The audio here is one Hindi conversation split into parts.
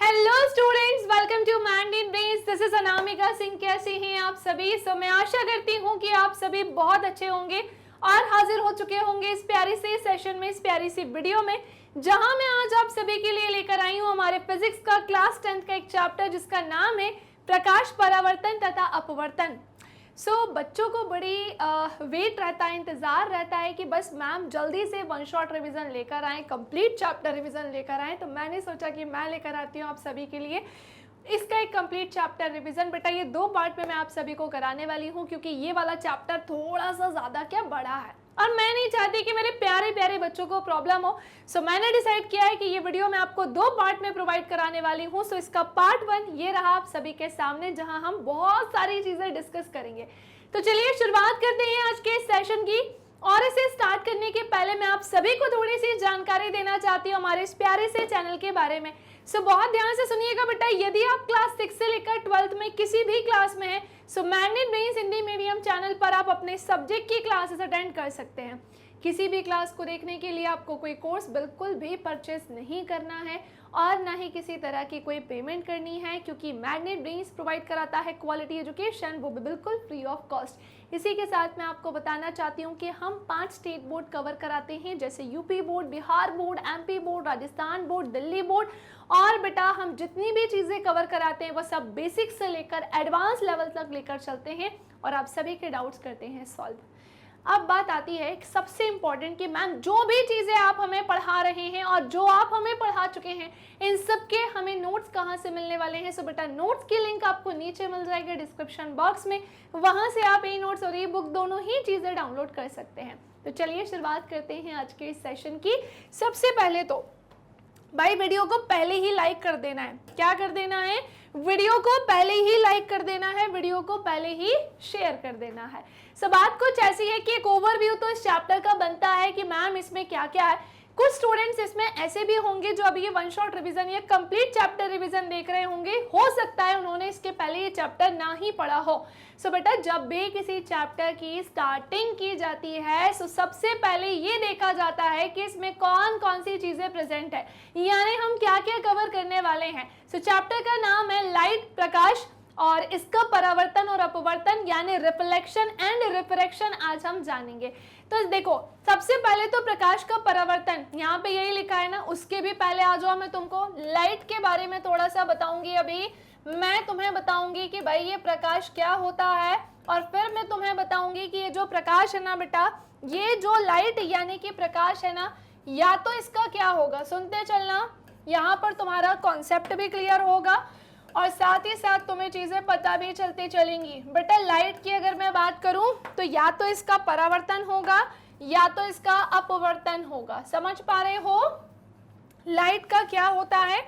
Hello students, welcome to Mind in Brains. This is Anamika Singh. कैसे हैं आप सभी? मैं आशा करती हूँ कि आप सभी बहुत अच्छे होंगे और हाजिर हो चुके होंगे इस प्यारी से सेशन में, इस प्यारी सी वीडियो में, जहां मैं आज आप सभी के लिए लेकर आई हूँ हमारे फिजिक्स का क्लास 10th का एक चैप्टर जिसका नाम है प्रकाश परावर्तन तथा अपवर्तन। बच्चों को बड़ी वेट रहता है, इंतज़ार रहता है कि बस मैम जल्दी से वन शॉट रिवीजन लेकर आएँ, कंप्लीट चैप्टर रिवीजन लेकर आएँ। तो मैंने सोचा कि मैं लेकर आती हूँ आप सभी के लिए इसका एक कंप्लीट चैप्टर रिवीजन। बेटा ये 2 पार्ट में मैं आप सभी को कराने वाली हूँ क्योंकि ये वाला चैप्टर थोड़ा सा ज़्यादा क्या बड़ा है और मैं नहीं चाहती कि मेरे प्यारे प्यारे बच्चों को प्रॉब्लम हो। मैंने डिसाइड किया है कि ये वीडियो मैं आपको 2 पार्ट में प्रोवाइड कराने वाली हूँ। इसका पार्ट 1 ये रहा आप सभी के सामने, जहां हम बहुत सारी चीजें डिस्कस करेंगे। तो चलिए शुरुआत करते हैं आज के सेशन की। और इसे स्टार्ट करने के पहले मैं आप सभी को थोड़ी सी जानकारी देना चाहती हूँ हमारे इस प्यारे से चैनल के बारे में। बहुत ध्यान से सुनिएगा बेटा, यदि आप क्लास 6 से लेकर 12th में किसी भी क्लास में हैं, mind in brains Hindi medium channel पर आप अपने सब्जेक्ट की क्लासेस अटेंड कर सकते हैं। किसी भी क्लास को देखने के लिए आपको कोई कोर्स बिल्कुल भी परचेस नहीं करना है और ना ही किसी तरह की कोई पेमेंट करनी है, क्योंकि मैग्नेट ब्रेन्स प्रोवाइड कराता है क्वालिटी एजुकेशन, वो भी बिल्कुल फ्री ऑफ कॉस्ट। इसी के साथ मैं आपको बताना चाहती हूँ कि हम 5 स्टेट बोर्ड कवर कराते हैं, जैसे UP board, Bihar board, MP board, Rajasthan board, Delhi board. और बेटा हम जितनी भी चीज़ें कवर कराते हैं वो सब बेसिक से लेकर एडवांस लेवल तक लेकर चलते हैं और आप सभी के डाउट्स करते हैं सॉल्व। अब बात आती है सबसे इम्पॉर्टेंट कि मैम जो भी चीज़ें आप हमें पढ़ा रहे हैं और जो आप हमें पढ़ा चुके हैं, इन सब के हमें नोट्स कहाँ से मिलने वाले हैं। बेटा नोट्स की लिंक आपको नीचे मिल जाएगी डिस्क्रिप्शन बॉक्स में, वहाँ से आप ई नोट्स और ई बुक दोनों ही चीज़ें डाउनलोड कर सकते हैं। तो चलिए शुरुआत करते हैं आज के इस सेशन की। सबसे पहले तो भाई वीडियो को पहले ही लाइक कर देना है। क्या कर देना है? वीडियो को पहले ही लाइक कर देना है, वीडियो को पहले ही शेयर कर देना है। बात कुछ ऐसी है कि एक ओवरव्यू तो इस चैप्टर का बनता है कि मैम इसमें क्या क्या है। कुछ स्टूडेंट्स इसमें ऐसे भी होंगे जो अभी ये वन शॉट रिवीजन या कंप्लीट चैप्टर रिवीजन देख रहे होंगे, हो सकता है उन्होंने इसके पहले ये चैप्टर ना ही पढ़ा हो। बेटा जब भी किसी चैप्टर की स्टार्टिंग की जाती है सबसे पहले ये देखा जाता है कि इसमें कौन कौन सी चीजें प्रेजेंट है, यानी हम क्या क्या कवर करने वाले हैं। चैप्टर का नाम है लाइट, प्रकाश, और इसका परावर्तन और अपवर्तन यानी रिफ्लेक्शन एंड रिफ्रैक्शन आज हम जानेंगे। तो देखो सबसे पहले तो प्रकाश का परावर्तन यहाँ पे यही लिखा है ना, उसके भी पहले आ जाओ मैं तुमको लाइट के बारे में थोड़ा सा बताऊंगी। अभी मैं तुम्हें बताऊंगी कि भाई ये प्रकाश क्या होता है और फिर मैं तुम्हें बताऊंगी कि ये जो प्रकाश है ना बेटा, ये जो लाइट यानी कि प्रकाश है ना, या तो इसका क्या होगा, सुनते चलना, यहाँ पर तुम्हारा कॉन्सेप्ट भी क्लियर होगा और साथ ही साथ तुम्हें चीजें पता भी चलती चलेंगी। बेटा लाइट की अगर मैं बात करूं तो या तो इसका परावर्तन होगा या तो इसका अपवर्तन होगा। समझ पा रहे हो लाइट का क्या होता है?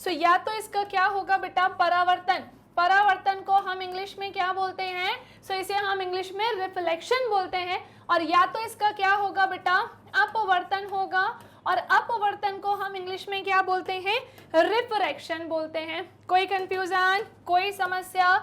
या तो इसका क्या होगा बेटा, परावर्तन। परावर्तन को हम इंग्लिश में क्या बोलते हैं? इसे हम इंग्लिश में रिफ्लेक्शन बोलते हैं। और या तो इसका क्या होगा बेटा, अपवर्तन होगा, और अपवर्तन को हम इंग्लिश में क्या बोलते हैं? रिफ्रैक्शन बोलते हैं। कोई कंफ्यूजन, कोई समस्या?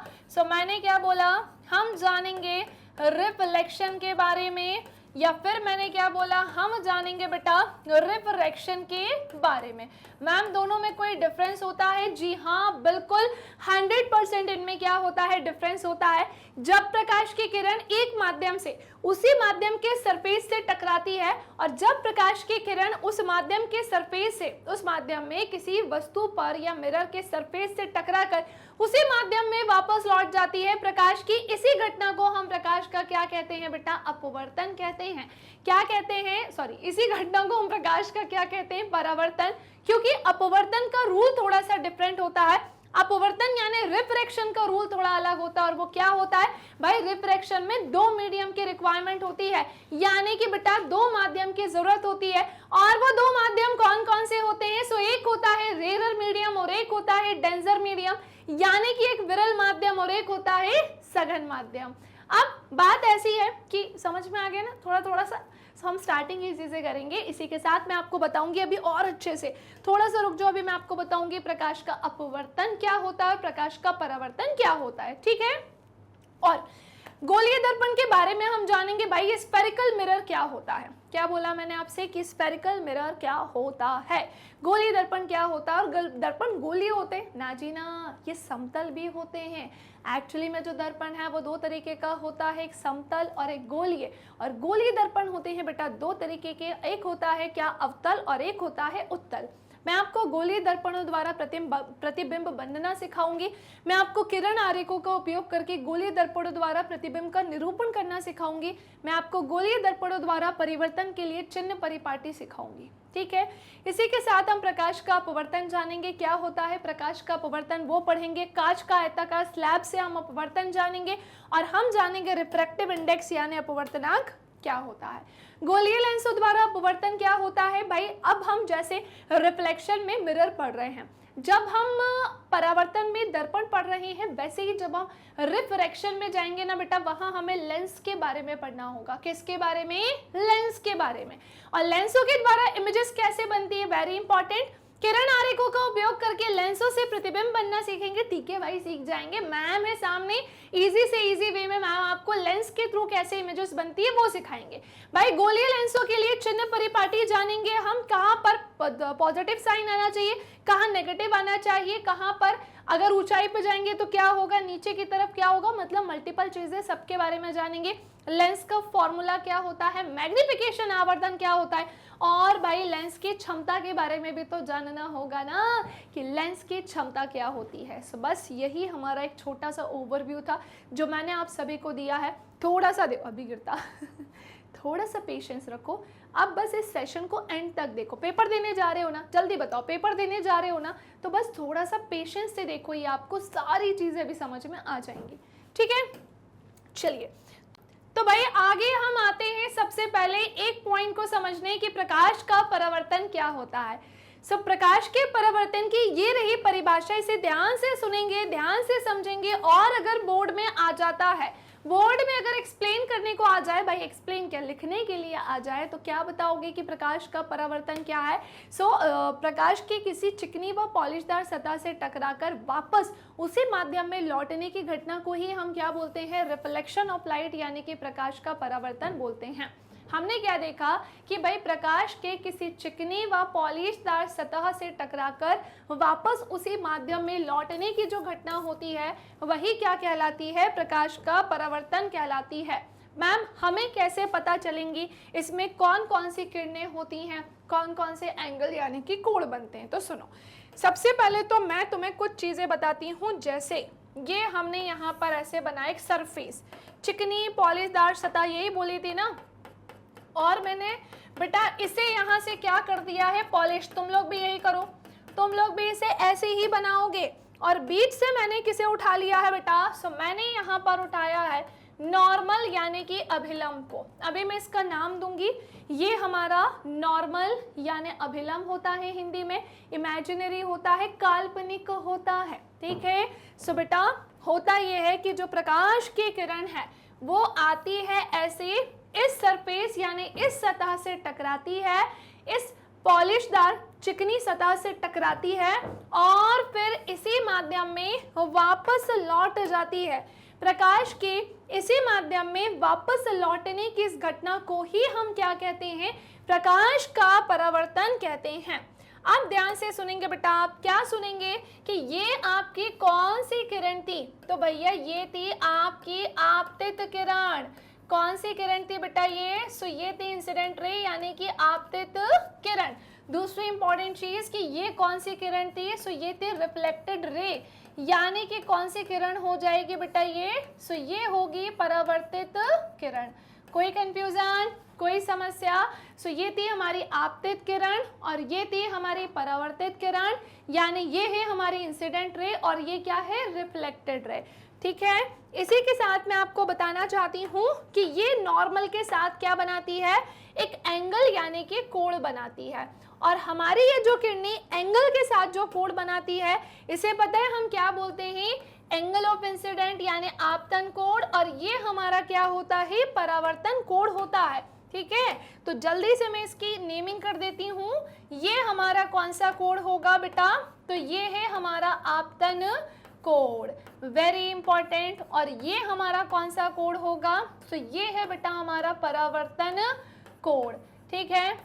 मैंने क्या बोला, हम जानेंगे रिफ्लेक्शन के बारे में, या फिर मैंने क्या बोला, हम जानेंगे बेटा रिफ्रैक्शन के बारे में। मैम दोनों में कोई डिफरेंस होता है? जी हाँ बिल्कुल, 100% इनमें क्या होता है, डिफरेंस होता है। जब प्रकाश की किरण एक माध्यम से उसी माध्यम के सरफेस से टकराती है और जब प्रकाश की किरण उस माध्यम के सरफेस से उस माध्यम में किसी वस्तु पर या मिरर के सरफेस से टकराकर उसी माध्यम में वापस लौट जाती है प्रकाश की, इसी घटना को हम प्रकाश का क्या कहते हैं बेटा, अपवर्तन कहते हैं। क्या कहते हैं, सॉरी, इसी घटना को हम प्रकाश का क्या कहते हैं, परावर्तन। क्योंकि अपवर्तन का रूल थोड़ा सा डिफरेंट होता है, अपवर्तन यानी रिफ्रैक्शन का रूल थोड़ा अलग होता है। और वो क्या होता है भाई, रिफ्रैक्शन में 2 मीडियम की रिक्वायरमेंट होती है, यानी कि बेटा 2 माध्यम की जरूरत होती है। और वो 2 माध्यम कौन कौन से होते हैं? एक होता है रेरर मीडियम और एक होता है डेंसर मीडियम, यानी कि एक विरल माध्यम और एक होता है सघन माध्यम। अब बात ऐसी है कि समझ में आ गया ना थोड़ा थोड़ा सा। हम स्टार्टिंग ही चीजें करेंगे, इसी के साथ मैं आपको बताऊंगी अभी और अच्छे से। थोड़ा सा रुक जाओ, अभी मैं आपको बताऊंगी प्रकाश का अपवर्तन क्या होता है, प्रकाश का परावर्तन क्या होता है, ठीक है। और गोलीय दर्पण के बारे में हम जानेंगे भाई ये स्फेरिकल मिरर क्या होता है। क्या बोला मैंने आपसे कि स्फेरिकल मिरर क्या होता है, गोली दर्पण क्या होता है, और दर्पण गोली होते ना जी ना, ये समतल भी होते हैं। एक्चुअली में जो दर्पण है वो दो तरीके का होता है, एक समतल और एक गोलीय। और गोलीय दर्पण होते हैं बेटा दो तरीके के, एक होता है क्या अवतल और एक होता है उत्तल। मैं आपको गोलीय दर्पणों द्वारा प्रतिबिंब बनना सिखाऊंगी। मैं आपको किरण आरेखों का उपयोग करके गोलीय दर्पणों द्वारा प्रतिबिंब का निरूपण करना सिखाऊंगी। मैं आपको गोलीय दर्पणों द्वारा परिवर्तन के लिए चिन्ह परिपाटी सिखाऊंगी। ठीक है, इसी के साथ हम प्रकाश का अपवर्तन जानेंगे। क्या होता है प्रकाश का अपवर्तन वो पढ़ेंगे। कांच का आयताकार स्लैब से हम अपवर्तन जानेंगे और हम जानेंगे रिफ्रैक्टिव इंडेक्स यानी अपवर्तनांक क्या होता है। गोलीय लेंसों द्वारा अपवर्तन क्या होता है भाई, अब हम जैसे रिफ्लेक्शन में मिरर पढ़ रहे हैं, जब हम परावर्तन में दर्पण पढ़ रहे हैं, वैसे ही जब हम रिफ्रैक्शन में जाएंगे ना बेटा, वहां हमें लेंस के बारे में पढ़ना होगा। किसके बारे में, लेंस के बारे में। और लेंसों के द्वारा इमेजेस कैसे बनती है, वेरी इंपॉर्टेंट। किरण आरेखों का उपयोग करके लेंसों से प्रतिबिंब बनना सीखेंगे। ठीक है भाई, सीख जाएंगे, मैम है सामने, इजी से इजी वे में मैम आपको लेंस के थ्रू कैसे इमेजेस बनती है वो सिखाएंगे। भाई गोलीय लेंसों के लिए चिन्ह परिपाटी जानेंगे हम, कहाँ पर पॉजिटिव साइन आना चाहिए, कहाँ नेगेटिव आना चाहिए, कहाँ पर अगर ऊंचाई पे जाएंगे तो क्या होगा, नीचे की तरफ क्या होगा, मतलब मल्टीपल चीजें सबके बारे में जानेंगे। लेंस का फॉर्मूला क्या होता है, मैग्निफिकेशन आवर्धन क्या होता है, और भाई लेंस की क्षमता के बारे में भी तो जानना होगा ना कि लेंस की क्षमता क्या होती है। सो बस यही हमारा एक छोटा सा ओवरव्यू था जो मैंने आप सभी को दिया है। थोड़ा सा देखो, अभी गिरता थोड़ा सा पेशेंस रखो। अब बस इस सेशन को एंड तक देखो, पेपर देने जा रहे हो ना, जल्दी बताओ पेपर देने जा रहे हो ना, तो बस थोड़ा सा पेशेंस से देखो, ये आपको सारी चीजें भी समझ में आ जाएंगी। ठीक है, चलिए तो भाई आगे हम आते हैं। सबसे पहले एक पॉइंट को समझने कि प्रकाश का परावर्तन क्या होता है। सो प्रकाश के परावर्तन की ये रही परिभाषा, इसे ध्यान से सुनेंगे, ध्यान से समझेंगे, और अगर बोर्ड में आ जाता है, बोर्ड में अगर एक्सप्लेन करने को आ जाए, भाई एक्सप्लेन क्या लिखने के लिए आ जाए, तो क्या बताओगे कि प्रकाश का परावर्तन क्या है। प्रकाश की किसी चिकनी व पॉलिशदार सतह से टकराकर वापस उसी माध्यम में लौटने की घटना को ही हम क्या बोलते हैं, रिफ्लेक्शन ऑफ लाइट यानी कि प्रकाश का परावर्तन बोलते हैं। हमने क्या देखा कि भाई प्रकाश के किसी चिकनी व पॉलिशदार सतह से टकराकर वापस उसी माध्यम में लौटने की जो घटना होती है वही क्या कहलाती है, प्रकाश का परावर्तन कहलाती है। मैम हमें कैसे पता चलेंगी इसमें कौन कौन सी किरणें होती हैं, कौन कौन से एंगल यानी कि कोण बनते हैं। तो सुनो, सबसे पहले तो मैं तुम्हें कुछ चीजें बताती हूँ। जैसे ये हमने यहाँ पर ऐसे बनाया एक सरफेस, चिकनी पॉलिशदार सतह यही बोली थी ना, और मैंने बेटा इसे यहाँ से क्या कर दिया है, पॉलिश। तुम लोग भी यही करो, तुम लोग भी इसे ऐसे ही बनाओगे। और बीच से मैंने किसे उठा लिया है बेटा, सो मैंने यहाँ पर उठाया है नॉर्मल यानी कि अभिलंब को। अभी मैं इसका नाम दूंगी, ये हमारा नॉर्मल यानी अभिलंब होता है, हिंदी में इमेजिनरी होता है, काल्पनिक होता है। ठीक है, सो बेटा होता ये है कि जो प्रकाश की किरण है वो आती है ऐसे इस सरफेस यानी इस सतह से टकराती है, इस पॉलिशदार चिकनी सतह से टकराती है और फिर इसी माध्यम में वापस लौट जाती है। प्रकाश के इसी माध्यम में वापस लौटने की इस घटना को ही हम क्या कहते हैं, प्रकाश का परावर्तन कहते हैं। अब ध्यान से सुनेंगे बेटा, आप क्या सुनेंगे कि ये आपकी कौन सी किरण थी, तो भैया ये थी आपकी आपतित किरण। कौन सी किरण थी बेटा ये, ये थी इंसिडेंट रे यानी कि आपतित किरण। दूसरी इंपॉर्टेंट चीज कि ये कौन सी किरण थी, ये थी रिफ्लेक्टेड रे यानी कि कौन सी किरण हो जाएगी बेटा ये होगी परावर्तित किरण। कोई कंफ्यूजन, कोई समस्या। ये थी हमारी आपतित किरण और ये थी हमारी परावर्तित किरण, यानी ये है हमारी इंसिडेंट रे और ये क्या है, रिफ्लेक्टेड रे। ठीक है, इसी के साथ मैं आपको बताना चाहती हूँ कि ये नॉर्मल के साथ क्या बनाती है, एक एंगल यानी कि कोण बनाती है। और हमारी ये जो किरणें एंगल के साथ जो कोण बनाती है इसे पता है हम क्या बोलते हैं, एंगल ऑफ इंसिडेंट यानी आपतन कोण, और ये हमारा क्या होता है, परावर्तन कोण होता है। ठीक है, तो जल्दी से मैं इसकी नेमिंग कर देती हूँ। ये हमारा कौन सा कोण होगा बेटा, तो ये है हमारा आपतन कोण, वेरी इंपॉर्टेंट। और ये हमारा कौन सा कोण होगा, तो ये है बेटा हमारा परावर्तन कोण। ठीक है,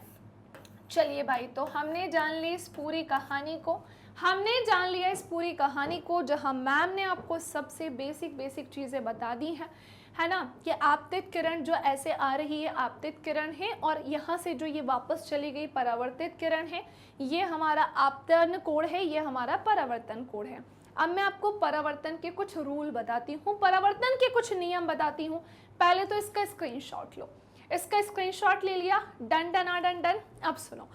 चलिए भाई, तो हमने जान ली इस पूरी कहानी को, हमने जान लिया इस पूरी कहानी को, जहां मैम ने आपको सबसे बेसिक चीज़ें बता दी हैं, है ना, कि आपतित किरण जो ऐसे आ रही है आपतित किरण है, और यहाँ से जो ये वापस चली गई परावर्तित किरण है, ये हमारा आपतन कोण है, ये हमारा परावर्तन कोण है। अब मैं आपको परावर्तन के कुछ रूल बताती हूँ, परावर्तन के कुछ नियम बताती हूँ। पहले तो इसका स्क्रीनशॉट लो, इसका स्क्रीनशॉट ले लिया, डन डन डन डन। अब सुनो,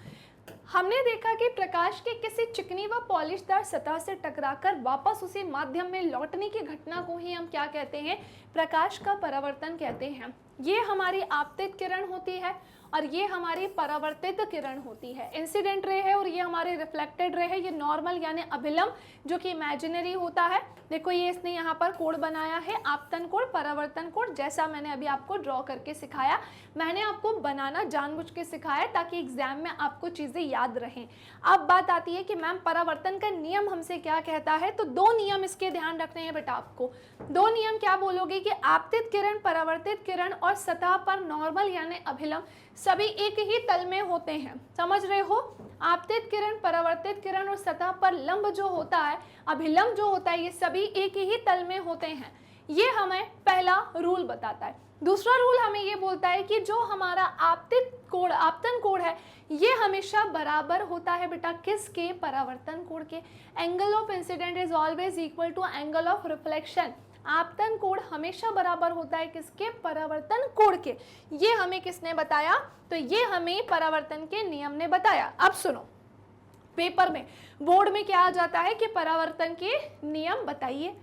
हमने देखा कि प्रकाश के किसी चिकनी व पॉलिशदार सतह से टकराकर वापस उसी माध्यम में लौटने की घटना को ही हम क्या कहते हैं, प्रकाश का परावर्तन कहते हैं। ये हमारी आपतित किरण होती है और ये हमारी परावर्तित किरण होती है। इंसिडेंट रे है और ये हमारे रिफ्लेक्टेड रे है। ये नॉर्मल यानी अभिलंब जो कि इमेजिनरी होता है। देखो ये इसने यहाँ पर कोण बनाया है, आपतन कोण, परावर्तन कोण, जैसा मैंने अभी आपको ड्रॉ करके सिखाया। मैंने आपको बनाना जानबूझ के सिखाया ताकि एग्जाम में आपको चीज़ें याद रहें। अब बात आती है कि मैम परावर्तन का नियम हमसे क्या कहता है, तो दो नियम इसके ध्यान रखने हैं बेटा आपको। दो नियम क्या बोलोगे कि आपतित किरण, परावर्तित किरण और सतह पर नॉर्मल यानी अभिलंब सभी एक ही तल में होते हैं। समझ रहे हो? आपतित किरण, परावर्तित किरण और सतह पर लंब जो होता है, अभिलंब जो होता है, ये सभी एक ही तल में होते हैं। ये हमें पहला रूल बताता है। दूसरा रूल हमें ये बोलता है कि जो हमारा आपतित कोण, आपतन कोण है, ये हमेशा बराबर होता है बेटा किसके, परावर्तन कोण के। Angle of incidence is always equal to angle of reflection. आपतन कोण हमेशा बराबर होता है किसके, परावर्तन कोण के। ये हमें किसने बताया, तो ये हमें परावर्तन के नियम ने बताया। अब सुनो, पेपर में, बोर्ड में क्या आ जाता है कि परावर्तन के नियम बताइए,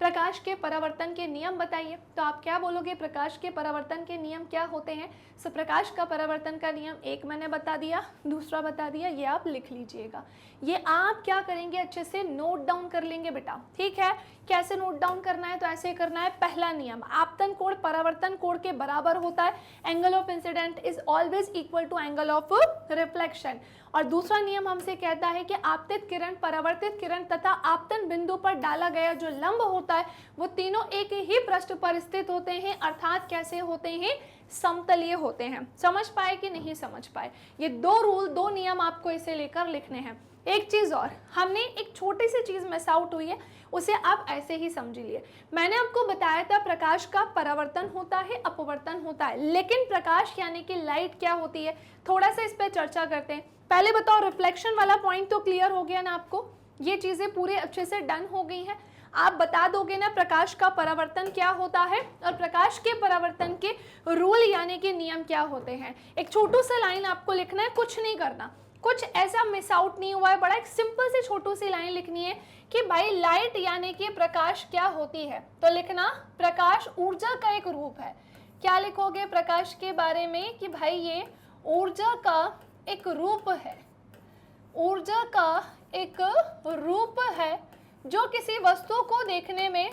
प्रकाश के परावर्तन के नियम बताइए। तो आप क्या बोलोगे, प्रकाश के परावर्तन के नियम क्या होते हैं। सो प्रकाश का परावर्तन का नियम एक मैंने बता दिया, दूसरा बता दिया, ये आप लिख लीजिएगा। ये आप क्या करेंगे, अच्छे से नोट डाउन कर लेंगे बेटा, ठीक है। कैसे नोट डाउन करना है, तो ऐसे करना है। पहला नियम, आपतन कोण परावर्तन कोण के बराबर होता है। Angle of incidence is always equal to angle of reflection. और दूसरा नियम हमसे कहता है कि आपतित किरण, परावर्तित किरण तथा आपतन बिंदु पर डाला गया जो लंब होता है, वो तीनों एक ही पृष्ठ पर स्थित होते हैं, अर्थात कैसे होते हैं, समतलीय होते हैं। समझ पाए कि नहीं समझ पाए? ये दो रूल, दो नियम आपको इसे लेकर लिखने हैं। एक चीज और, हमने एक छोटी सी चीज मिस आउट हुई है, उसे आप ऐसे ही समझ लिए। मैंने आपको बताया था प्रकाश का परावर्तन होता है, अपवर्तन होता है, लेकिन प्रकाश यानी कि लाइट क्या होती है, थोड़ा सा इस पर चर्चा करते हैं। पहले बताओ, रिफ्लेक्शन वाला पॉइंट तो क्लियर हो गया ना आपको, ये चीजें पूरे अच्छे से डन हो गई हैं। आप बता दोगे ना प्रकाश का परावर्तन क्या होता है और प्रकाश के परावर्तन के रूल यानी कि नियम क्या होते हैं। एक छोटू सा लाइन आपको लिखना है, कुछ नहीं करना, कुछ ऐसा मिस आउट नहीं हुआ है, बड़ा एक सिंपल सी छोटू सी लाइन लिखनी है कि भाई लाइट यानी कि प्रकाश क्या होती है। तो लिखना, प्रकाश ऊर्जा का एक रूप है। क्या लिखोगे प्रकाश के बारे में कि भाई ये ऊर्जा का एक रूप है, ऊर्जा का एक रूप है जो किसी वस्तु को देखने में,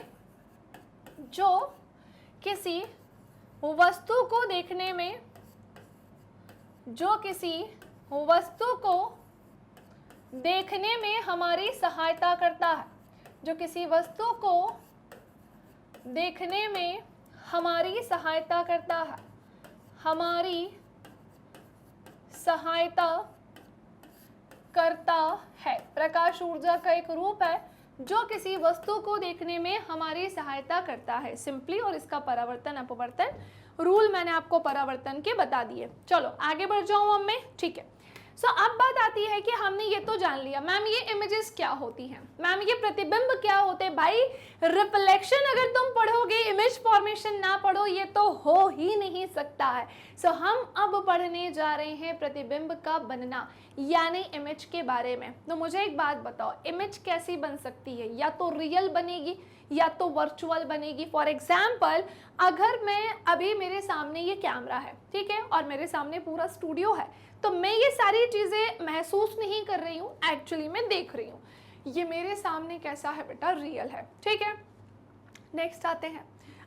जो किसी वस्तु को देखने में, जो किसी वस्तु को देखने में हमारी सहायता करता है, जो किसी वस्तु को देखने में हमारी सहायता करता है, हमारी सहायता करता है। प्रकाश ऊर्जा का एक रूप है जो किसी वस्तु को देखने में हमारी सहायता करता है, सिंपली। और इसका परावर्तन अपवर्तन रूल मैंने आपको परावर्तन के बता दिए। चलो आगे बढ़ जाऊं अब मैं, ठीक है। सो अब बात आती है कि हमने ये तो जान लिया मैम ये इमेजेस क्या होती हैं, मैम ये प्रतिबिंब क्या होते हैं। भाई रिफ्लेक्शन अगर तुम पढ़ोगे, इमेज फॉर्मेशन ना पढ़ो, ये तो हो ही नहीं सकता है। सो हम अब पढ़ने जा रहे हैं प्रतिबिंब का बनना यानी इमेज के बारे में। तो मुझे एक बात बताओ, इमेज कैसी बन सकती है, या तो रियल बनेगी या तो वर्चुअल बनेगी। फॉर एग्जाम्पल, अगर मैं अभी मेरे सामने ये कैमरा है, ठीक है, और मेरे सामने पूरा स्टूडियो है, तो मैं ये सारी चीज़ें महसूस नहीं कर रही हूँ, एक्चुअली मैं देख रही हूँ। ये मेरे सामने कैसा है बेटा, रियल है, ठीक है। नेक्स्ट आते हैं,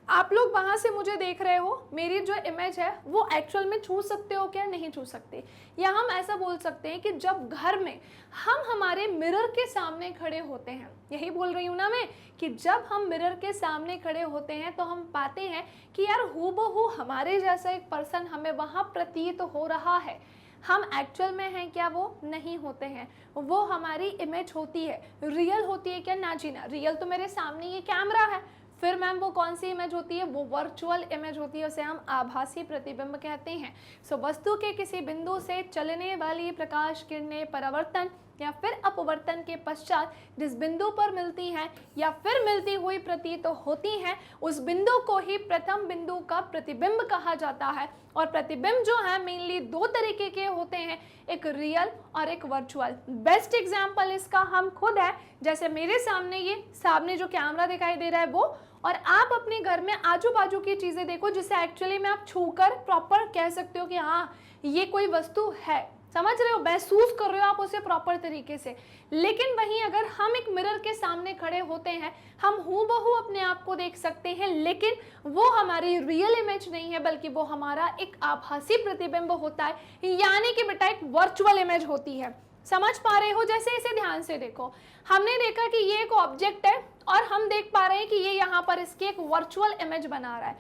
आप लोग वहाँ से मुझे देख रहे हो, मेरी जो इमेज है वो एक्चुअल में छू सकते हो क्या? नहीं छू सकते। या हम ऐसा बोल सकते हैं कि जब घर में हम हमारे मिरर के सामने खड़े होते हैं, यही बोल रही हूँ ना मैं, कि जब हम मिरर के सामने खड़े होते हैं तो हम पाते हैं कि यार हूबहू हमारे जैसा एक पर्सन हमें वहाँ प्रतीत हो रहा है। हम एक्चुअल में हैं क्या? वो नहीं होते हैं, वो हमारी इमेज होती है। रियल होती है क्या? ना जी ना। रियल तो मेरे सामने ये कैमरा है। फिर मैम वो कौन सी इमेज होती है? वो वर्चुअल इमेज होती है, उसे हम आभासी प्रतिबिंब कहते हैं। सो वस्तु के किसी बिंदु से चलने वाली प्रकाश किरणें परावर्तन या फिर अपवर्तन के पश्चात जिस बिंदु पर मिलती हैं या फिर मिलती हुई प्रतीत होती हैं, उस बिंदु को ही प्रथम बिंदु का प्रतिबिंब कहा जाता है। और प्रतिबिंब जो है मेनली दो तरीके के होते हैं, एक रियल और एक वर्चुअल। बेस्ट एग्जाम्पल इसका हम खुद है, जैसे मेरे सामने ये सामने जो कैमरा दिखाई दे रहा है वो, और आप अपने घर में आजू बाजू की चीज़ें देखो जिसे एक्चुअली में आप छूकर प्रॉपर कह सकते हो कि हाँ ये कोई वस्तु है। समझ रहे हो? महसूस कर रहे हो आप उसे प्रॉपर तरीके से। लेकिन वहीं अगर हम एक मिरर के सामने खड़े होते हैं, हम हूबहू अपने आप को देख सकते हैं, लेकिन वो हमारी रियल इमेज नहीं है, बल्कि वो हमारा एक आभासी प्रतिबिंब होता है, यानी कि बेटा एक वर्चुअल इमेज होती है। समझ पा रहे हो? जैसे इसे ध्यान से देखो, हमने देखा कि ये एक ऑब्जेक्ट है और हम देख पा रहे हैं कि ये यहाँ पर इसकी एक वर्चुअल इमेज बना रहा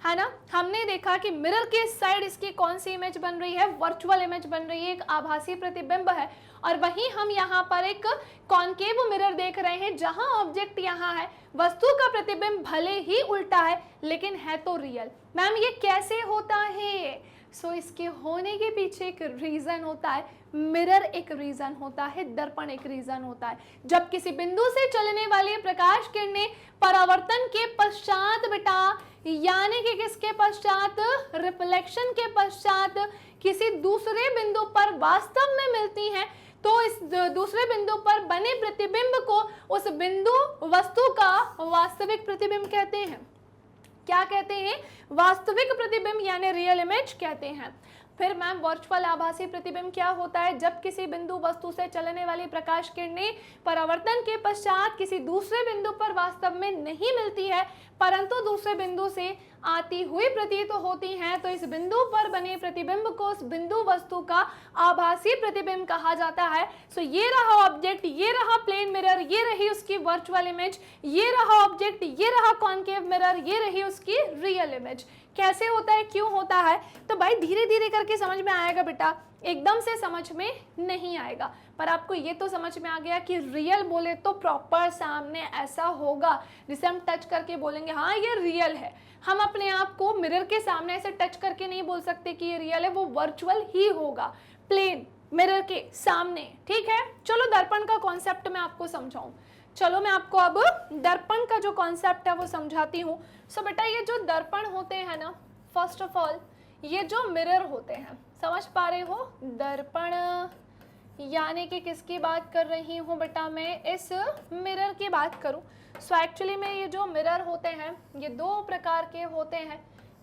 है ना। हमने देखा कि मिरर के साइड इसकी कौन सी इमेज बन रही है? वर्चुअल इमेज बन रही है, एक आभासी प्रतिबिंब है। और वहीं हम यहाँ पर एक कॉनकेव मिरर देख रहे हैं, जहां ऑब्जेक्ट यहाँ है, वस्तु का प्रतिबिंब भले ही उल्टा है लेकिन है तो रियल। मैम ये कैसे होता है? सो इसके होने के पीछे एक रीजन होता है, मिरर एक रीजन होता है, दर्पण एक रीजन होता है। जब किसी बिंदु से चलने वाली प्रकाश किरणें परावर्तन के पश्चात बेटा, यानी कि किसके पश्चात? रिफ्लेक्शन के पश्चात किसी दूसरे बिंदु पर वास्तव में मिलती हैं, तो इस दूसरे बिंदु पर बने प्रतिबिंब को उस बिंदु वस्तु का वास्तविक प्रतिबिंब कहते हैं। क्या कहते हैं? वास्तविक प्रतिबिंब यानी रियल इमेज कहते हैं। फिर मैम वर्चुअल आभासी प्रतिबिंब क्या होता है? जब किसी बिंदु वस्तु से चलने वाली प्रकाश किरणें परावर्तन के पश्चात किसी दूसरे बिंदु पर वास्तव में नहीं मिलती है, परंतु दूसरे बिंदु से आती हुई प्रतीत होती हैं, तो इस बिंदु पर बने प्रतिबिंब को उस बिंदु वस्तु का आभासी प्रतिबिंब कहा जाता है। सो ये रहा ऑब्जेक्ट, ये रहा प्लेन मिरर, ये रही उसकी वर्चुअल इमेज, ये रहा ऑब्जेक्ट, ये रहा कॉनकेव मिरर, ये रही उसकी रियल इमेज। कैसे होता है, क्यों होता है? तो भाई धीरे धीरे करके समझ में आएगा बेटा, एकदम से समझ में नहीं आएगा। पर आपको ये तो समझ में आ गया कि रियल बोले तो प्रॉपर सामने ऐसा होगा जिसे हम टच करके बोलेंगे हाँ ये रियल है। हम अपने आप को मिरर के सामने ऐसे टच करके नहीं बोल सकते कि ये रियल है, वो वर्चुअल ही होगा प्लेन मिरर के सामने। ठीक है, चलो दर्पण का कॉन्सेप्ट मैं आपको समझाऊं। चलो मैं आपको अब दर्पण का जो कॉन्सेप्ट है वो समझाती हूँ। सो बेटा ये जो दर्पण होते हैं ना, फर्स्ट ऑफ ऑल ये जो मिरर होते हैं, समझ पा रहे हो? दर्पण यानी कि किसकी बात कर रही हूँ बेटा? मैं इस मिरर की बात करूँ। सो एक्चुअली में ये जो मिरर होते हैं ये दो प्रकार के होते हैं,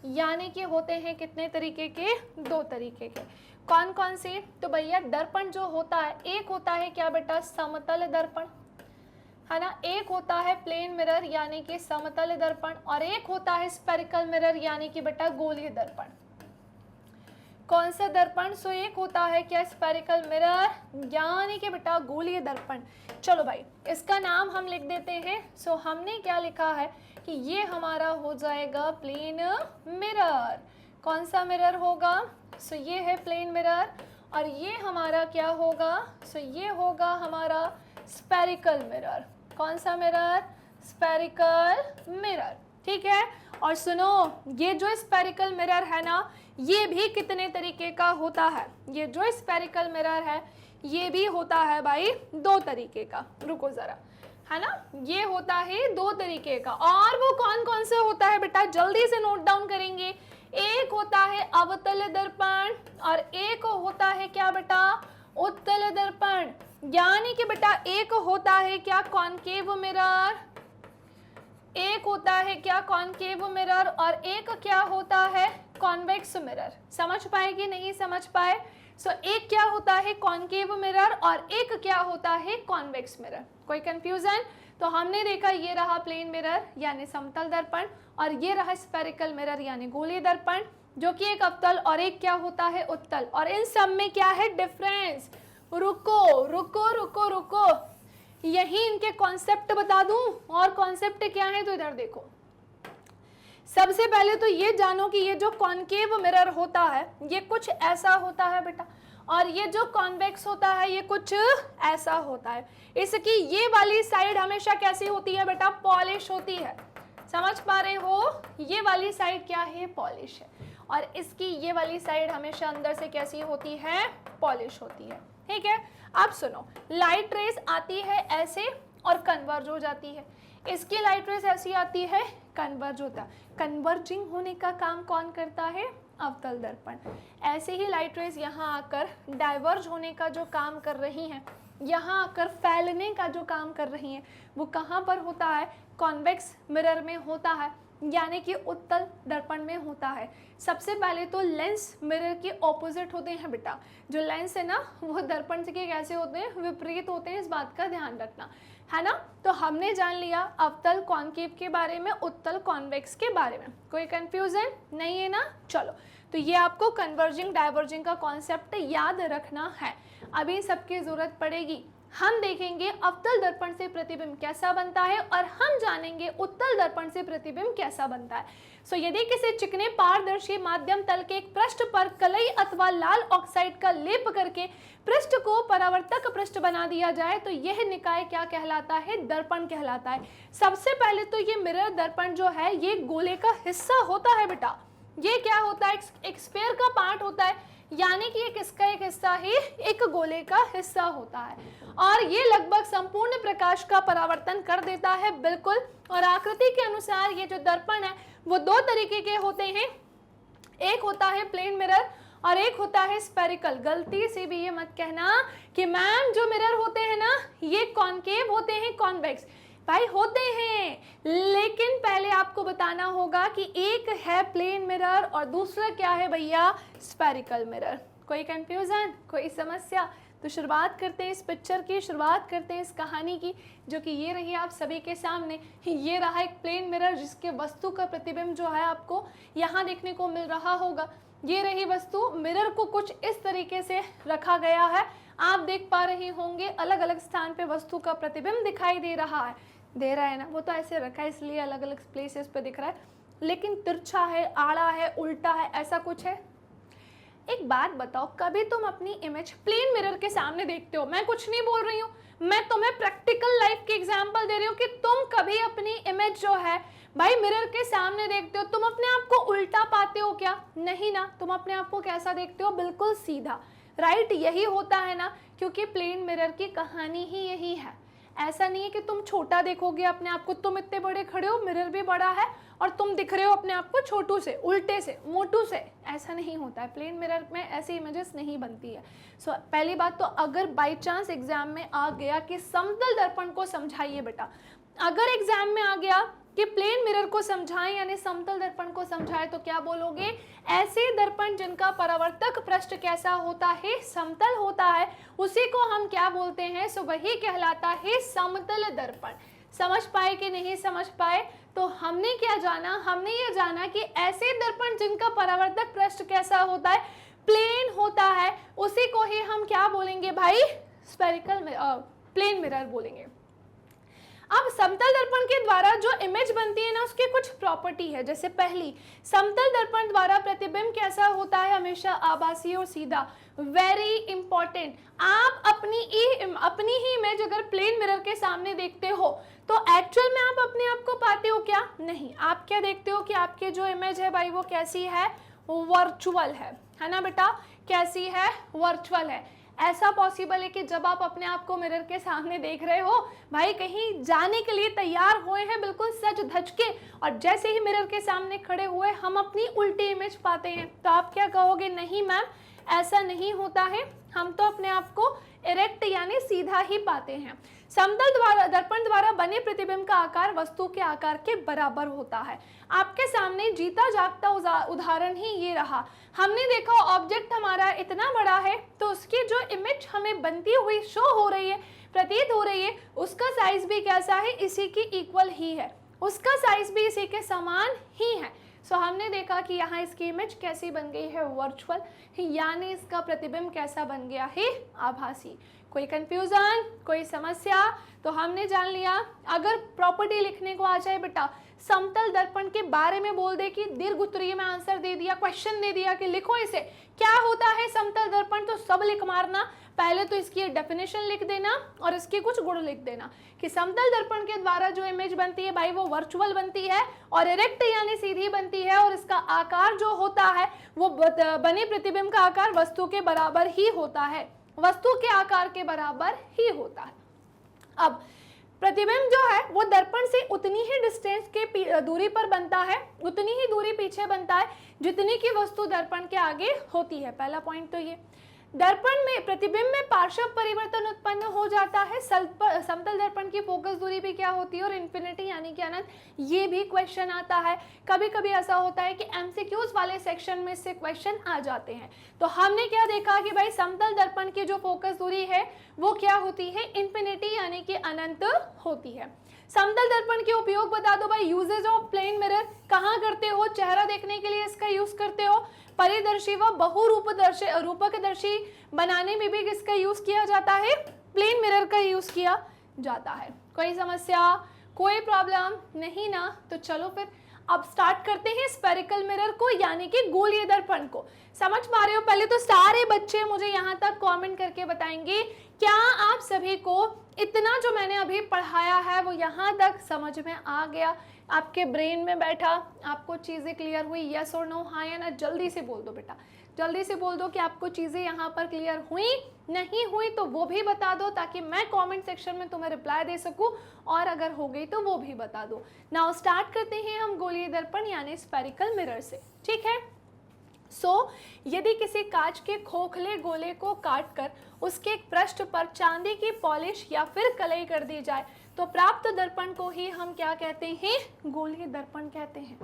यानी कि होते हैं कितने तरीके के? दो तरीके के। कौन कौन से? तो भैया दर्पण जो होता है, एक होता है क्या बेटा? समतल दर्पण, है ना। एक होता है प्लेन मिरर यानी कि समतल दर्पण, और एक होता है स्फेरिकल मिरर यानी कि बेटा गोलीय दर्पण। कौन सा दर्पण? सो एक होता है क्या? स्फेरिकल मिरर यानी कि बेटा गोलीय दर्पण। चलो भाई इसका नाम हम लिख देते हैं। सो हमने क्या लिखा है कि ये हमारा हो जाएगा प्लेन मिरर। कौन सा मिरर होगा? सो ये है प्लेन मिरर, और ये हमारा क्या होगा? सो ये होगा हमारा स्फेरिकल मिरर। कौन सा मिरर? Spherical mirror. ठीक है, और सुनो ये जो स्फेरिकल मिरर है ना, ये भी कितने तरीके का होता है? ये जो स्फेरिकल मिरर है ये भी होता है भाई दो तरीके का। रुको जरा, है ना, ये होता है दो तरीके का। और वो कौन कौन से होता है बेटा? जल्दी से नोट डाउन करेंगे। एक होता है अवतल दर्पण और एक होता है क्या बेटा? उत्तल दर्पण। यानी कि बेटा एक होता है क्या? कॉनकेव मिरर, एक होता है क्या? कॉनकेव मिरर, और एक क्या होता है? Convex mirror. समझ पाए कि नहीं समझ पाए? सो एक क्या होता है कॉनकेव मिरर और एक क्या होता है कॉन्वेक्स मिरर। कोई कंफ्यूजन? तो हमने देखा ये रहा प्लेन मिरर यानी समतल दर्पण और ये रहा स्फेरिकल मिरर यानी गोलीय दर्पण, जो कि एक अवतल और एक क्या होता है उत्तल। और इन सब में क्या है डिफरेंस? रुको रुको रुको रुको, यही इनके कॉन्सेप्ट बता दूं। और कॉन्सेप्ट क्या है तो इधर देखो। सबसे पहले तो ये जानो कि ये जो कॉनकेव मिरर होता है ये कुछ ऐसा होता है बेटा, और ये जो कॉन्वेक्स होता है ये कुछ ऐसा होता है। इसकी ये वाली साइड हमेशा कैसी होती है बेटा? पॉलिश होती है। समझ पा रहे हो? ये वाली साइड क्या है? पॉलिश है। और इसकी ये वाली साइड हमेशा अंदर से कैसी होती है? पॉलिश होती है। ठीक है, अब सुनो, लाइट रेस आती है ऐसे और कन्वर्ज हो जाती है। इसकी लाइट रेस ऐसी आती है, कन्वर्ज होता है। कन्वर्जिंग होने का काम कौन करता है? अवतल दर्पण। ऐसे ही लाइट रेस यहाँ आकर डाइवर्ज होने का जो काम कर रही हैं, यहाँ आकर फैलने का जो काम कर रही हैं, वो कहाँ पर होता है? कॉन्वेक्स मिरर में होता है, यानी कि उत्तल दर्पण में होता है। सबसे पहले तो लेंस मिरर के ऑपोजिट होते हैं बेटा। जो लेंस है ना वो दर्पण के कैसे होते हैं? विपरीत होते हैं, इस बात का ध्यान रखना है ना। तो हमने जान लिया अवतल कॉनकेव के बारे में, उत्तल कॉन्वेक्स के बारे में। कोई कंफ्यूजन नहीं है ना? चलो, तो ये आपको कन्वर्जिंग डाइवर्जिंग का कॉन्सेप्ट याद रखना है। अभी सबकी जरूरत पड़ेगी। हम देखेंगे अवतल दर्पण से प्रतिबिंब कैसा बनता है और हम जानेंगे उत्तल दर्पण से प्रतिबिंब कैसा बनता है। सो यदि किसी चिकने पारदर्शी माध्यम तल के एक पृष्ठ पर कलई अथवा लाल ऑक्साइड का लेप करके पृष्ठ को परावर्तक पृष्ठ बना दिया जाए तो यह निकाय क्या कहलाता है? दर्पण कहलाता है। सबसे पहले तो ये मिरर दर्पण जो है ये गोले का हिस्सा होता है बेटा। ये क्या होता है? एक स्फीयर का पार्ट होता है, यानी कि एक इसका एक हिस्सा ही एक गोले का हिस्सा होता है और ये लगभग संपूर्ण प्रकाश का परावर्तन कर देता है। बिल्कुल। और आकृति के अनुसार ये जो दर्पण है वो दो तरीके के होते हैं, एक होता है प्लेन मिरर और एक होता है स्फेरिकल। गलती से भी ये मत कहना कि मैम जो मिरर होते हैं ना ये कॉनकेव होते हैं, कॉन्वेक्स। भाई होते हैं, लेकिन पहले आपको बताना होगा कि एक है प्लेन मिरर और दूसरा क्या है भैया? Spherical mirror. कोई कंफ्यूजन, कोई समस्या? तो शुरुआत करते हैं इस पिक्चर की, शुरुआत करते हैं इस कहानी की, जो कि ये रही आप सभी के सामने। ये रहा एक प्लेन मिरर जिसके वस्तु का प्रतिबिंब जो है आपको यहाँ देखने को मिल रहा होगा। ये रही वस्तु। मिरर को कुछ इस तरीके से रखा गया है, आप देख पा रहे होंगे अलग अलग स्थान पे वस्तु का प्रतिबिंब दिखाई दे रहा है। दे रहा है ना? वो तो ऐसे रखा है इसलिए अलग अलग प्लेसेस पे दिख रहा है, लेकिन तिरछा है, आड़ा है, उल्टा है, ऐसा कुछ है। एक बात बताओ, कभी तुम अपनी इमेज प्लेन मिरर के सामने देखते हो? मैं कुछ नहीं बोल रही हूँ, मैं तुम्हें प्रैक्टिकल लाइफ के एग्जांपल दे रही हूँ कि तुम कभी अपनी इमेज जो है भाई मिरर के सामने देखते हो, तुम अपने आप को उल्टा पाते हो क्या? नहीं ना, तुम अपने आप को कैसा देखते हो? बिल्कुल सीधा। राइट, यही होता है ना, क्योंकि प्लेन मिरर की कहानी ही यही है। ऐसा नहीं है कि तुम छोटा देखोगे अपने आप को, तुम इतने बड़े खड़े हो, मिरर भी बड़ा है और तुम दिख रहे हो अपने आप को छोटू से, उल्टे से, मोटू से। ऐसा नहीं होता है, प्लेन मिरर में ऐसी इमेजेस नहीं बनती है। सो पहली बात तो अगर बाई चांस एग्जाम में आ गया कि समतल दर्पण को समझाइए बेटा, अगर एग्जाम में आ गया कि प्लेन मिरर को समझाएं यानी समतल दर्पण को समझाएं, तो क्या बोलोगे? ऐसे दर्पण जिनका परावर्तक पृष्ठ कैसा होता है? समतल होता है, उसी को हम क्या बोलते हैं? सो वही कहलाता है समतल दर्पण। समझ पाए कि नहीं समझ पाए? तो हमने क्या जाना? हमने ये जाना कि ऐसे दर्पण जिनका परावर्तक पृष्ठ कैसा होता है? प्लेन होता है, उसी को ही हम क्या बोलेंगे भाई? स्फेरिकल प्लेन मिरर बोलेंगे। अब समतल दर्पण के द्वारा जो इमेज बनती है ना उसकी कुछ प्रॉपर्टी है। जैसे पहली, समतल दर्पण द्वारा प्रतिबिंब कैसा होता है? हमेशा आभासी और सीधा। Very important. आप अपनी ही इमेज अगर प्लेन मिरर के सामने देखते हो तो एक्चुअल में आप अपने आप को पाते हो क्या? नहीं। आप क्या देखते हो कि आपकी जो इमेज है भाई वो कैसी है? वर्चुअल है ना बेटा? कैसी है? वर्चुअल है। ऐसा पॉसिबल है कि जब आप अपने आप को मिरर के सामने देख रहे हो भाई, कहीं जाने के लिए तैयार हुए हैं बिल्कुल सज धज के, और जैसे ही मिरर के सामने खड़े हुए हम अपनी उल्टी इमेज पाते हैं, तो आप क्या कहोगे? नहीं मैम, ऐसा नहीं होता है, हम तो अपने आप को इरेक्ट यानी सीधा ही पाते हैं। समतल दर्पण द्वारा बने प्रतिबिंब का आकार वस्तु के आकार के बराबर होता है। आपके सामने जीता जागता उदाहरण ही ये रहा। हमने देखा ऑब्जेक्ट हमारा इतना बड़ा है तो उसकी जो इमेज हमें बनती हुई शो हो रही है, प्रतीत हो रही है, उसका साइज भी कैसा है, इसी की इक्वल ही है, उसका साइज भी इसी के समान ही है। सो हमने देखा कि यहाँ इसकी इमेज कैसी बन गई है, वर्चुअल, यानी इसका प्रतिबिंब कैसा बन गया है, आभासी। कोई कंफ्यूजन, कोई समस्या? तो हमने जान लिया। अगर प्रॉपर्टी लिखने को आ जाए बेटा, समतल दर्पण के बारे में बोल दे कि दीर्घ उत्तरीय में आंसर दे दिया, क्वेश्चन दे दिया कि लिखो इसे, क्या होता है समतल दर्पण, तो सब लिख मारना। पहले तो इसकी डेफिनेशन लिख देना और इसके कुछ गुण लिख देना कि समतल दर्पण के द्वारा जो इमेज बनती है भाई वो वर्चुअल बनती है और इरेक्ट यानी सीधी बनती है, और इसका आकार जो होता है वो बने प्रतिबिंब का आकार वस्तु के बराबर ही होता है, वस्तु के आकार के बराबर ही होता है। अब प्रतिबिंब जो है वो दर्पण से उतनी ही डिस्टेंस के दूरी पर बनता है, उतनी ही दूरी पीछे बनता है जितनी की वस्तु दर्पण के आगे होती है। पहला पॉइंट तो ये। दर्पण में प्रतिबिंब में पार्श्व परिवर्तन उत्पन्न हो जाता है। समतल दर्पण की फोकस दूरी भी क्या होती है, और इन्फिनिटी यानी कि अनंत, ये भी क्वेश्चन आता है। कभी कभी ऐसा होता है कि एमसीक्यूज वाले सेक्शन में से क्वेश्चन आ जाते हैं। तो हमने क्या देखा कि भाई समतल दर्पण की जो फोकस दूरी है वो क्या होती है, इन्फिनिटी यानी कि अनंत होती है। समतल दर्पण के उपयोग बता दो भाई। यूजेज ऑफ प्लेन मिरर कहाँ करते हो, चेहरा देखने के लिए इसका यूज करते हो। परिदर्शी व रूपकदर्शी बनाने में भी किसका यूज किया जाता है, प्लेन मिरर का यूज किया जाता है। कोई समस्या, कोई प्रॉब्लम नहीं ना? तो चलो फिर अब स्टार्ट करते हैं स्फेरिकल मिरर को यानी कि गोलीय दर्पण को। समझ पा रहे हो? पहले तो सारे बच्चे मुझे यहाँ तक कमेंट करके बताएंगे क्या आप सभी को इतना जो मैंने अभी पढ़ाया है वो यहाँ तक समझ में आ गया, आपके ब्रेन में बैठा, आपको चीज़ें क्लियर हुई? यस और नो, हाँ या ना? जल्दी से बोल दो बेटा, जल्दी से बोल दो कि आपको चीज़ें यहाँ पर क्लियर हुई, नहीं हुई तो वो भी बता दो ताकि मैं कमेंट सेक्शन में तुम्हें रिप्लाई दे सकूँ, और अगर हो गई तो वो भी बता दो। नाउ स्टार्ट करते हैं हम गोलीय दर्पण यानी स्फेरिकल मिरर से, ठीक है? यदि किसी कांच के खोखले गोले को काटकर उसके पृष्ठ पर चांदी की पॉलिश या फिर कलई कर दी जाए तो प्राप्त दर्पण को ही हम क्या कहते हैं, गोलीय दर्पण कहते हैं।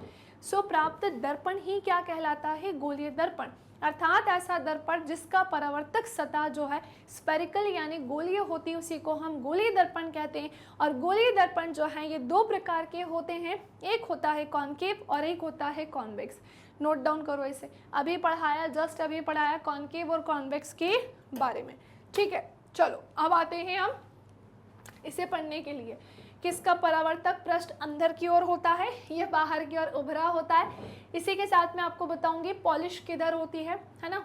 प्राप्त दर्पण ही क्या कहलाता है, गोलीय दर्पण, अर्थात ऐसा दर्पण जिसका परावर्तक सतह जो है स्फेरिकल यानी गोलीय होती है उसी को हम गोलीय दर्पण कहते हैं। और गोलीय दर्पण जो है ये दो प्रकार के होते हैं, एक होता है कॉनकेव और एक होता है कॉन्वेक्स। नोट डाउन करो इसे, अभी पढ़ाया, जस्ट अभी पढ़ाया कॉनकेव और कॉन्वेक्स के बारे में, ठीक है? चलो अब आते हैं हम इसे पढ़ने के लिए। किसका परावर्तक पृष्ठ अंदर की ओर होता है, यह बाहर की ओर उभरा होता है। इसी के साथ मैं आपको बताऊंगी पॉलिश किधर होती है ना?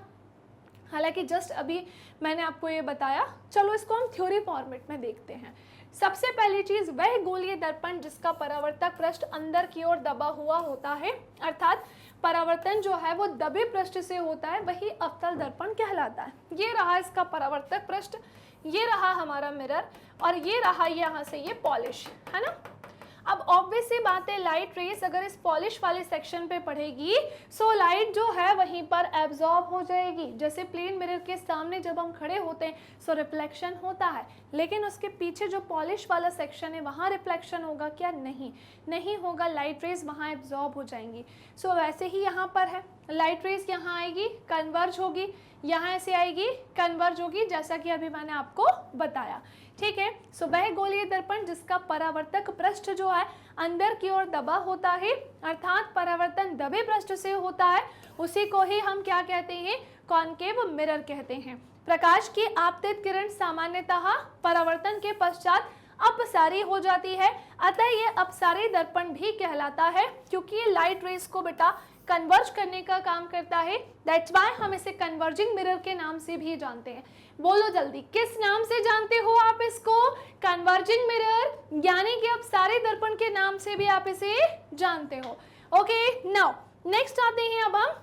हालांकि जस्ट अभी मैंने आपको ये बताया। चलो इसको हम थ्योरी फॉर्मेट में देखते हैं। सबसे पहली चीज, वह गोलीय दर्पण जिसका परावर्तक पृष्ठ अंदर की ओर दबा हुआ होता है, अर्थात परावर्तन जो है वो दबे पृष्ठ से होता है, वही अवतल दर्पण कहलाता है। ये रहा इसका परावर्तक पृष्ठ, ये रहा हमारा मिरर, और ये रहा यहाँ से ये पॉलिश, है ना? अब ऑब्वियस सी बात है, लाइट रेस अगर इस पॉलिश वाले सेक्शन पे पड़ेगी सो लाइट जो है वहीं पर एब्जॉर्ब हो जाएगी। जैसे प्लेन मिरर के सामने जब हम खड़े होते हैं सो रिफ्लेक्शन होता है, लेकिन उसके पीछे जो पॉलिश वाला सेक्शन है वहाँ रिफ्लेक्शन होगा क्या? नहीं होगा, लाइट रेस वहाँ एब्जॉर्ब हो जाएंगी। सो वैसे ही यहाँ पर है, लाइट रेस यहाँ आएगी, कन्वर्ज होगी, यहाँ ऐसे आएगी, कन्वर्ज होगी, जैसा कि अभी मैंने आपको बताया, ठीक है? वह गोलीय दर्पण जिसका परावर्तक पृष्ठ जो है अंदर की ओर दबा होता है, अर्थात परावर्तन दबे पृष्ठ से होता है, उसी को ही हम क्या कहते हैं, कॉनकेव मिरर कहते हैं। प्रकाश की आपतित किरण सामान्यतः परावर्तन के पश्चात अपसारी हो जाती है, अतः ये अपसारी दर्पण भी कहलाता है, क्योंकि ये लाइट रेस को बेटा कन्वर्ज करने का काम करता है। दैट्स व्हाई हम इसे कन्वर्जिंग मिरर के नाम से भी जानते हैं। बोलो जल्दी, किस नाम से जानते हो आप इसको? कन्वर्जिंग मिरर, यानी कि अब सारे दर्पण के नाम से भी आप इसे जानते हो। ओके, नाउ नेक्स्ट आते हैं अब हम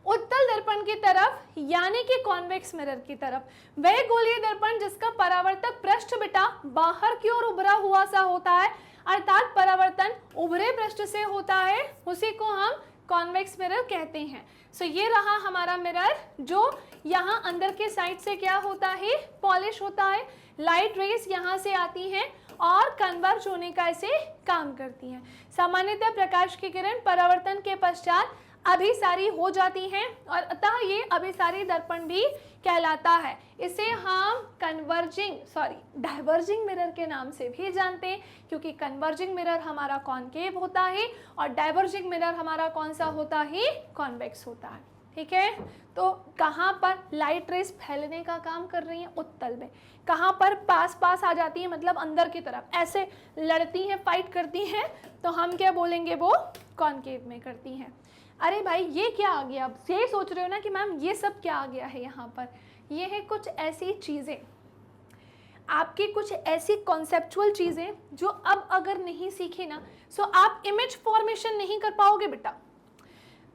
उत्तल दर्पण की तरफ, यानी कि कॉन्वेक्स मिरर की तरफ। वह गोलीय दर्पण जिसका परावर्तक पृष्ठ बेटा बाहर की ओर उभरा हुआ सा होता है, अर्थात परावर्तन उभरे पृष्ठ से होता है, उसी को हम कॉन्वेक्स मिरर कहते हैं। सो ये रहा हमारा मिरर जो यहाँ अंदर के साइड से क्या होता है, पॉलिश होता है, लाइट रेज यहाँ से आती हैं और कन्वर्ज होने का ऐसे काम करती हैं। सामान्यतः प्रकाश की किरण परावर्तन के पश्चात अभिसारी हो जाती हैं और अतः ये अभिसारी दर्पण भी कहलाता है। इसे हम डाइवर्जिंग मिरर के नाम से भी जानते हैं, क्योंकि कन्वर्जिंग मिरर हमारा कॉनकेव होता है और डाइवर्जिंग मिरर हमारा कौन सा होता है, कॉन्वेक्स होता है। ठीक है, तो कहाँ पर लाइट रेस फैलने का काम कर रही हैं, उत्तल में। कहाँ पर पास आ जाती है, मतलब अंदर की तरफ ऐसे लड़ती हैं, फाइट करती हैं, तो हम क्या बोलेंगे, वो कॉनकेव में करती हैं। अरे भाई ये क्या आ गया, अब ये सोच रहे हो ना कि मैम ये सब क्या आ गया है यहाँ पर। ये है कुछ ऐसी चीज़ें, आपकी कुछ ऐसी कॉन्सेप्चुअल चीज़ें जो अब अगर नहीं सीखी ना, सो आप इमेज फॉर्मेशन नहीं कर पाओगे बेटा।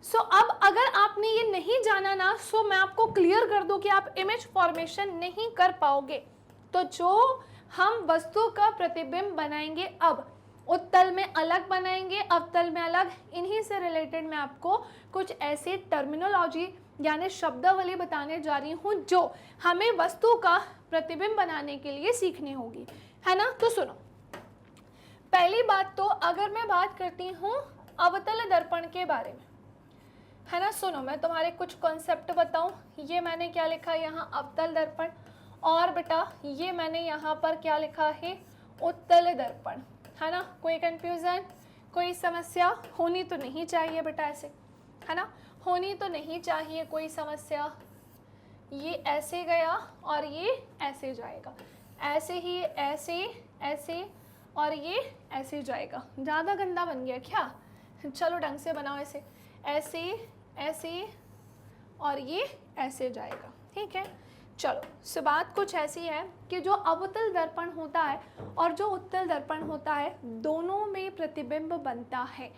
सो अब अगर आपने ये नहीं जाना ना, सो मैं आपको क्लियर कर दूं कि आप इमेज फॉर्मेशन नहीं कर पाओगे। तो जो हम वस्तु का प्रतिबिंब बनाएंगे, अब उत्तल में अलग बनाएंगे, अवतल में अलग, इन्हीं से रिलेटेड मैं आपको कुछ ऐसे टर्मिनोलॉजी यानी शब्दावली बताने जा रही हूँ जो हमें वस्तु का प्रतिबिंब बनाने के लिए सीखनी होगी, है ना। तो सुनो, पहली बात तो अगर मैं बात करती हूँ अवतल दर्पण के बारे में, है ना। सुनो, मैं तुम्हारे कुछ कॉन्सेप्ट बताऊं। ये मैंने क्या लिखा यहाँ, अवतल दर्पण, और बेटा ये मैंने यहाँ पर क्या लिखा है, उत्तल दर्पण, है ना। कोई कंफ्यूजन, कोई समस्या होनी तो नहीं चाहिए बेटा ऐसे, है ना, होनी तो नहीं चाहिए कोई समस्या। ये ऐसे गया और ये ऐसे जाएगा, ऐसे ही ऐसे ऐसे और ये ऐसे जाएगा। ज़्यादा गंदा बन गया क्या, चलो ढंग से बनाओ ऐसे, ऐसे ऐसे और ये ऐसे जाएगा। ठीक है, चलो। सो बात कुछ ऐसी है कि जो अवतल दर्पण होता है और जो उत्तल दर्पण होता है, दोनों में प्रतिबिंब बनता है।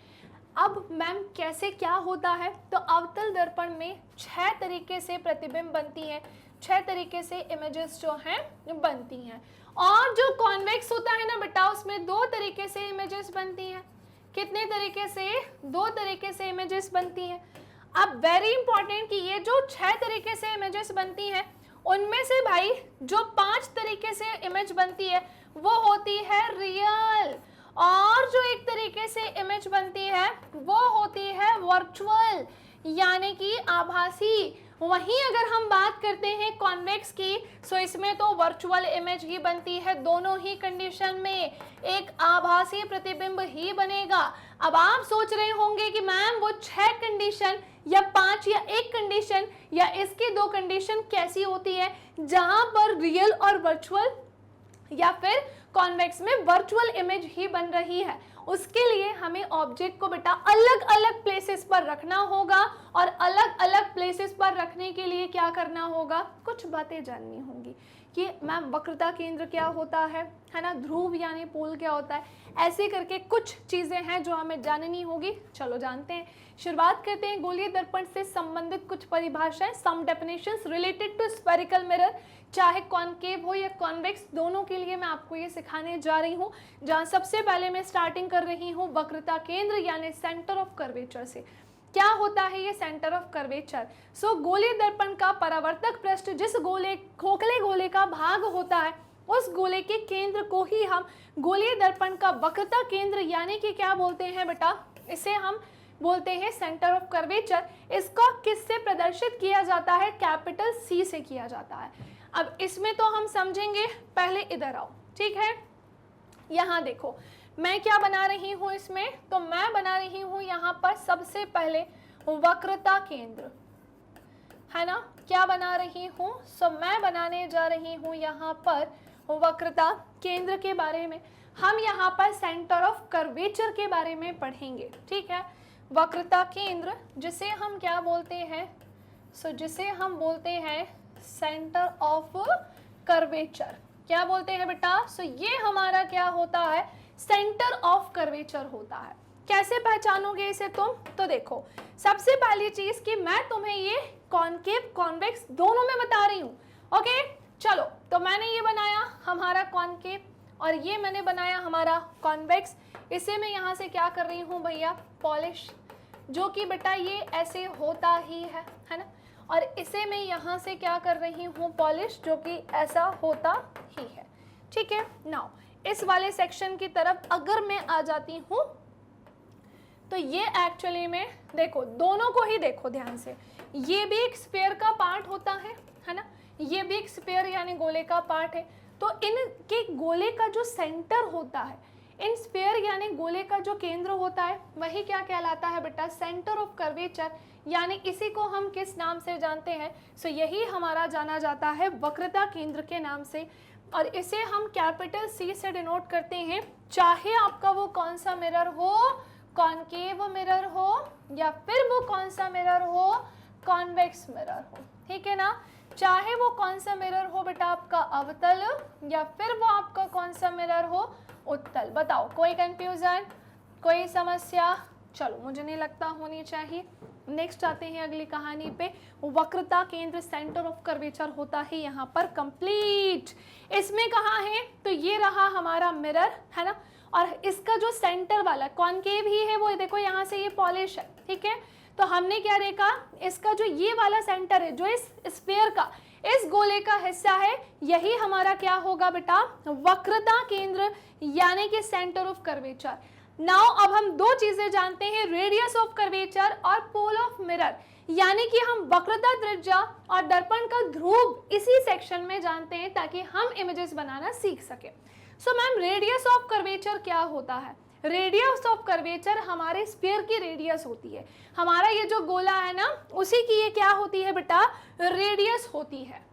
अब मैम कैसे क्या होता है, तो अवतल दर्पण में 6 तरीके से प्रतिबिंब बनती है, 6 तरीके से इमेजेस जो हैं बनती हैं। और जो कॉन्वेक्स होता है ना बेटा, उसमें 2 तरीके से इमेजेस बनती हैं। कितने तरीके से, 2 तरीके से इमेजेस बनती हैं। अब वेरी इंपॉर्टेंट कि ये जो 6 तरीके से इमेजेस बनती हैं, उनमें से भाई जो 5 तरीके से इमेज बनती है वो होती है रियल, और जो 1 तरीके से इमेज बनती है वो होती है वर्चुअल यानी कि आभासी। वहीं अगर हम बात करते हैं कॉन्वेक्स की, सो इसमें तो वर्चुअल इमेज ही बनती है, दोनों ही कंडीशन में एक आभासी प्रतिबिंब ही बनेगा। अब आप सोच रहे होंगे कि मैम वो 6 कंडीशन या 5 या 1 कंडीशन या इसकी 2 कंडीशन कैसी होती है, जहां पर रियल और वर्चुअल या फिर कॉन्वेक्स में वर्चुअल इमेज ही बन रही है। उसके लिए हमें ऑब्जेक्ट को बेटा अलग अलग प्लेसेस पर रखना होगा, और अलग अलग प्लेसेस पर रखने के लिए क्या करना होगा, कुछ बातें जाननी होंगी कि मैम वक्रता केंद्र क्या होता है ना, ध्रुव यानी पोल क्या होता है, ऐसे करके कुछ चीज़ें हैं जो हमें जाननी होगी। चलो जानते हैं, शुरुआत करते हैं गोलीय दर्पण से संबंधित कुछ परिभाषाएं, some definitions related to spherical mirror, चाहे कॉनकेव हो या कॉन्वेक्स, दोनों के लिए मैं आपको ये सिखाने जा रही हूँ। जहाँ सबसे पहले मैं स्टार्टिंग कर रही हूँ वक्रता केंद्र यानी सेंटर ऑफ कर्वेचर से। क्या होता है ये सेंटर ऑफ कर्वेचर? सो गोलीय दर्पण का परावर्तक पृष्ठ जिस खोखले गोले का भाग होता है, उस गोले के केंद्र को ही हम गोलीय दर्पण का वक्रता केंद्र यानी कि क्या बोलते हैं बेटा, इसे हम बोलते हैं सेंटर ऑफ कर्वेचर। इसका किससे प्रदर्शित किया जाता है, कैपिटल सी से किया जाता है। अब इसमें तो हम समझेंगे, पहले इधर आओ, ठीक है। यहाँ देखो मैं क्या बना रही हूँ इसमें, तो मैं बना रही हूँ यहाँ पर सबसे पहले वक्रता केंद्र, है ना। क्या बना रही हूँ, सो मैं बनाने जा रही हूँ यहाँ पर वक्रता केंद्र के बारे में। हम यहाँ पर सेंटर ऑफ कर्वेचर के बारे में पढ़ेंगे, ठीक है। वक्रता केंद्र जिसे हम क्या बोलते हैं, सो जिसे हम बोलते हैं सेंटर ऑफ कर्वेचर। क्या बोलते हैं बेटा, सो ये हमारा क्या होता है, सेंटर ऑफ कर्वेचर होता है। कैसे पहचानोगे इसे तुम, तो देखो सबसे पहली चीज कि मैं तुम्हें ये कॉनकेव कॉन्वेक्स दोनों में बता रही हूँ। ओके चलो, तो मैंने ये बनाया हमारा कॉनकेव और ये मैंने बनाया हमारा कॉन्वेक्स। इसे मैं यहाँ से क्या कर रही हूँ भैया, पॉलिश जो कि बेटा ये ऐसे होता ही है ना, और इसे मैं यहाँ से क्या कर रही हूँ पॉलिश, जो कि ऐसा होता ही है। ठीक है, नाउ इस वाले सेक्शन की तरफ अगर मैं आ जाती हूँ तो ये एक्चुअली में देखो, दोनों को ही देखो ध्यान से, ये भी एक स्फीयर का पार्ट होता है ना, ये भी एक स्फीयर यानी गोले का पार्ट है। तो इनके गोले का जो सेंटर होता है, इन स्फीयर यानी गोले का जो केंद्र होता है, वही क्या कहलाता है बेटा, सेंटर ऑफ कर्वेचर, यानी इसी को हम किस नाम से जानते हैं, सो यही हमारा जाना जाता है वक्रता केंद्र के नाम से, और इसे हम कैपिटल सी से डिनोट करते हैं, चाहे आपका वो कौन सा मिरर हो, कॉनकेव मिरर हो या फिर वो कौन सा मिरर हो, कॉन्वेक्स मिरर हो। ठीक है ना, चाहे वो कौन सा मिरर हो बेटा आपका अवतल, या फिर वो आपका कौन सा मिरर हो उत्तल। बताओ कोई कंफ्यूजन, कोई समस्या? चलो मुझे नहीं लगता होनी चाहिए। नेक्स्ट आते हैं अगली कहानी पे। वक्रता केंद्र सेंटर ऑफ कर्वेचर होता है यहाँ पर कंप्लीट। इसमें कहाँ है, तो ये रहा हमारा मिरर है ना, और इसका जो सेंटर वाला कॉनकेव ही है, वो देखो यहाँ से ये पॉलिश है। ठीक है, तो हमने क्या देखा, इसका जो ये वाला सेंटर है, जो इस स्फीयर का, इस गोले का हिस्सा है, यही हमारा क्या होगा बेटा, वक्रता केंद्र यानी कि सेंटर ऑफ कर्वेचर। नाउ अब हम दो चीजें जानते हैं, रेडियस ऑफ कर्वेचर और पोल ऑफ मिरर, यानी कि हम वक्रता त्रिज्या और दर्पण का ध्रुव इसी सेक्शन में जानते हैं ताकि हम इमेजेस बनाना सीख सके। So ma'am radius of curvature क्या होता है? रेडियस ऑफ कर्वेचर हमारे स्फीयर की रेडियस होती है। हमारा ये जो गोला है ना, उसी की ये क्या होती है बेटा, रेडियस होती है।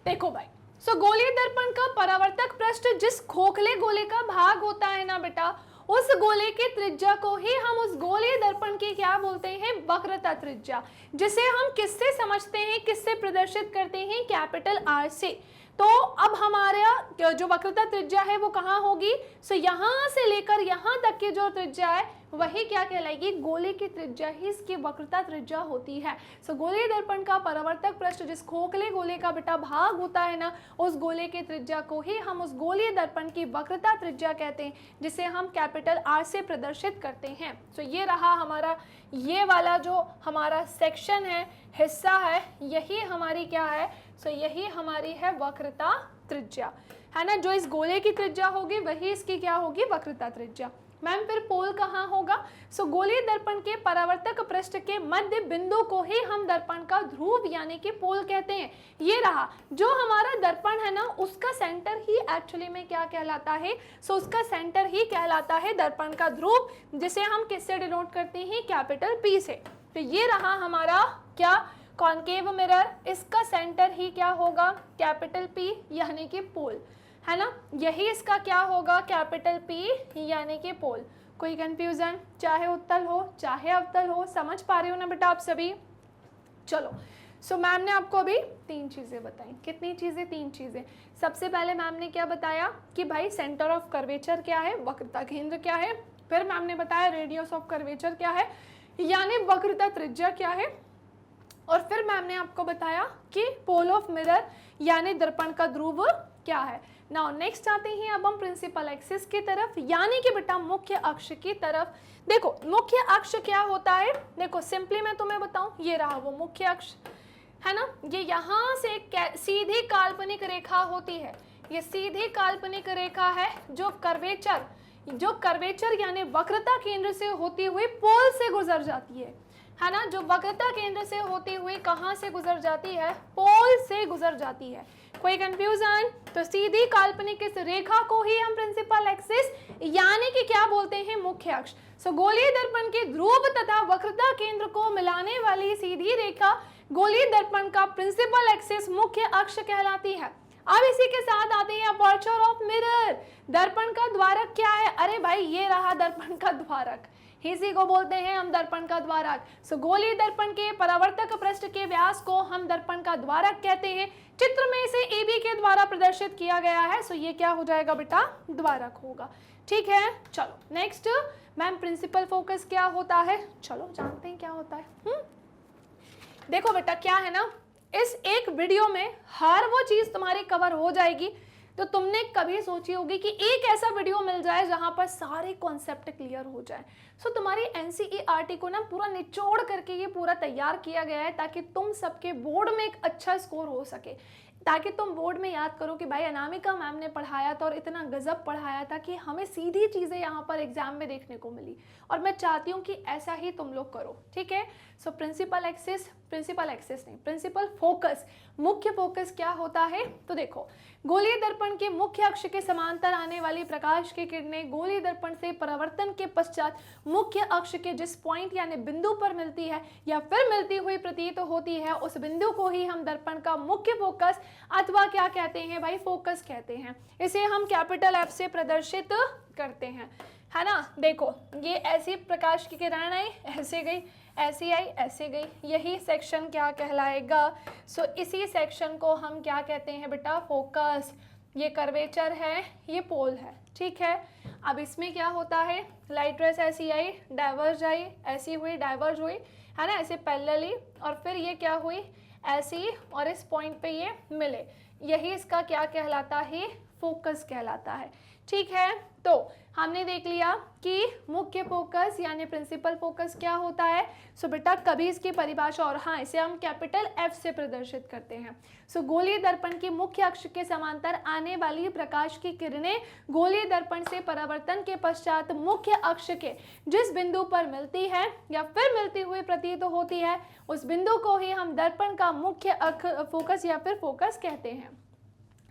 देखो भाई, सो गोलीय दर्पण का परावर्तक पृष्ठ जिस खोखले गोले का भाग होता है ना बेटा, उस गोले की त्रिज्या को ही हम उस गोलीय दर्पण की क्या बोलते हैं, वक्रता त्रिज्या, जिसे हम किससे समझते हैं, किससे प्रदर्शित करते हैं, कैपिटल आर से। तो अब हमारा जो वक्रता त्रिज्या है वो कहाँ होगी, सो यहाँ से लेकर यहाँ तक की जो त्रिज्या है वही क्या कहलाएगी, गोले की त्रिज्या ही इसकी वक्रता त्रिज्या होती है। सो गोलीय दर्पण का परावर्तक पृष्ठ जिस खोखले गोले का बेटा भाग होता है ना, उस गोले की त्रिज्या को ही हम उस गोलीय दर्पण की वक्रता त्रिज्या कहते हैं, जिसे हम कैपिटल आर से प्रदर्शित करते हैं। सो ये रहा हमारा ये वाला जो हमारा सेक्शन है, हिस्सा है, यही हमारी क्या है, सो यही हमारी है वक्रता त्रिज्या, है ना। जो इस गोले की त्रिज्या होगी वही इसकी क्या होगी, वक्रता त्रिज्या। मैम फिर पोल कहाँ होगा, सो गोलीय दर्पण के परावर्तक पृष्ठ के मध्य बिंदु को ही हम दर्पण का ध्रुव यानी कि पोल कहते हैं। ये रहा जो हमारा दर्पण है ना, उसका सेंटर ही एक्चुअली में क्या कहलाता है, सो उसका सेंटर ही कहलाता है दर्पण का ध्रुव, जिसे हम किससे डिनोट करते हैं, कैपिटल पी से। तो ये रहा हमारा क्या, कॉनकेव मिरर, इसका सेंटर ही क्या होगा, कैपिटल पी यानी कि पोल, है ना। यही इसका क्या होगा, कैपिटल पी यानी कि पोल। कोई कंफ्यूजन, चाहे उत्तल हो चाहे अवतल हो, समझ पा रहे हो ना बेटा आप सभी। चलो सो मैम ने आपको अभी तीन चीजें बताई। कितनी चीजें, तीन चीजें। सबसे पहले मैम ने क्या बताया कि भाई सेंटर ऑफ कर्वेचर क्या है, वक्रता केंद्र क्या है। फिर मैम ने बताया रेडियस ऑफ कर्वेचर क्या है, यानी वक्रता त्रिज्या क्या है। और फिर मैम ने आपको बताया कि पोल ऑफ मिरर यानी दर्पण का ध्रुव क्या है। नाउ नेक्स्ट आते हैं अब हम प्रिंसिपल एक्सिस की तरफ, यानी कि बेटा मुख्य अक्ष की तरफ। देखो मुख्य अक्ष क्या होता है, देखो सिंपली मैं तुम्हें बताऊं, ये रहा वो मुख्य अक्ष, है ना। ये यहाँ से सीधी काल्पनिक रेखा होती है, ये सीधी काल्पनिक रेखा है जो कर्वेचर यानी वक्रता केंद्र से होती हुई पोल से गुजर जाती है ना। जो वक्रता केंद्र से होती हुई कहाँ से गुजर जाती है, पोल से गुजर जाती है। कोई कंफ्यूजन, तो सीधी काल्पनिक इस रेखा को ही हम प्रिंसिपल एक्सिस यानी कि क्या बोलते हैं, मुख्य अक्ष। सो गोलीय दर्पण के ध्रुव तथा वक्रता केंद्र को मिलाने वाली सीधी रेखा गोलीय दर्पण का प्रिंसिपल एक्सिस मुख्य अक्ष कहलाती है। अब इसी के साथ आते हैं अपर्चर ऑफ मिरर, दर्पण का द्वारक क्या है, अरे भाई ये रहा दर्पण का द्वारक, इसी को बोलते हैं हम दर्पण का द्वारक। सो गोलीय दर्पण के परावर्तक पृष्ठ के व्यास को हम दर्पण का द्वारक कहते हैं। चित्र में इसे AB के द्वारा प्रदर्शित किया गया है, सो ये क्या हो जाएगा बेटा, द्वारक होगा। ठीक है, चलो नेक्स्ट मैम प्रिंसिपल फोकस क्या होता है, चलो जानते हैं क्या होता है। देखो बेटा क्या है ना, इस एक वीडियो में हर वो चीज तुम्हारी कवर हो जाएगी तो तुमने कभी सोची होगी कि एक ऐसा वीडियो मिल जाए जहां पर सारे कॉन्सेप्ट क्लियर हो जाए। सो तुम्हारी एनसीईआरटी को ना पूरा निचोड़ करके ये पूरा तैयार किया गया है ताकि तुम सबके बोर्ड में एक अच्छा स्कोर हो सके, ताकि तुम बोर्ड में याद करो कि भाई अनामिका मैम ने पढ़ाया था और इतना गजब पढ़ाया था कि हमें सीधी चीज़ें यहाँ पर एग्जाम में देखने को मिली। और मैं चाहती हूँ कि ऐसा ही तुम लोग करो, ठीक है। सो प्रिंसिपल एक्सिस नहीं, प्रिंसिपल फोकस, मुख्य फोकस क्या होता है? तो देखो, गोलीय दर्पण के मुख्य अक्ष के समांतर आने वाली प्रकाश की किरणें गोलीय दर्पण से परावर्तन के पश्चात मुख्य अक्ष के जिस पॉइंट यानी बिंदु पर मिलती है या फिर मिलती हुई प्रतीत होती है, उस बिंदु को ही हम दर्पण का मुख्य फोकस अथवा क्या कहते हैं भाई, फोकस कहते हैं। इसे हम कैपिटल एफ से प्रदर्शित करते हैं, है ना। देखो, ये ऐसी प्रकाश की किरण आई, ऐसे गई, ऐसी आई, ऐसे गई, यही सेक्शन क्या कहलाएगा? सो इसी सेक्शन को हम क्या कहते हैं बेटा? फोकस। ये कर्वेचर है, ये पोल है, ठीक है। अब इसमें क्या होता है, लाइट रेस ऐसी आई, डाइवर्ज आई, ऐसी हुई, डाइवर्ज हुई, है ना, ऐसे पैरेलली, और फिर ये क्या हुई, ऐसी, और इस पॉइंट पे ये मिले, यही इसका क्या कहलाता है? फोकस कहलाता है, ठीक है। तो हमने देख लिया कि मुख्य फोकस यानी प्रिंसिपल फोकस क्या होता है। सो बेटा कभी इसकी परिभाषा, और हाँ, इसे हम कैपिटल एफ से प्रदर्शित करते हैं। सो गोलीय दर्पण के मुख्य अक्ष के समांतर आने वाली प्रकाश की किरणें गोलीय दर्पण से परावर्तन के पश्चात मुख्य अक्ष के जिस बिंदु पर मिलती है या फिर मिलती हुई प्रतीत होती है, उस बिंदु को ही हम दर्पण का मुख्य फोकस या फिर फोकस कहते हैं।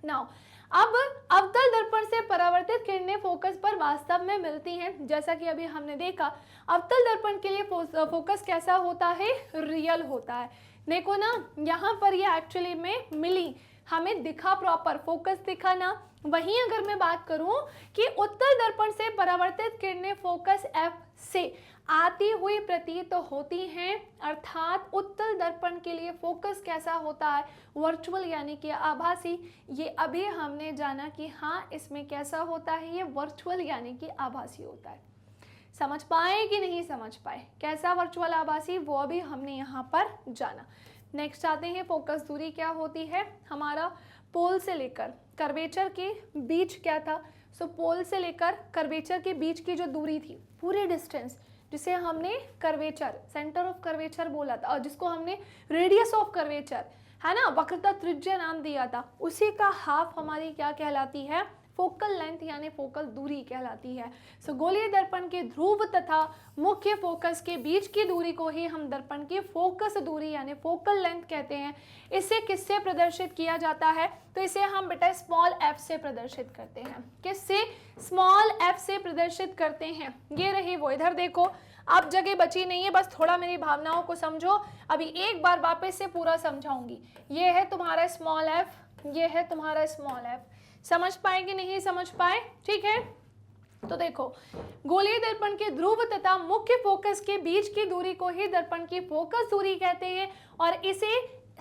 नाउ अब अवतल दर्पण से परावर्तित किरणें फोकस पर वास्तव में मिलती हैं। जैसा कि अभी हमने देखा, अवतल दर्पण के लिए फोकस कैसा होता है? रियल होता है। देखो ना, यहाँ पर ये एक्चुअली में मिली, हमें दिखा, प्रॉपर फोकस दिखा ना। वहीं अगर मैं बात करूं कि उत्तल दर्पण से परावर्तित किरणें फोकस एफ से आती हुई प्रतीत होती हैं, अर्थात उत्तल दर्पण के लिए फोकस कैसा होता है? वर्चुअल यानी कि आभासी। ये अभी हमने जाना कि हाँ, इसमें कैसा होता है, ये वर्चुअल यानी कि आभासी होता है। समझ पाए कि नहीं समझ पाए? कैसा वर्चुअल आभासी, वो अभी हमने यहाँ पर जाना। नेक्स्ट आते हैं, फोकस दूरी क्या होती है? हमारा पोल से लेकर कर्वेचर के बीच क्या था? सो पोल से लेकर कर्वेचर के बीच की जो दूरी थी, पूरी डिस्टेंस, जिसे हमने कर्वेचर, सेंटर ऑफ कर्वेचर बोला था, और जिसको हमने रेडियस ऑफ कर्वेचर, है ना, वक्रता त्रिज्या नाम दिया था, उसी का हाफ हमारी क्या कहलाती है? फोकल लेंथ यानी फोकल दूरी कहलाती है। सो गोलीय दर्पण के ध्रुव तथा मुख्य फोकस के बीच की दूरी को ही हम दर्पण की फोकस दूरी यानी फोकल लेंथ कहते हैं। इसे किससे प्रदर्शित किया जाता है? तो इसे हम बेटा स्मॉल एफ से प्रदर्शित करते हैं। किससे? स्मॉल एफ से प्रदर्शित करते हैं। ये रही वो, इधर देखो, अब जगह बची नहीं है, बस थोड़ा मेरी भावनाओं को समझो। अभी एक बार वापस से पूरा समझाऊंगी। ये है तुम्हारा स्मॉल एफ, ये है तुम्हारा स्मॉल एफ। समझ पाए कि नहीं समझ पाए? ठीक है, तो देखो, गोलीय दर्पण के ध्रुव तथा मुख्य फोकस के बीच की दूरी को ही दर्पण की फोकस दूरी कहते हैं और इसे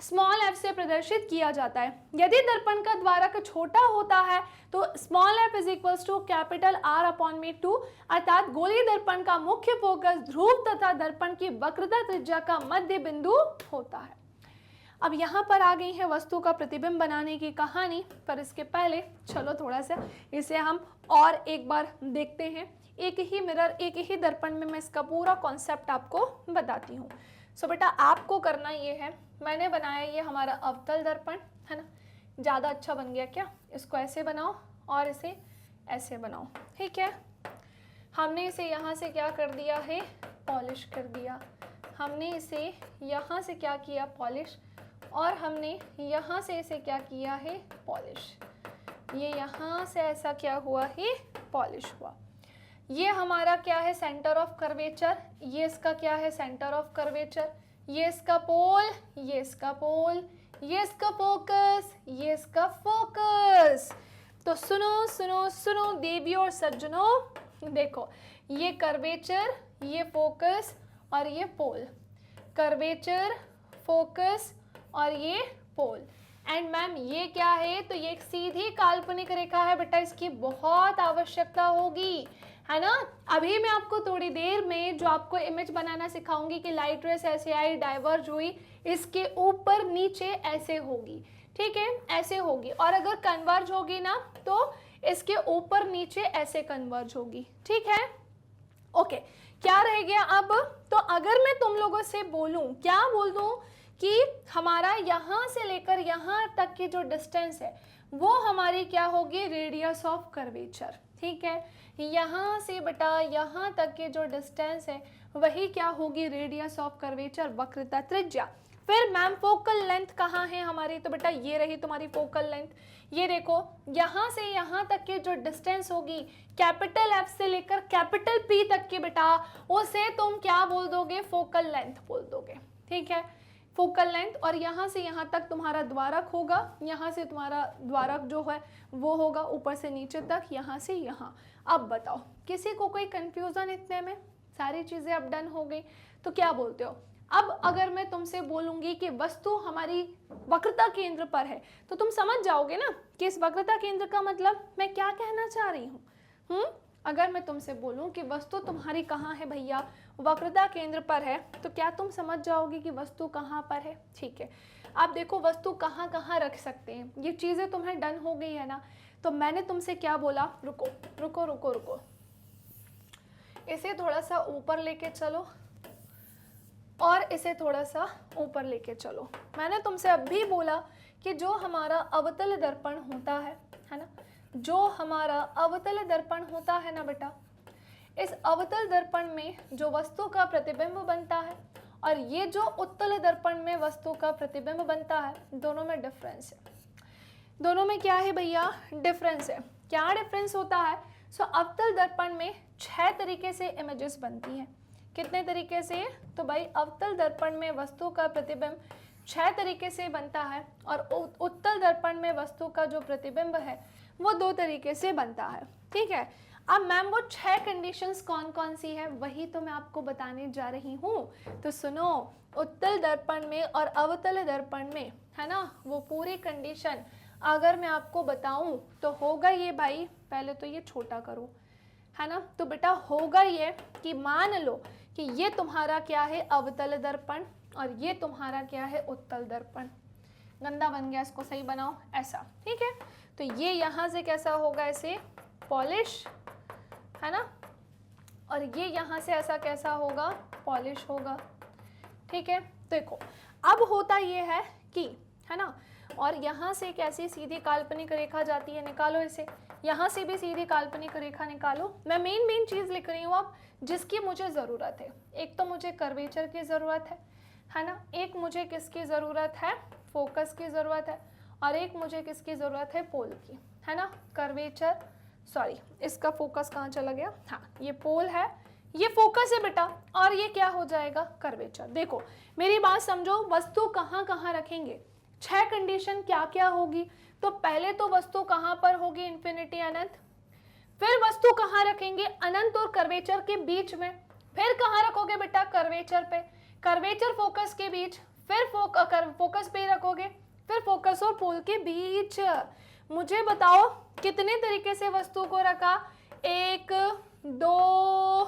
स्मॉल एफ से प्रदर्शित किया जाता है। यदि दर्पण का द्वारक छोटा होता है तो small F is equals to capital R upon में 2, अर्थात गोलीय दर्पण का मुख्य फोकस ध्रुव तथा दर्पण की वक्रता त्रिज्या का मध्य बिंदु होता है। अब यहाँ पर आ गई है वस्तु का प्रतिबिंब बनाने की कहानी, पर इसके पहले चलो थोड़ा सा इसे हम और एक बार देखते हैं। एक ही मिरर, एक ही दर्पण में मैं इसका पूरा कॉन्सेप्ट आपको बताती हूँ। सो बेटा आपको करना ये है, मैंने बनाया ये हमारा अवतल दर्पण, है ना, ज़्यादा अच्छा बन गया क्या? इसको ऐसे बनाओ और इसे ऐसे बनाओ, ठीक है। हमने इसे यहाँ से क्या कर दिया है? पॉलिश कर दिया। हमने इसे यहाँ से क्या किया? पॉलिश। और हमने यहाँ से इसे क्या किया है? पॉलिश। ये यहाँ से ऐसा क्या हुआ है? पॉलिश हुआ। ये हमारा क्या है? Centre of curvature. ये इसका क्या है? Centre of curvature. ये इसका पोल, ये इसका पोल, ये इसका फोकस, ये इसका फोकस। तो सुनो सुनो सुनो देवियों और सज्जनों, देखो, ये कर्वेचर, ये फोकस और ये पोल। कर्वेचर, फोकस और ये पोल। एंड मैम ये क्या है? तो ये एक सीधी काल्पनिक रेखा है बेटा, इसकी बहुत आवश्यकता होगी, है ना। अभी मैं आपको थोड़ी देर में जो आपको इमेज बनाना सिखाऊंगी कि लाइट रेस ऐसे आई, डाइवर्ज हुई, इसके ऊपर नीचे ऐसे होगी, ठीक है, ऐसे होगी। और अगर कन्वर्ज होगी ना तो इसके ऊपर नीचे ऐसे कन्वर्ज होगी, ठीक है। ओके, क्या रह गया अब? तो अगर मैं तुम लोगों से बोलूं, क्या बोल दूं कि हमारा यहां से लेकर यहां तक की जो डिस्टेंस है वो हमारी क्या होगी? रेडियस ऑफ कर्वेचर, ठीक है। यहां से बेटा यहां तक की जो डिस्टेंस है वही क्या होगी? रेडियस ऑफ कर्वेचर, वक्रता त्रिज्या। फिर मैम फोकल लेंथ कहाँ है हमारी? तो बेटा ये रही तुम्हारी फोकल लेंथ। ये देखो यहाँ से यहाँ तक की जो डिस्टेंस होगी कैपिटल एफ से लेकर कैपिटल पी तक की बेटा, उसे तुम क्या बोल दोगे? फोकल लेंथ बोल दोगे, ठीक है, फोकल लेंथ। और यहाँ से यहाँ तक तुम्हारा द्वारक होगा, यहाँ से तुम्हारा द्वारक जो है वो होगा ऊपर से नीचे तक, यहाँ से यहाँ। अब बताओ किसी को कोई कंफ्यूजन? इतने में सारी चीजें अब डन हो गई। तो क्या बोलते हो? अब अगर मैं तुमसे बोलूंगी कि वस्तु हमारी वक्रता केंद्र पर है तो तुम समझ जाओगे ना कि इस वक्रता केंद्र का मतलब मैं क्या कहना चाह रही हूँ। अगर मैं तुमसे बोलूं कि वस्तु तुम्हारी कहाँ है भैया? वक्रता केंद्र पर है, तो क्या तुम समझ जाओगे कि वस्तु कहाँ पर है? ठीक है, आप देखो वस्तु कहाँ कहाँ रख सकते हैं, ये चीजें तुम्हें डन हो गई है ना। तो मैंने तुमसे क्या बोला? रुको रुको रुको रुको, इसे थोड़ा सा ऊपर लेके चलो और इसे थोड़ा सा ऊपर लेके चलो। मैंने तुमसे अभी बोला कि जो हमारा अवतल दर्पण होता है ना, जो हमारा अवतल दर्पण होता है ना बेटा, इस अवतल दर्पण में जो वस्तु का प्रतिबिंब बनता है और ये जो उत्तल दर्पण में वस्तु का प्रतिबिंब बनता है, दोनों में डिफरेंस है। दोनों में क्या है भैया? डिफरेंस है। क्या डिफरेंस होता है? सो अवतल दर्पण में 6 तरीके से इमेजेस बनती हैं। कितने तरीके से? तो भाई अवतल दर्पण में वस्तु का प्रतिबिंब 6 तरीके से बनता है और उत्तल दर्पण में वस्तु का जो प्रतिबिंब है वो 2 तरीके से बनता है, ठीक है। अब मैम वो 6 कंडीशंस कौन कौन सी है वही तो मैं आपको बताने जा रही हूँ। तो सुनो, उत्तल दर्पण में और अवतल दर्पण में है ना, वो पूरी कंडीशन अगर मैं आपको बताऊं तो होगा ये भाई, पहले तो ये छोटा करो, है ना। तो बेटा होगा ये कि मान लो कि ये तुम्हारा क्या है? अवतल दर्पण और ये तुम्हारा क्या है? उत्तल दर्पण। गंदा बन गया, इसको सही बनाओ, ऐसा, ठीक है। तो ये यहाँ से कैसा होगा? ऐसे पॉलिश, है ना, और ये यहाँ से ऐसा कैसा होगा? पॉलिश होगा, ठीक है। देखो अब होता ये है कि, है ना, और यहाँ से कैसी सीधी काल्पनिक रेखा जाती है, निकालो इसे। यहाँ से भी सीधी काल्पनिक रेखा निकालो। मैं मेन चीज़ लिख रही हूँ अब जिसकी मुझे ज़रूरत है। एक तो मुझे कर्वेचर की ज़रूरत है ना, एक मुझे किसकी ज़रूरत है? फोकस की ज़रूरत है, और एक मुझे किसकी ज़रूरत है? पोल की, है ना। कर्वेचर, सॉरी इसका फोकस कहाँ चला गया? हाँ, ये पोल है, ये फोकस है बेटा, और ये क्या हो जाएगा? कर्वेचर। देखो मेरी बात समझो, वस्तु कहाँ कहाँ रखेंगे? 6 कंडीशन क्या क्या होगी? तो पहले तो वस्तु कहाँ पर होगी? इन्फिनिटी, अनंत। फिर वस्तु कहाँ रखेंगे? अनंत और कर्वेचर के बीच में। फिर कहाँ रखोगे बेटा? कर्वेचर पे। कर्वेचर फोकस के बीच, फिर फोकस पे रखोगे, फिर फोकस और पोल के बीच। मुझे बताओ कितने तरीके से वस्तु को रखा? 1 2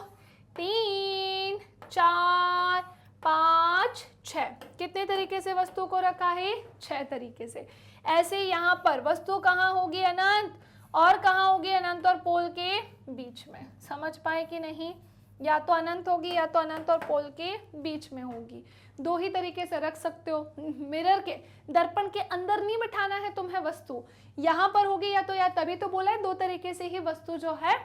3 4 5 6। कितने तरीके से वस्तु को रखा है? 6 तरीके से। ऐसे यहाँ पर वस्तु कहाँ होगी? अनंत, और कहाँ होगी? अनंत और पोल के बीच में। समझ पाए कि नहीं? या तो अनंत होगी या तो अनंत और पोल के बीच में होगी। 2 ही तरीके से रख सकते हो। मिरर के, दर्पण के अंदर नहीं बिठाना है तुम्हें वस्तु, यहाँ पर होगी या तो या, तभी तो बोला है 2 तरीके से ही वस्तु जो है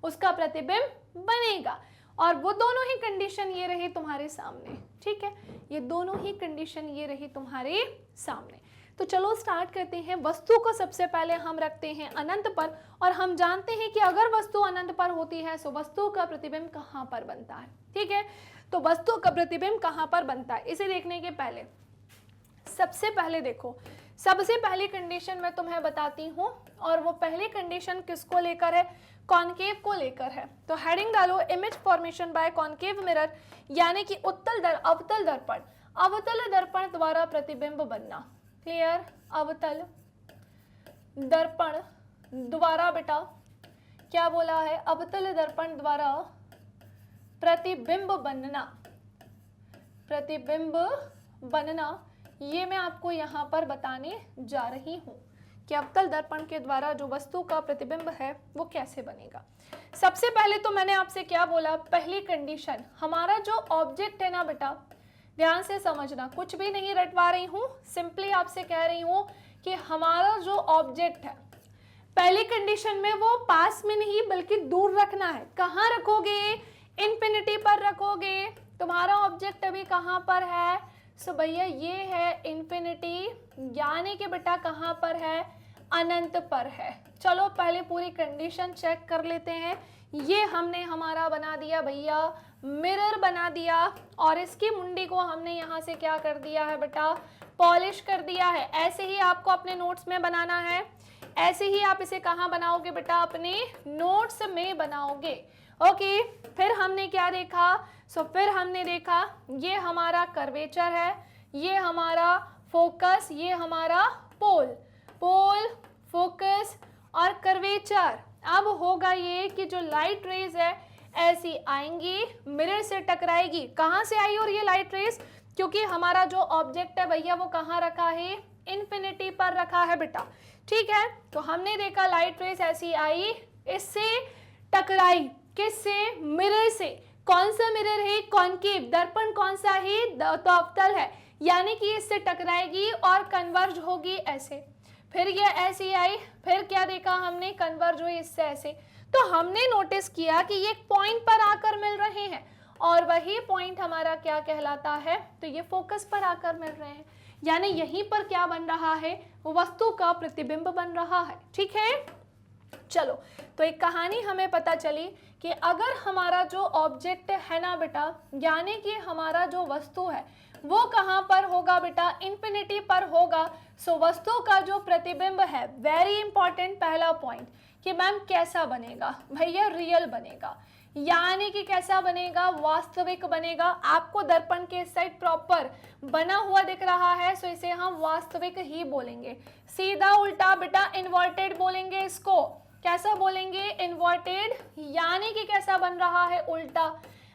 उसका प्रतिबिंब बनेगा। और वो दोनों ही कंडीशन ये रही तुम्हारे सामने, ठीक है, ये दोनों ही कंडीशन ये रही तुम्हारे सामने। तो चलो स्टार्ट करते हैं। वस्तु को सबसे पहले हम रखते हैं अनंत पर, और हम जानते हैं कि अगर वस्तु अनंत पर होती है तो वस्तु का प्रतिबिंब कहाँ पर बनता है, ठीक है। तो वस्तु का प्रतिबिंब कहाँ पर बनता है इसे देखने के पहले सबसे पहले देखो, सबसे पहली कंडीशन मैं तुम्हें बताती हूँ, और वो पहली कंडीशन किसको लेकर है? कॉनकेव को लेकर है। तो हेडिंग डालो, image formation by concave mirror, यानी कि अवतल दर्पण, अवतल दर्पण द्वारा प्रतिबिंब बनना। क्लियर? अवतल दर्पण द्वारा बेटा क्या बोला है? अवतल दर्पण द्वारा प्रतिबिंब बनना, प्रतिबिंब बनना ये मैं आपको यहाँ पर बताने जा रही हूँ कि अवतल दर्पण के द्वारा जो वस्तु का प्रतिबिंब है वो कैसे बनेगा। सबसे पहले तो मैंने आपसे क्या बोला, पहली कंडीशन, हमारा जो ऑब्जेक्ट है ना बेटा, ध्यान से समझना, कुछ भी नहीं रटवा रही हूँ, सिंपली आपसे कह रही हूँ कि हमारा जो ऑब्जेक्ट है पहली कंडीशन में वो पास में नहीं बल्कि दूर रखना है। कहाँ रखोगे, इन्फिनिटी पर रखोगे। तुम्हारा ऑब्जेक्ट अभी कहाँ पर है, सो भैया ये है इन्फिनिटी, यानी कि बेटा कहाँ पर है, अनंत पर है। चलो पहले पूरी कंडीशन चेक कर लेते हैं। ये हमने हमारा बना दिया भैया, मिरर बना दिया, और इसकी मुंडी को हमने यहाँ से क्या कर दिया है बेटा, पॉलिश कर दिया है। ऐसे ही आपको अपने नोट्स में बनाना है, ऐसे ही आप इसे कहाँ बनाओगे बेटा, अपने नोट्स में बनाओगे। ओके, फिर हमने क्या देखा, फिर हमने देखा ये हमारा कर्वेचर है, ये हमारा फोकस, ये हमारा पोल, फोकस और कर्वेचर। अब होगा ये कि जो लाइट रेज है ऐसी आएंगी, मिरर से टकराएगी। कहाँ से आई और ये लाइट रेज, क्योंकि हमारा जो ऑब्जेक्ट है भैया वो कहाँ रखा है, इन्फिनिटी पर रखा है बेटा। ठीक है, तो हमने देखा लाइट रेज ऐसी आई, इससे टकराई, किससे, मिरर से। कौन सा मिरर है, कॉन्केव, दर्पण कौन सा है, तो अवतल है, यानी कि इससे टकराएगी और कन्वर्ज होगी ऐसे। फिर ये ऐसी आई, फिर क्या देखा हमने, कन्वर्ज हुई इससे ऐसे। तो हमने नोटिस किया कि ये एक पॉइंट पर आकर मिल रहे हैं, और वही पॉइंट हमारा क्या कहलाता है, तो ये फोकस पर आकर मिल रहे हैं, यानी यहीं पर क्या बन रहा है, वस्तु का प्रतिबिंब बन रहा है। ठीक है, चलो तो एक कहानी हमें पता चली कि अगर हमारा जो ऑब्जेक्ट है ना बेटा, यानी कि हमारा जो वस्तु है वो कहाँ पर होगा बेटा, इन्फिनिटी पर होगा। सो वस्तु का जो प्रतिबिंब है, वेरी इंपॉर्टेंट पहला पॉइंट, कि मैम कैसा बनेगा, भैया रियल बनेगा, यानी कि कैसा बनेगा, वास्तविक बनेगा। आपको दर्पण के साइड प्रॉपर बना हुआ दिख रहा है, सो इसे हम वास्तविक ही बोलेंगे। सीधा उल्टा बेटा इन्वर्टेड बोलेंगे इसको। कैसा बोलेंगे, इन्वर्टेड, यानी कि कैसा बन रहा है, उल्टा।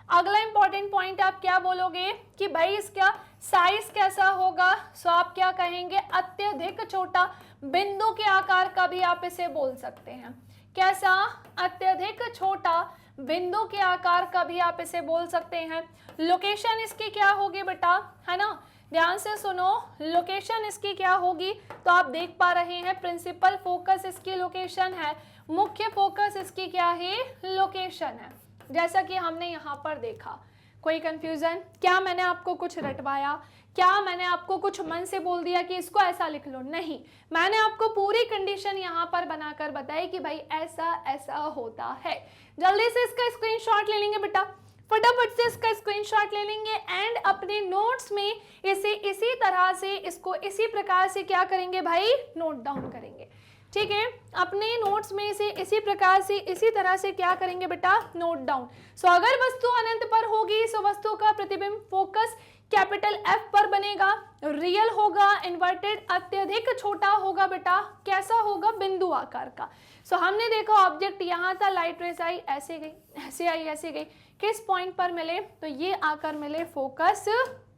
अगला इंपॉर्टेंट पॉइंट आप क्या बोलोगे कि भाई इसका साइज कैसा होगा, सो आप क्या कहेंगे, अत्यधिक छोटा, बिंदु के आकार का भी आप इसे बोल सकते हैं। कैसा, अत्यधिक छोटा, बिंदु के आकार का भी आप इसे बोल सकते हैं। लोकेशन इसकी क्या होगी बेटा, है ना, ध्यान से सुनो, लोकेशन इसकी क्या होगी, तो आप देख पा रहे हैं प्रिंसिपल फोकस इसकी लोकेशन है, मुख्य फोकस इसकी क्या है, लोकेशन है, जैसा कि हमने यहाँ पर देखा। कोई कंफ्यूजन, क्या मैंने आपको कुछ रटवाया, क्या मैंने आपको कुछ मन से बोल दिया कि इसको ऐसा लिख लो, नहीं, मैंने आपको पूरी कंडीशन यहाँ पर बनाकर बताई कि भाई ऐसा ऐसा होता है। जल्दी से इसका स्क्रीनशॉट ले लेंगे बेटा, फटाफट से इसका स्क्रीनशॉट ले लेंगे, एंड अपने नोट्स में इसे इसी तरह से, इसको इसी प्रकार से क्या करेंगे भाई, नोट डाउन करेंगे। ठीक है, अपने नोट्स में इसे इसी प्रकार से, इसी तरह से क्या करेंगे बेटा, नोट डाउन। सो अगर वस्तु अनंत पर होगी, सो वस्तु का प्रतिबिंब फोकस कैपिटल एफ पर बनेगा, रियल होगा, इन्वर्टेड, अत्यधिक छोटा होगा बेटा, कैसा होगा, बिंदु आकार का। सो हमने देखा ऑब्जेक्ट यहाँ था, लाइट रेज आई, ऐसे गई, ऐसे आई, ऐसे गई, किस पॉइंट पर मिले, तो ये आकर मिले फोकस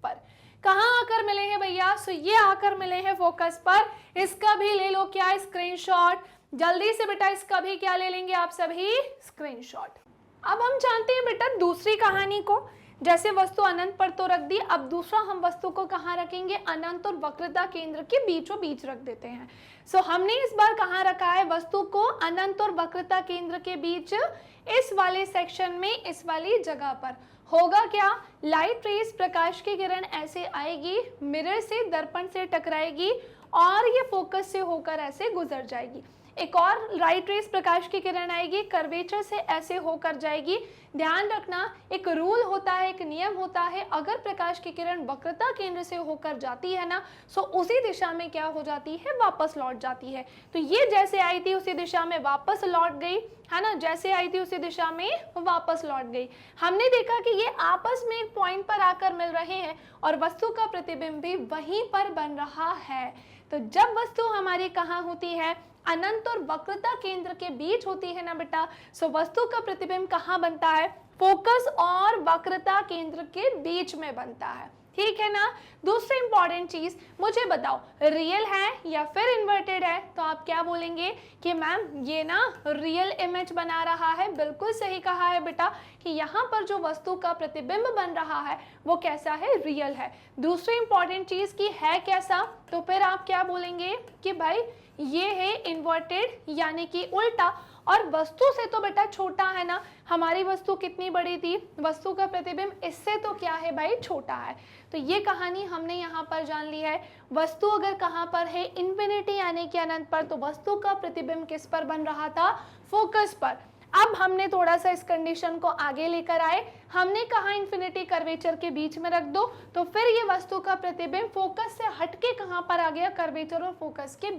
पर। कहाँ आकर मिले हैं भैया, सो ये आकर मिले हैं फोकस पर। इसका भी ले लो क्या, स्क्रीनशॉट, जल्दी से बेटा इसका भी क्या ले लेंगे आप सभी, स्क्रीनशॉट। अब हम जानते हैं बेटा दूसरी कहानी को, जैसे वस्तु अनंत पर तो रख दी, अब दूसरा हम वस्तु को कहाँ रखेंगे, अनंत और वक्रता केंद्र के बीचों बीच रख देते हैं। सो हमने इस बार कहाँ रखा है, वस्तु को अनंत और वक्रता केंद्र के बीच, इस वाले सेक्शन में, इस वाली जगह पर। होगा क्या, लाइट रेज, प्रकाश की किरण ऐसे आएगी, मिरर से, दर्पण से टकराएगी, और ये फोकस से होकर ऐसे गुजर जाएगी। एक और लाइट रेज, प्रकाश की किरण आएगी, कर्वेचर से ऐसे होकर जाएगी। ध्यान रखना, एक रूल होता है, एक नियम होता है, अगर प्रकाश की किरण वक्रता केंद्र से होकर जाती है ना, सो उसी दिशा में क्या हो जाती है, वापस लौट जाती है। तो ये जैसे आई थी उसी दिशा में वापस लौट गई, है ना, जैसे आई थी उसी दिशा में वापस लौट गई। हमने देखा कि ये आपस में एक पॉइंट पर आकर मिल रहे हैं, और वस्तु का प्रतिबिंब भी वहीं पर बन रहा है। तो जब वस्तु हमारी कहाँ होती है, अनंत और वक्रता केंद्र के बीच होती है ना बेटा, सो वस्तु का प्रतिबिंब कहाँ बनता है, फोकस और वक्रता केंद्र के बीच में बनता है। ठीक है ना। दूसरी इंपॉर्टेंट चीज मुझे बताओ, रियल है या फिर इन्वर्टेड है? तो आप क्या बोलेंगे कि मैम ये ना रियल इमेज बना रहा है। बिल्कुल सही कहा है बेटा कि यहाँ पर जो वस्तु का प्रतिबिंब बन रहा है वो कैसा है, रियल है। दूसरी इंपॉर्टेंट चीज की है कैसा, तो फिर आप क्या बोलेंगे कि भाई ये है इन्वर्टेड यानी कि उल्टा, और वस्तु से तो बेटा छोटा है ना। हमारी वस्तु कितनी बड़ी थी, वस्तु का प्रतिबिंब इससे तो क्या है भाई, छोटा है। तो ये कहानी हमने यहाँ पर जान ली है। वस्तु अगर कहाँ पर है, इन्फिनिटी यानी कि अनंत पर, तो वस्तु का प्रतिबिंब किस पर बन रहा था, फोकस पर। अब हमने थोड़ा सा इस कंडीशन को आगे लेकर आए, हमने कहा इन्फिनिटी कर्वेचर के बीच में रख दो, तो फिर ये वस्तु का प्रतिबिंब फोकस से हटके कहाँ पर आ गया, कर्वेचर और फोकस के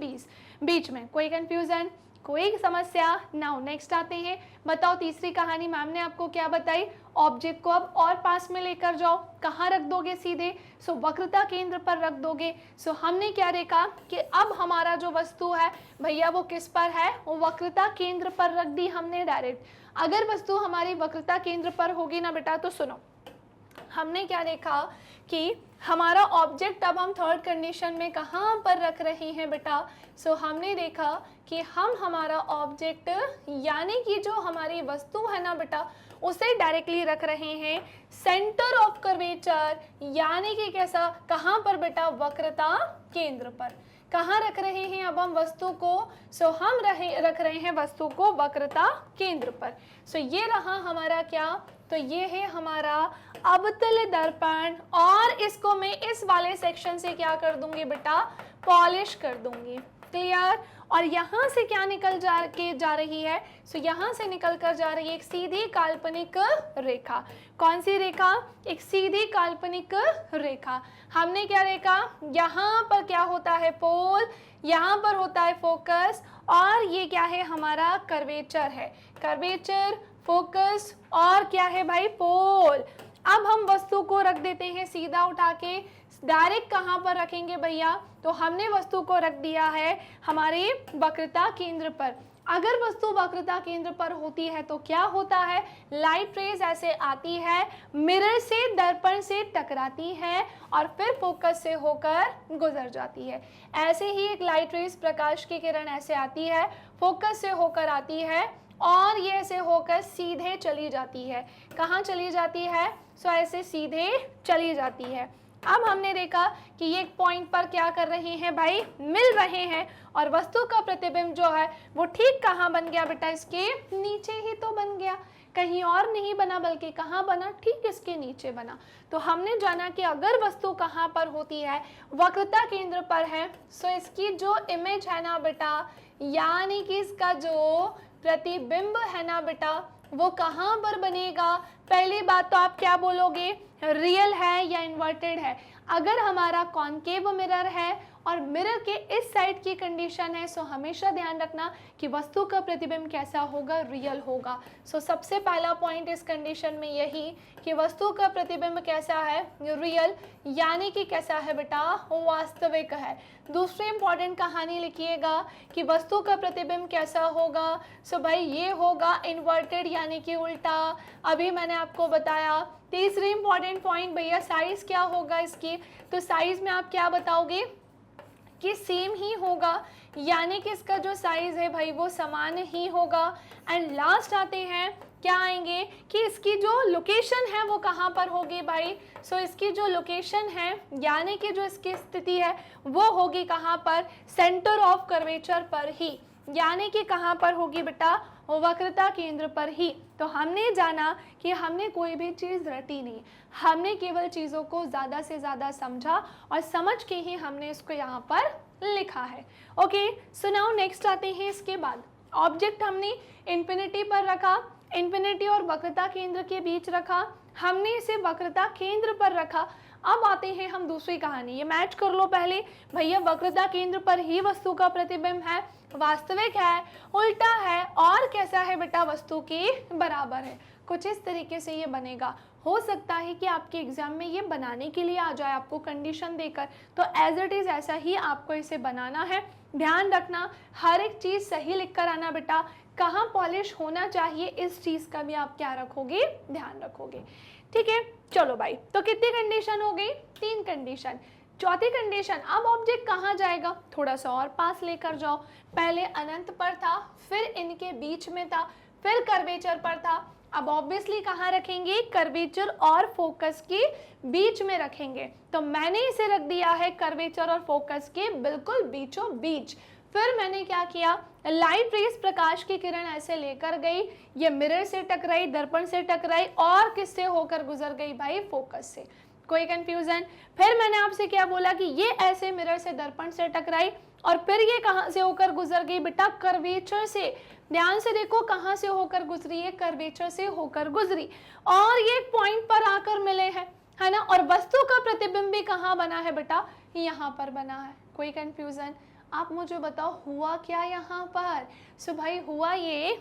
बीच में। कोई कंफ्यूजन, कोई समस्या? नाउ नेक्स्ट आते हैं। बताओ तीसरी कहानी मैम ने आपको क्या बताई, ऑब्जेक्ट को अब और पास में लेकर जाओ, कहाँ रख दोगे, सीधे सो वक्रता केंद्र पर रख दोगे। सो हमने क्या देखा कि अब हमारा जो वस्तु है भैया वो किस पर है, वो वक्रता केंद्र पर रख दी हमने डायरेक्ट। अगर वस्तु हमारी वक्रता केंद्र पर होगी ना बेटा, तो सुनो हमने क्या देखा कि हमारा ऑब्जेक्ट अब हम थर्ड कंडीशन में कहाँ पर रख रहे हैं बेटा। सो हमने देखा कि हम हमारा ऑब्जेक्ट यानी कि जो हमारी वस्तु है ना बेटा, उसे डायरेक्टली रख रहे हैं सेंटर ऑफ कर्वेचर, यानी कि कैसा, कहाँ पर बेटा, वक्रता केंद्र पर। कहाँ रख रहे हैं अब हम वस्तु को, सो हम रख रहे हैं वस्तु को वक्रता केंद्र पर। सो ये रहा हमारा क्या, तो ये है हमारा अवतल दर्पण, और इसको मैं इस वाले सेक्शन से क्या कर दूंगी बेटा, पॉलिश कर दूंगी। क्लियर? और यहाँ से क्या निकल जा रही है, सो यहाँ से निकल कर जा रही है एक सीधी काल्पनिक रेखा। कौन सी रेखा, एक सीधी काल्पनिक रेखा। हमने क्या देखा, यहाँ पर क्या होता है, पोल, यहाँ पर होता है फोकस, और ये क्या है हमारा कर्वेचर है, कर्वेचर, फोकस, और क्या है भाई, पोल। अब हम वस्तु को रख देते हैं सीधा उठा के, डायरेक्ट कहाँ पर रखेंगे भैया, तो हमने वस्तु को रख दिया है हमारे वक्रता केंद्र पर। अगर वस्तु वक्रता केंद्र पर होती है तो क्या होता है, लाइट रेज ऐसे आती है, मिरर से, दर्पण से टकराती है और फिर फोकस से होकर गुजर जाती है। ऐसे ही एक लाइट रेज, प्रकाश की किरण ऐसे आती है, फोकस से होकर आती है और ये ऐसे होकर सीधे चली जाती है। कहाँ चली जाती है, सो ऐसे सीधे चली जाती है। अब हमने देखा कि ये एक पॉइंट पर क्या कर रहे हैं भाई, मिल रहे हैं, और वस्तु का प्रतिबिंब जो है वो ठीक कहाँ बन गया बेटा, इसके नीचे ही तो बन गया, कहीं और नहीं बना, बल्कि कहाँ बना, ठीक इसके नीचे बना। तो हमने जाना कि अगर वस्तु कहाँ पर होती है, वक्रता केंद्र पर है, सो इसकी जो इमेज है ना बेटा, यानी कि इसका जो प्रतिबिंब है ना बेटा, वो कहाँ पर बनेगा। पहली बात तो आप क्या बोलोगे, रियल है या इन्वर्टेड है। अगर हमारा कॉनकेव मिरर है और मिरर के इस साइड की कंडीशन है, सो हमेशा ध्यान रखना कि वस्तु का प्रतिबिंब कैसा होगा, रियल होगा। सो सबसे पहला पॉइंट इस कंडीशन में यही कि वस्तु का प्रतिबिंब कैसा है, रियल, यानी कि कैसा है बेटा, वास्तविक है। दूसरी इंपॉर्टेंट कहानी लिखिएगा कि वस्तु का प्रतिबिंब कैसा होगा, सो भाई ये होगा इन्वर्टेड यानी कि उल्टा, अभी मैंने आपको बताया। तीसरी इंपॉर्टेंट पॉइंट भैया, साइज क्या होगा इसकी, तो साइज में आप क्या बताओगे कि सेम ही होगा, यानी कि इसका जो साइज है भाई वो समान ही होगा। एंड लास्ट आते हैं, क्या आएंगे कि इसकी जो लोकेशन है वो कहाँ पर होगी भाई, सो इसकी जो लोकेशन है यानी कि जो इसकी स्थिति है वो होगी कहाँ पर, सेंटर ऑफ कर्वेचर पर ही, यानी कि कहाँ पर होगी बेटा, वक्रता केंद्र पर ही। तो हमने जाना कि हमने कोई भी चीज़ रटी नहीं, हमने केवल चीज़ों को ज़्यादा से ज़्यादा समझा और समझ के ही हमने इसको यहाँ पर लिखा है। ओके, सो नाउ नेक्स्ट आते हैं। इसके बाद ऑब्जेक्ट हमने इन्फिनिटी पर रखा, इन्फिनिटी और वक्रता केंद्र के बीच रखा, हमने इसे वक्रता केंद्र पर रखा। अब आते हैं हम दूसरी कहानी, ये मैच कर लो पहले भैया, वक्रता केंद्र पर ही वस्तु का प्रतिबिंब है, वास्तविक है, उल्टा है और कैसा है बेटा, वस्तु के बराबर है। कुछ इस तरीके से ये बनेगा। हो सकता है कि आपके एग्जाम में ये बनाने के लिए आ जाए आपको कंडीशन देकर, तो एज इट इज ऐसा ही आपको इसे बनाना है। ध्यान रखना, हर एक चीज़ सही लिख कर आना बेटा, कहाँ पॉलिश होना चाहिए इस चीज़ का भी आप क्या रखोगे, ध्यान रखोगे। ठीक है, चलो भाई, तो कितनी कंडीशन हो गई, 3 कंडीशन। चौथी कंडीशन, अब ऑब्जेक्ट कहाँ जाएगा, थोड़ा सा और पास लेकर जाओ, पहले अनंत पर था, फिर इनके बीच में था, फिर कर्वेचर पर था, अब ऑब्वियसली कहाँ रखेंगे, कर्वेचर और फोकस के बीच में रखेंगे। तो मैंने इसे रख दिया है कर्वेचर और फोकस के बिल्कुल बीचों बीच। फिर मैंने क्या किया, लाइट रेस, प्रकाश की किरण ऐसे लेकर गई, ये मिरर से टकराई, दर्पण से टकराई और किससे होकर गुजर गई भाई, फोकस से। कोई कंफ्यूजन? फिर मैंने आपसे क्या बोला कि ये ऐसे मिरर से दर्पण से टकराई और फिर ये कहाँ से होकर गुजर गई बेटा, कर्वेचर से। ध्यान से देखो कहाँ से होकर गुजरी है, कर्वेचर से होकर गुजरी और ये एक पॉइंट पर आकर मिले हैं, है ना। और वस्तु का प्रतिबिंब भी कहाँ बना है बेटा, यहाँ पर बना है। कोई कंफ्यूजन? आप मुझे बताओ हुआ क्या यहाँ पर। सो भाई हुआ ये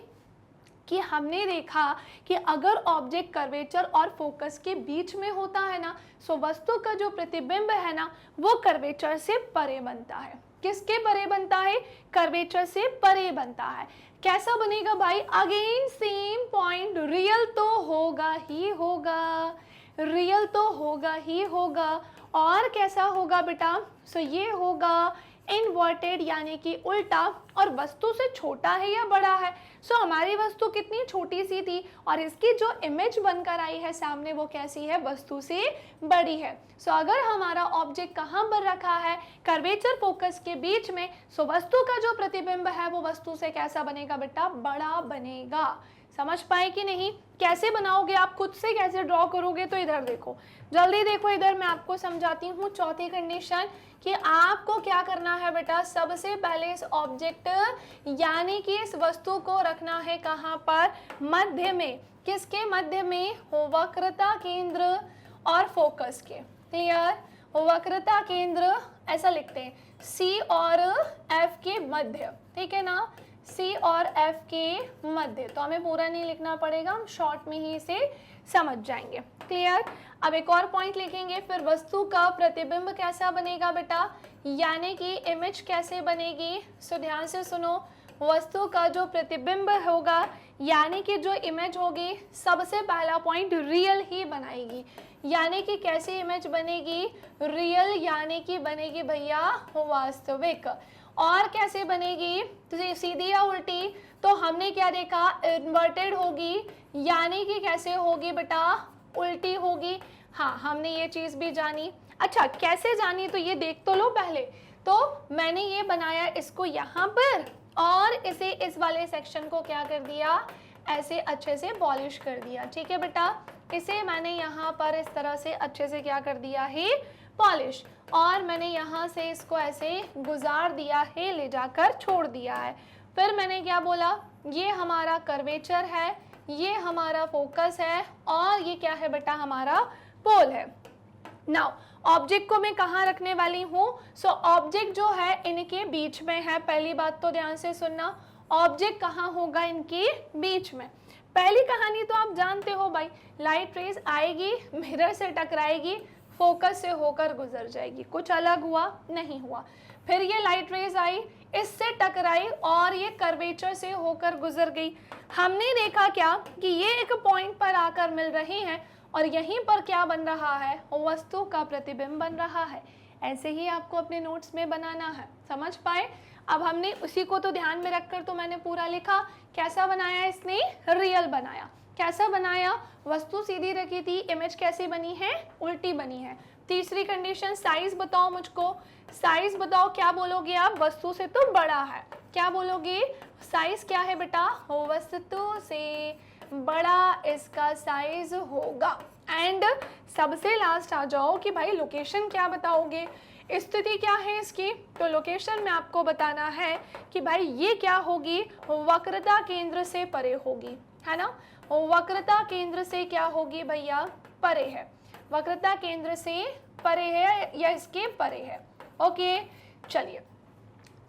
कि हमने देखा कि अगर ऑब्जेक्ट कर्वेचर और फोकस के बीच में होता है ना, सो वस्तु का जो प्रतिबिंब है ना वो कर्वेचर से परे बनता है। किसके परे बनता है, कर्वेचर से परे बनता है। कैसा बनेगा भाई, अगेन सेम पॉइंट, रियल तो होगा ही होगा, रियल तो होगा ही होगा। और कैसा होगा बेटा, सो ये होगा इनवर्टेड यानी कि उल्टा, और वस्तु से छोटा है या बड़ा है। सो हमारी वस्तु कितनी छोटी सी थी और इसकी जो इमेज बनकर आई है सामने वो कैसी है, वस्तु से बड़ी है। सो अगर हमारा ऑब्जेक्ट कहाँ पर रखा है, कर्वेचर फोकस के बीच में, सो वस्तु का जो प्रतिबिंब है वो वस्तु से कैसा बनेगा बेटा, बड़ा बनेगा। समझ पाए कि नहीं? कैसे बनाओगे आप, खुद से कैसे ड्रॉ करोगे, तो इधर देखो, जल्दी देखो इधर, मैं आपको समझाती हूँ चौथी कंडीशन कि आपको क्या करना है बेटा। सबसे पहले इस ऑब्जेक्ट यानी कि इस वस्तु को रखना है कहाँ पर, मध्य में। किसके मध्य में, हो वक्रता केंद्र और फोकस के। क्लियर? वक्रता केंद्र ऐसा लिखते हैं, सी और एफ के मध्य, ठीक है ना, सी और एफ के मध्य। तो हमें पूरा नहीं लिखना पड़ेगा, हम शॉर्ट में ही इसे समझ जाएंगे। क्लियर? अब एक और पॉइंट लिखेंगे, फिर वस्तु का प्रतिबिंब कैसा बनेगा बेटा, यानी कि इमेज कैसे बनेगी। सो ध्यान से सुनो, वस्तु का जो प्रतिबिंब होगा यानी कि जो इमेज होगी, सबसे पहला पॉइंट रियल ही बनाएगी। यानी कि कैसी इमेज बनेगी, रियल, यानी कि बनेगी भैया वास्तविक। और कैसे बनेगी, तो सीधी या उल्टी, तो हमने क्या देखा, इन्वर्टेड होगी, यानी कि कैसे होगी बेटा, उल्टी होगी। हाँ, हमने ये चीज़ भी जानी। अच्छा, कैसे जानी, तो ये देख तो लो पहले। तो मैंने ये बनाया इसको यहाँ पर और इसे इस वाले सेक्शन को क्या कर दिया, ऐसे अच्छे से पॉलिश कर दिया। ठीक है बेटा, इसे मैंने यहाँ पर इस तरह से अच्छे से क्या कर दिया है, पॉलिश। और मैंने यहाँ से इसको ऐसे गुजार दिया है, ले जाकर छोड़ दिया है। फिर मैंने क्या बोला, ये हमारा कर्वेचर है, ये हमारा फोकस है और ये क्या है बेटा, हमारा पोल है। नाउ ऑब्जेक्ट को मैं कहाँ रखने वाली हूँ, सो ऑब्जेक्ट जो है इनके बीच में है। पहली बात तो ध्यान से सुनना, ऑब्जेक्ट कहाँ होगा, इनके बीच में। पहली कहानी तो आप जानते हो भाई, लाइट रेज आएगी, मिरर से टकराएगी, फोकस से होकर गुजर जाएगी। कुछ अलग हुआ नहीं हुआ। फिर ये लाइट रेज आई, इससे टकराई और ये कर्वेचर से होकर गुजर गई। हमने देखा क्या कि ये एक पॉइंट पर आकर मिल रही हैं और यहीं पर क्या बन रहा है, वस्तु का प्रतिबिंब बन रहा है। ऐसे ही आपको अपने नोट्स में बनाना है। समझ पाए? अब हमने उसी को तो ध्यान में रखकर तो मैंने पूरा लिखा। कैसा बनाया इसने, रियल बनाया। कैसा बनाया, वस्तु सीधी रखी थी, इमेज कैसी बनी है, उल्टी बनी है। तीसरी कंडीशन, साइज बताओ मुझको, साइज बताओ, क्या बोलोगे आप, वस्तु से तो बड़ा है। क्या बोलोगे, साइज क्या है बेटा, वस्तु से बड़ा इसका साइज होगा। एंड सबसे लास्ट आ जाओ कि भाई लोकेशन क्या बताओगे, स्थिति क्या है इसकी, तो लोकेशन में आपको बताना है कि भाई ये क्या होगी, वक्रता केंद्र से परे होगी, है ना। वक्रता केंद्र से क्या होगी भैया, परे है। वक्रता केंद्र से परे है या इसके परे है। ओके, चलिए,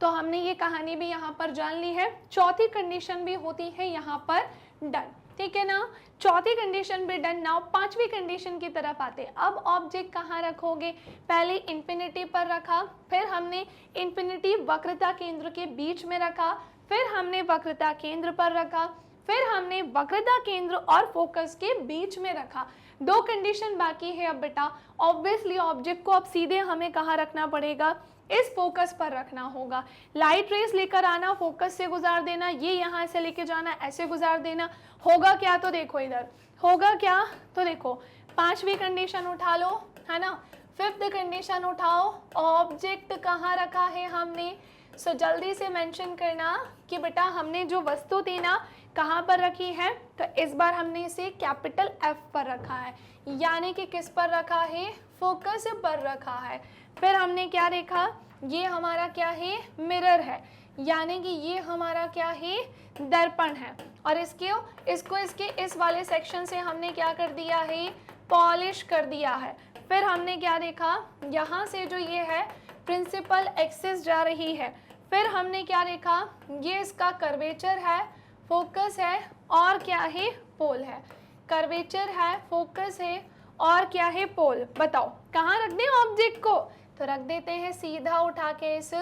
तो हमने ये कहानी भी यहाँ पर जान ली है। चौथी कंडीशन भी होती है यहाँ पर डन। ठीक है ना। चौथी कंडीशन भी डन। नाउ पांचवी कंडीशन की तरफ आते हैं। अब ऑब्जेक्ट कहाँ रखोगे, पहले इंफिनिटी पर रखा, फिर हमने इंफिनिटी वक्रता केंद्र के बीच में रखा, फिर हमने वक्रता केंद्र पर रखा, फिर हमने वक्रता केंद्र और फोकस के बीच में रखा। दो कंडीशन बाकी है अब बेटा। ऑब्वियसली ऑब्जेक्ट को अब सीधे हमें कहाँ रखना पड़ेगा, इस फोकस पर रखना होगा। लाइट रेस लेकर आना, फोकस से गुजार देना, ये यहाँ से लेके जाना, ऐसे गुजार देना। होगा क्या, तो देखो इधर होगा क्या, तो देखो पांचवी कंडीशन उठा लो, है ना। फिफ्थ कंडीशन उठाओ, ऑब्जेक्ट कहाँ रखा है हमने। सो जल्दी से मेंशन करना कि बेटा हमने जो वस्तु थी ना कहाँ पर रखी है, तो इस बार हमने इसे कैपिटल F पर रखा है, यानी कि किस पर रखा है, फोकस पर रखा है। फिर हमने क्या देखा, ये हमारा क्या है, मिरर है, यानी कि ये हमारा क्या है, दर्पण है। और इसको इसके इस वाले सेक्शन से हमने क्या कर दिया है, पॉलिश कर दिया है। फिर हमने क्या देखा, यहाँ से जो ये है प्रिंसिपल एक्सिस जा रही है। फिर हमने क्या देखा, ये इसका कर्वेचर है, फोकस है और क्या है, पोल है। कर्वेचर है, फोकस है और क्या है, पोल। बताओ कहाँ रख दें ऑब्जेक्ट को, तो रख देते हैं सीधा उठा के इस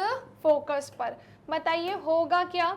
फोकस पर। बताइए होगा क्या।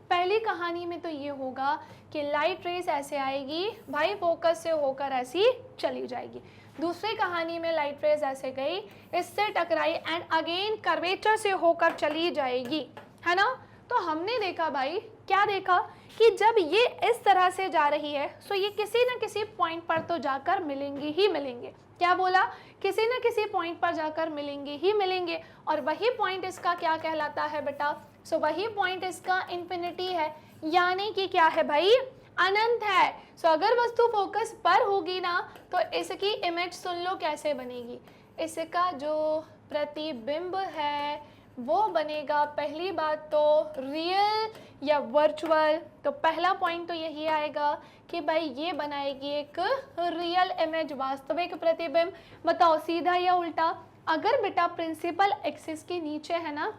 पहली कहानी में तो ये होगा कि लाइट रेस ऐसे आएगी भाई, फोकस से होकर ऐसी चली जाएगी। दूसरी कहानी में लाइट रेस ऐसे गई, इससे टकराई एंड अगेन कर्वेचर से होकर चली जाएगी, है ना। तो हमने देखा भाई, क्या देखा कि जब ये इस तरह से जा रही है सो ये किसी न किसी पॉइंट पर तो जाकर मिलेंगे ही मिलेंगे। क्या बोला, किसी न किसी पॉइंट पर जाकर मिलेंगे ही मिलेंगे। और वही पॉइंट इसका क्या कहलाता है बेटा, सो वही पॉइंट इसका इंफिनिटी है, यानी कि क्या है भाई, अनंत है। सो अगर वस्तु फोकस पर होगी ना तो इसकी इमेज सुन लो कैसे बनेगी। इसका जो प्रतिबिंब है वो बनेगा, पहली बात तो रियल या वर्चुअल। तो पहला पॉइंट तो यही आएगा कि भाई ये बनाएगी एक रियल इमेज, वास्तविक प्रतिबिंब। बताओ सीधा या उल्टा। अगर बेटा प्रिंसिपल एक्सिस के नीचे है ना,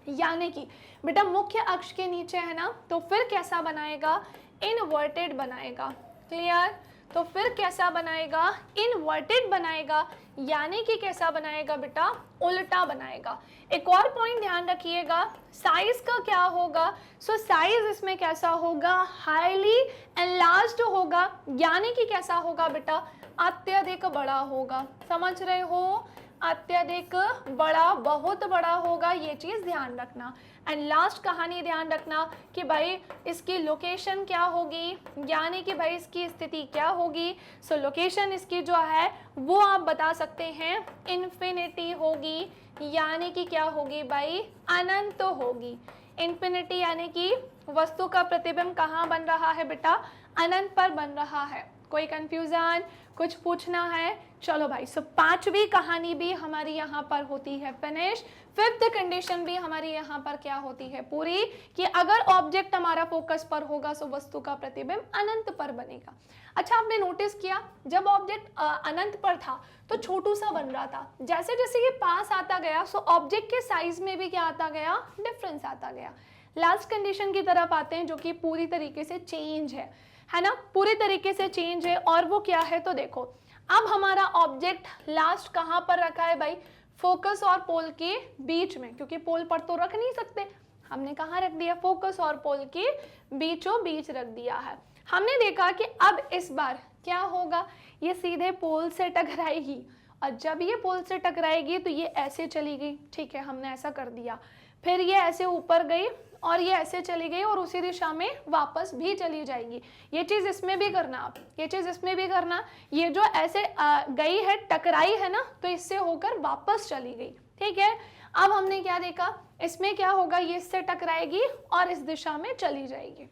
यानी कि बेटा मुख्य अक्ष के नीचे है ना, तो फिर कैसा बनाएगा, इनवर्टेड बनाएगा। क्लियर। तो फिर कैसा बनाएगा, इनवर्टेड बनाएगा, यानी कि कैसा बनाएगा बेटा, उल्टा बनाएगा। एक और पॉइंट ध्यान रखिएगा, साइज का क्या होगा। सो साइज इसमें कैसा होगा, हाईली एनलार्ज्ड होगा, यानी कि कैसा होगा बेटा, अत्यधिक बड़ा होगा। समझ रहे हो, अत्यधिक बड़ा, बहुत बड़ा होगा, ये चीज ध्यान रखना। एंड लास्ट कहानी ध्यान रखना कि भाई इसकी लोकेशन क्या होगी, यानी कि भाई इसकी स्थिति क्या होगी। सो लोकेशन इसकी जो है वो आप बता सकते हैं इन्फिनिटी होगी, यानी कि क्या होगी भाई, अनंत होगी। इन्फिनिटी यानी कि वस्तु का प्रतिबिंब कहाँ बन रहा है बेटा, अनंत पर बन रहा है। कोई कंफ्यूजन, कुछ पूछना है। चलो भाई, सो पांचवी कहानी भी हमारी यहाँ पर होती है फिनिश। फिफ्थ कंडीशन भी हमारी यहाँ पर क्या होती है, पूरी, कि अगर ऑब्जेक्ट हमारा फोकस पर होगा सो वस्तु का प्रतिबिंब अनंत पर बनेगा। अच्छा, आपने नोटिस किया जब ऑब्जेक्ट अनंत पर था तो छोटू सा बन रहा था, जैसे जैसे ये पास आता गया सो ऑब्जेक्ट के साइज में भी क्या आता गया, डिफरेंस आता गया। लास्ट कंडीशन की तरफ आते हैं जो कि पूरी तरीके से चेंज है ना, पूरी तरीके से चेंज है। और वो क्या है, तो देखो अब हमारा ऑब्जेक्ट लास्ट कहाँ पर रखा है भाई, फोकस और पोल के बीच में, क्योंकि पोल पर तो रख नहीं सकते, हमने कहाँ रख दिया, फोकस और पोल के बीचों बीच रख दिया है। हमने देखा कि अब इस बार क्या होगा, ये सीधे पोल से टकराएगी, और जब ये पोल से टकराएगी तो ये ऐसे चली गई, ठीक है, हमने ऐसा कर दिया। फिर ये ऐसे ऊपर गई और ये ऐसे चली गई और उसी दिशा में वापस भी चली जाएगी। ये चीज़ इसमें भी करना आप, ये चीज़ इसमें भी करना। ये जो ऐसे गई है, टकराई है ना, तो इससे होकर वापस चली गई, ठीक है। अब हमने क्या देखा, इसमें क्या होगा, ये इससे टकराएगी और इस दिशा में चली जाएगी।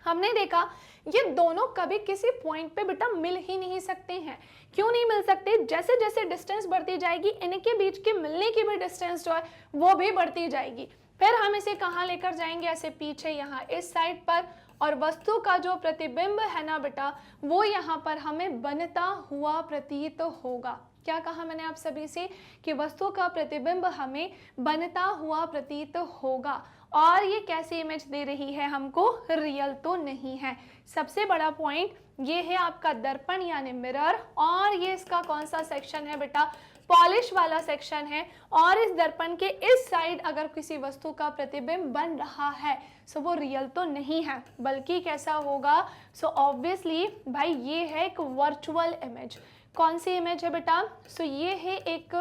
हमने देखा ये दोनों कभी किसी पॉइंट पे बेटा मिल ही नहीं सकते हैं। क्यों नहीं मिल सकते, जैसे जैसे डिस्टेंस बढ़ती जाएगी इनके बीच के मिलने की भी डिस्टेंस जो है वो भी बढ़ती जाएगी। फिर हम इसे कहाँ लेकर जाएंगे, ऐसे पीछे यहाँ इस साइड पर, और वस्तु का जो प्रतिबिंब है ना बेटा वो यहाँ पर हमें बनता हुआ प्रतीत होगा। क्या कहा मैंने आप सभी से कि वस्तु का प्रतिबिंब हमें बनता हुआ प्रतीत होगा। और ये कैसी इमेज दे रही है हमको, रियल तो नहीं है। सबसे बड़ा पॉइंट ये है आपका दर्पण यानी मिरर, और ये इसका कौन सा सेक्शन है बेटा, पॉलिश वाला सेक्शन है। और इस दर्पण के इस साइड अगर किसी वस्तु का प्रतिबिंब बन रहा है सो वो रियल तो नहीं है, बल्कि कैसा होगा, सो ऑब्वियसली भाई ये है एक वर्चुअल इमेज। कौन सी इमेज है बेटा, सो ये है एक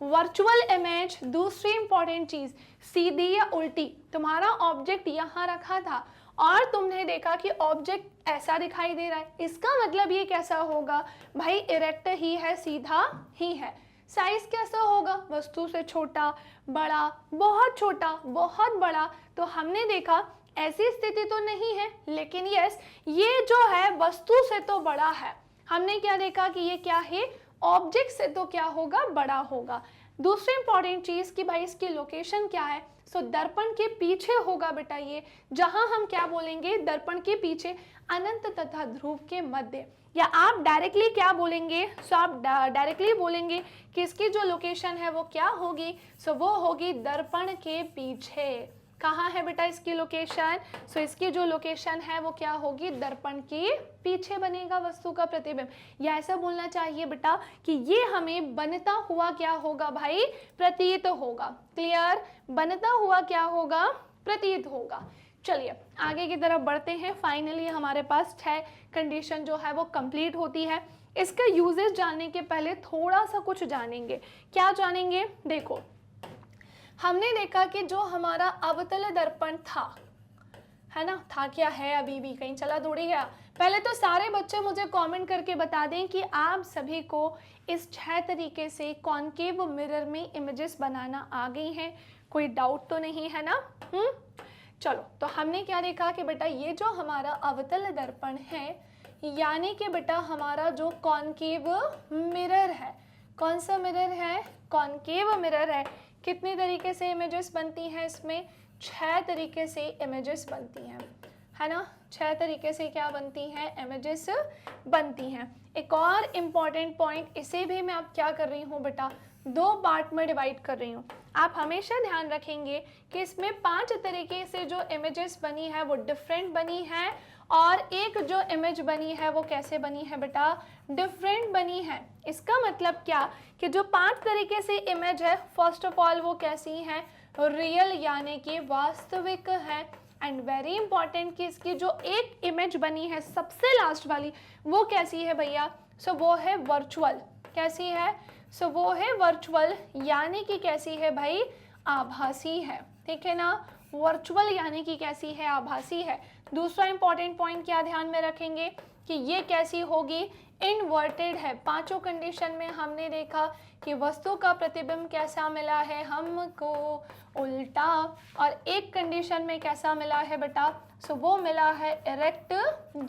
वर्चुअल इमेज। दूसरी इंपॉर्टेंट चीज, सीधी या उल्टी, तुम्हारा ऑब्जेक्ट यहाँ रखा था और तुमने देखा कि ऑब्जेक्ट ऐसा दिखाई दे रहा है, इसका मतलब ये कैसा होगा भाई, इरेक्ट ही है, सीधा ही है। साइज कैसा होगा, वस्तु से छोटा, बड़ा, बहुत छोटा, बहुत बड़ा। तो हमने देखा ऐसी स्थिति तो नहीं है, लेकिन यस ये जो है वस्तु से तो बड़ा है। हमने क्या देखा कि ये क्या है, ऑब्जेक्ट से तो क्या होगा, बड़ा होगा। दूसरी इंपॉर्टेंट चीज कि भाई इसकी लोकेशन क्या है, सो दर्पण के पीछे होगा बेटा ये, जहां हम क्या बोलेंगे, दर्पण के पीछे अनंत तथा ध्रुव के मध्य। या आप डायरेक्टली क्या बोलेंगे, सो आप डायरेक्टली बोलेंगे कि इसकी जो लोकेशन है वो क्या होगी, सो वो होगी दर्पण के पीछे। कहाँ है बेटा इसकी लोकेशन, सो इसकी जो लोकेशन है वो क्या होगी, दर्पण के पीछे बनेगा वस्तु का प्रतिबिंब। या ऐसा बोलना चाहिए बेटा कि ये हमें बनता हुआ क्या होगा भाई, प्रतीत होगा। क्लियर, बनता हुआ क्या होगा, प्रतीत होगा। चलिए आगे की तरफ बढ़ते हैं। फाइनली हमारे पास 6 कंडीशन जो है वो कंप्लीट होती है। इसका यूजेस जानने के पहले थोड़ा सा कुछ जानेंगे। क्या जानेंगे, देखो हमने देखा कि जो हमारा अवतल दर्पण था, है ना, था क्या है, अभी भी कहीं चला थोड़ी गया। पहले तो सारे बच्चे मुझे कमेंट करके बता दें कि आप सभी को इस 6 तरीके से कॉनकेव मिरर में इमेजेस बनाना आ गई हैं, कोई डाउट तो नहीं है ना। चलो, तो हमने क्या देखा कि बेटा ये जो हमारा अवतल दर्पण है, यानी कि बेटा हमारा जो कॉनकेव मिरर है, कौन सा मिरर है, कॉनकेव मिरर है। कितनी तरीके से इमेजेस बनती हैं इसमें, 6 तरीके से इमेजेस बनती हैं, है ना। 6 तरीके से क्या बनती हैं, इमेजेस बनती हैं। एक और इम्पॉर्टेंट पॉइंट, इसे भी मैं अब क्या कर रही हूँ बेटा, 2 पार्ट में डिवाइड कर रही हूँ। आप हमेशा ध्यान रखेंगे कि इसमें 5 तरीके से जो इमेजेस बनी है वो डिफरेंट बनी है, और एक जो इमेज बनी है वो कैसे बनी है बेटा, डिफरेंट बनी है। इसका मतलब क्या कि जो 5 तरीके से इमेज है, फर्स्ट ऑफ ऑल वो कैसी है, रियल यानी कि वास्तविक है। एंड वेरी इंपॉर्टेंट कि इसकी जो एक इमेज बनी है सबसे लास्ट वाली, वो कैसी है भैया, सो वो है वर्चुअल। कैसी है, सो वो है वर्चुअल, यानी कि कैसी है भाई, आभासी है। ठीक है ना, वर्चुअल यानी कि कैसी है, आभासी है। दूसरा इंपॉर्टेंट पॉइंट क्या ध्यान में रखेंगे कि ये कैसी होगी, इनवर्टेड है। 5 कंडीशन में हमने देखा कि वस्तु का प्रतिबिंब कैसा मिला है हमको, उल्टा, और एक कंडीशन में कैसा मिला है बेटा, सो वो मिला है इरेक्ट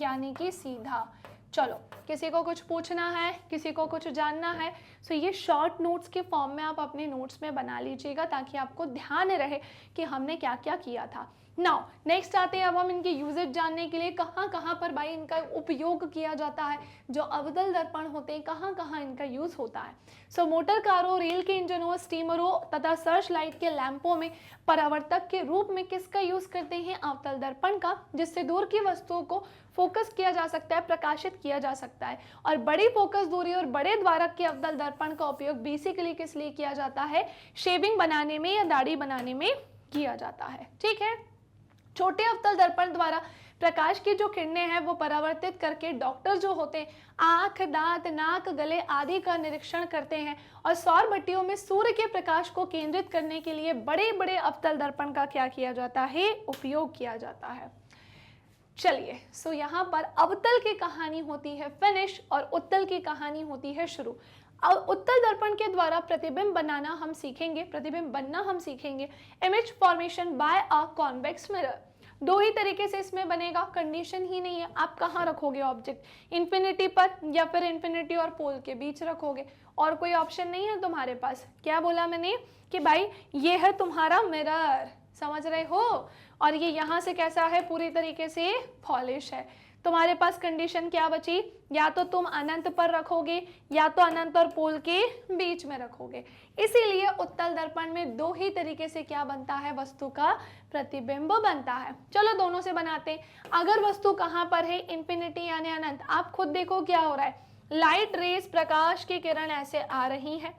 यानी कि सीधा। चलो, किसी को कुछ पूछना है, किसी को कुछ जानना है, सो ये शॉर्ट नोट्स के फॉर्म में आप अपने नोट्स में बना लीजिएगा ताकि आपको ध्यान रहे कि हमने क्या क्या किया था। नाउ नेक्स्ट आते हैं अब हम इनके यूजेज जानने के लिए, कहाँ कहाँ पर भाई इनका उपयोग किया जाता है। जो अवतल दर्पण होते हैं कहाँ कहाँ इनका यूज होता है। सो मोटर कारों, रेल के इंजनों, स्टीमरों तथा सर्च लाइट के लैंपों में परावर्तक के रूप में किसका यूज करते हैं, अवतल दर्पण का, जिससे दूर की वस्तुओं को फोकस किया जा सकता है, प्रकाशित किया जा सकता है। और बड़ी फोकस दूरी और बड़े द्वारक के अवतल दर्पण का उपयोग बेसिकली किस लिए किया जाता है, शेविंग बनाने में या दाढ़ी बनाने में किया जाता है। ठीक है, छोटे अवतल दर्पण द्वारा प्रकाश की जो किरणें हैं वो परावर्तित करके डॉक्टर जो होते हैं आंख, दांत, नाक, गले आदि का निरीक्षण करते हैं, और सौर भट्टियों में सूर्य के प्रकाश को केंद्रित करने के लिए बड़े बड़े अवतल दर्पण का क्या किया जाता है, उपयोग किया जाता है। चलिए, सो यहाँ पर अवतल की कहानी होती है फिनिश और उत्तल की कहानी होती है शुरू। अब उत्तल दर्पण के द्वारा प्रतिबिंब बनाना हम सीखेंगे, प्रतिबिंब बनना हम सीखेंगे। Image formation by a convex mirror, 2 ही तरीके से इसमें बनेगा, कंडीशन ही नहीं है। आप कहाँ रखोगे ऑब्जेक्ट, इन्फिनिटी पर या फिर इन्फिनिटी और पोल के बीच रखोगे, और कोई ऑप्शन नहीं है तुम्हारे पास। क्या बोला मैंने कि भाई ये है तुम्हारा मिरर, समझ रहे हो, और ये यहाँ से कैसा है, पूरी तरीके से पॉलिश है। तुम्हारे पास कंडीशन क्या बची, या तो तुम अनंत पर रखोगे या तो अनंत और पोल के बीच में रखोगे। इसीलिए उत्तल दर्पण में दो ही तरीके से क्या बनता है, वस्तु का प्रतिबिंब बनता है। चलो दोनों से बनाते हैं। अगर वस्तु कहाँ पर है, इंफिनिटी यानी अनंत, आप खुद देखो क्या हो रहा है, लाइट रेस प्रकाश की किरण ऐसे आ रही है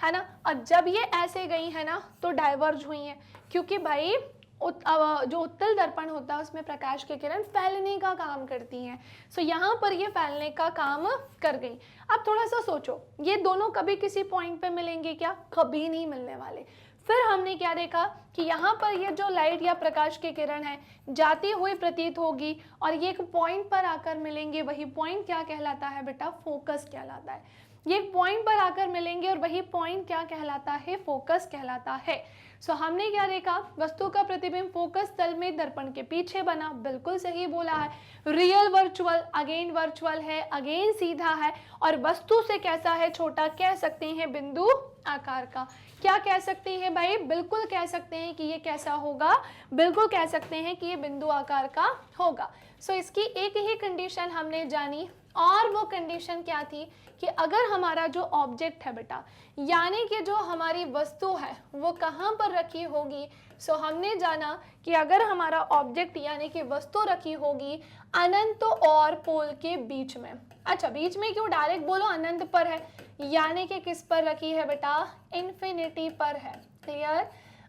ना, और जब ये ऐसे गई है ना तो डाइवर्ज हुई है, क्योंकि भाई जो उत्तल दर्पण होता है उसमें प्रकाश की किरण फैलने का काम करती हैं। सो यहाँ पर ये फैलने का काम कर गई। अब थोड़ा सा सोचो, ये दोनों कभी किसी पॉइंट पे मिलेंगे क्या, कभी नहीं मिलने वाले। फिर हमने क्या देखा कि यहाँ पर ये जो लाइट या प्रकाश की किरण है जाती हुई प्रतीत होगी और ये एक पॉइंट पर आकर मिलेंगे। वही पॉइंट क्या कहलाता है बेटा, फोकस कहलाता है। ये एक पॉइंट पर आकर मिलेंगे और वही पॉइंट क्या कहलाता है, फोकस कहलाता है। सो हमने क्या देखा, वस्तु का प्रतिबिंब फोकस तल में दर्पण के पीछे बना, बिल्कुल सही बोला है। रियल वर्चुअल, अगेन वर्चुअल है, अगेन सीधा है, और वस्तु से कैसा है, छोटा, कह सकते हैं बिंदु आकार का। क्या कह सकते हैं भाई, बिल्कुल कह सकते हैं कि ये कैसा होगा, बिल्कुल कह सकते हैं कि ये बिंदु आकार का होगा। सो इसकी एक ही कंडीशन हमने जानी, और वो कंडीशन क्या थी कि अगर हमारा जो ऑब्जेक्ट है बेटा, यानी कि जो हमारी वस्तु है वो कहाँ पर रखी होगी। सो हमने जाना कि अगर हमारा ऑब्जेक्ट यानी कि वस्तु रखी होगी अनंत और पोल के बीच में। अच्छा, बीच में क्यों, डायरेक्ट बोलो अनंत पर है, यानी कि किस पर रखी है बेटा, इन्फिनिटी पर है। क्लियर,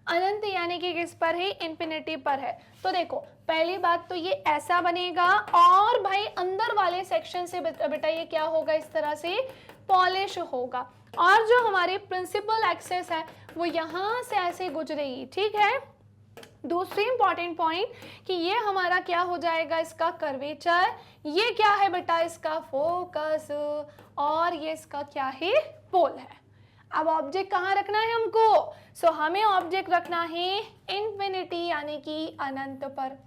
अनंत यानी कि किस पर है, इन्फिनिटी पर है। तो देखो पहली बात तो ये ऐसा बनेगा, और भाई अंदर वाले सेक्शन से बेटा ये क्या होगा, इस तरह से पॉलिश होगा, और जो हमारी प्रिंसिपल एक्सेस है वो यहाँ से ऐसे गुजरेगी। ठीक है, दूसरी इंपॉर्टेंट पॉइंट कि ये हमारा क्या हो जाएगा, इसका कर्वेचर, ये क्या है बेटा, इसका फोकस, और ये इसका क्या है, पोल है। अब ऑब्जेक्ट कहाँ रखना है हमको, सो हमें ऑब्जेक्ट रखना है इन्फिनिटी यानी कि अनंत पर।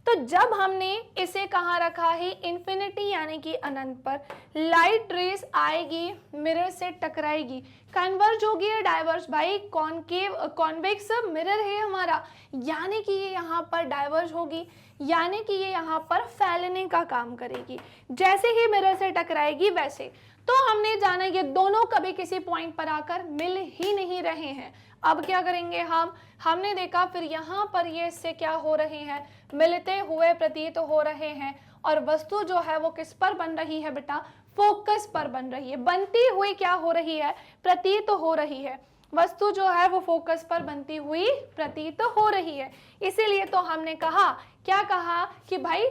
तो जब हमने इसे कहाँ रखा है, इन्फिनिटी यानी कि अनंत पर, लाइट रेस आएगी, मिरर से टकराएगी, कन्वर्ज होगी या डाइवर्ज, भाई कॉनकेव कॉन्वेक्स मिरर है हमारा, यानी कि ये यहाँ पर डाइवर्ज होगी, यानी कि ये यहाँ पर फैलने का काम करेगी। जैसे ही मिरर से टकराएगी वैसे, तो हमने जाना ये दोनों कभी किसी पॉइंट पर आकर मिल ही नहीं रहे हैं। अब क्या करेंगे हमने देखा फिर यहाँ पर ये इससे क्या हो रहे हैं, मिलते हुए प्रतीत हो रहे हैं, और वस्तु जो है वो किस पर बन रही है बेटा, फोकस पर बन रही है, बनती हुई क्या हो रही है, प्रतीत हो रही है। वस्तु जो है वो फोकस पर बनती हुई प्रतीत हो रही है। इसीलिए तो हमने कहा, क्या कहा कि भाई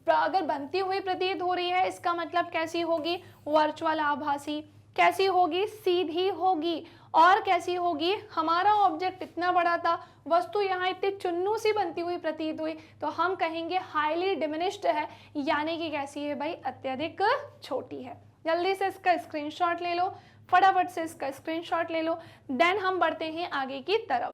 अगर बनती हुई प्रतीत हो रही है इसका मतलब कैसी होगी, वर्चुअल आभासी। कैसी होगी, सीधी होगी। और कैसी होगी, हमारा ऑब्जेक्ट इतना बड़ा था, वस्तु यहाँ इतनी चुन्नू सी बनती हुई प्रतीत हुई, तो हम कहेंगे हाईली डिमिनिश्ड है, यानी कि कैसी है भाई, अत्यधिक छोटी है। जल्दी से इसका स्क्रीनशॉट ले लो, फटाफट से इसका स्क्रीनशॉट ले लो, देन हम बढ़ते हैं आगे की तरफ।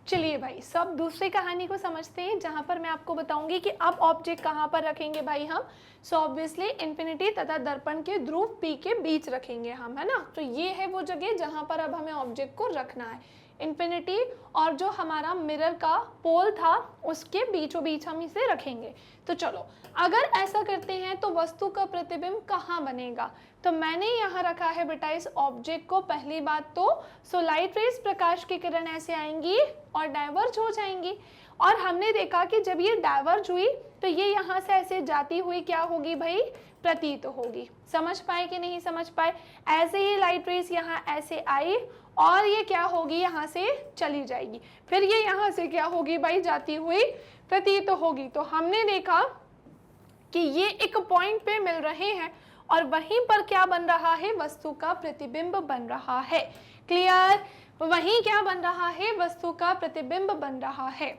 चलिए भाई, सब दूसरी कहानी को समझते हैं, जहां पर मैं आपको बताऊंगी कि अब ऑब्जेक्ट कहां पर रखेंगे भाई हम। सो ऑब्वियसली इन्फिनिटी तथा दर्पण के ध्रुव P के बीच रखेंगे हम, है ना। तो ये है वो जगह जहां पर अब हमें ऑब्जेक्ट को रखना है, इन्फिनिटी और जो हमारा मिरर का पोल था उसके बीचों बीच हम इसे रखेंगे। तो चलो, अगर ऐसा करते हैं तो वस्तु का प्रतिबिंब कहाँ बनेगा, तो मैंने यहाँ रखा है बेटा इस ऑब्जेक्ट को। पहली बात तो सो लाइट रेज, प्रकाश की किरण ऐसे आएंगी और डाइवर्ज हो जाएंगी, और हमने देखा कि जब ये डाइवर्ज हुई तो ये यहाँ से ऐसे जाती हुई क्या होगी भाई, प्रतीत होगी। समझ पाए कि नहीं समझ पाए, ऐसे ही लाइट रेज यहाँ ऐसे आई और ये क्या होगी, यहाँ से चली जाएगी, फिर ये यहाँ से क्या होगी भाई, जाती हुई प्रतीत होगी। तो हमने देखा कि ये एक पॉइंट पे मिल रहे हैं और वहीं पर क्या बन रहा है, वस्तु का प्रतिबिंब बन रहा है। क्लियर, वहीं क्या बन रहा है, वस्तु का प्रतिबिंब बन रहा है।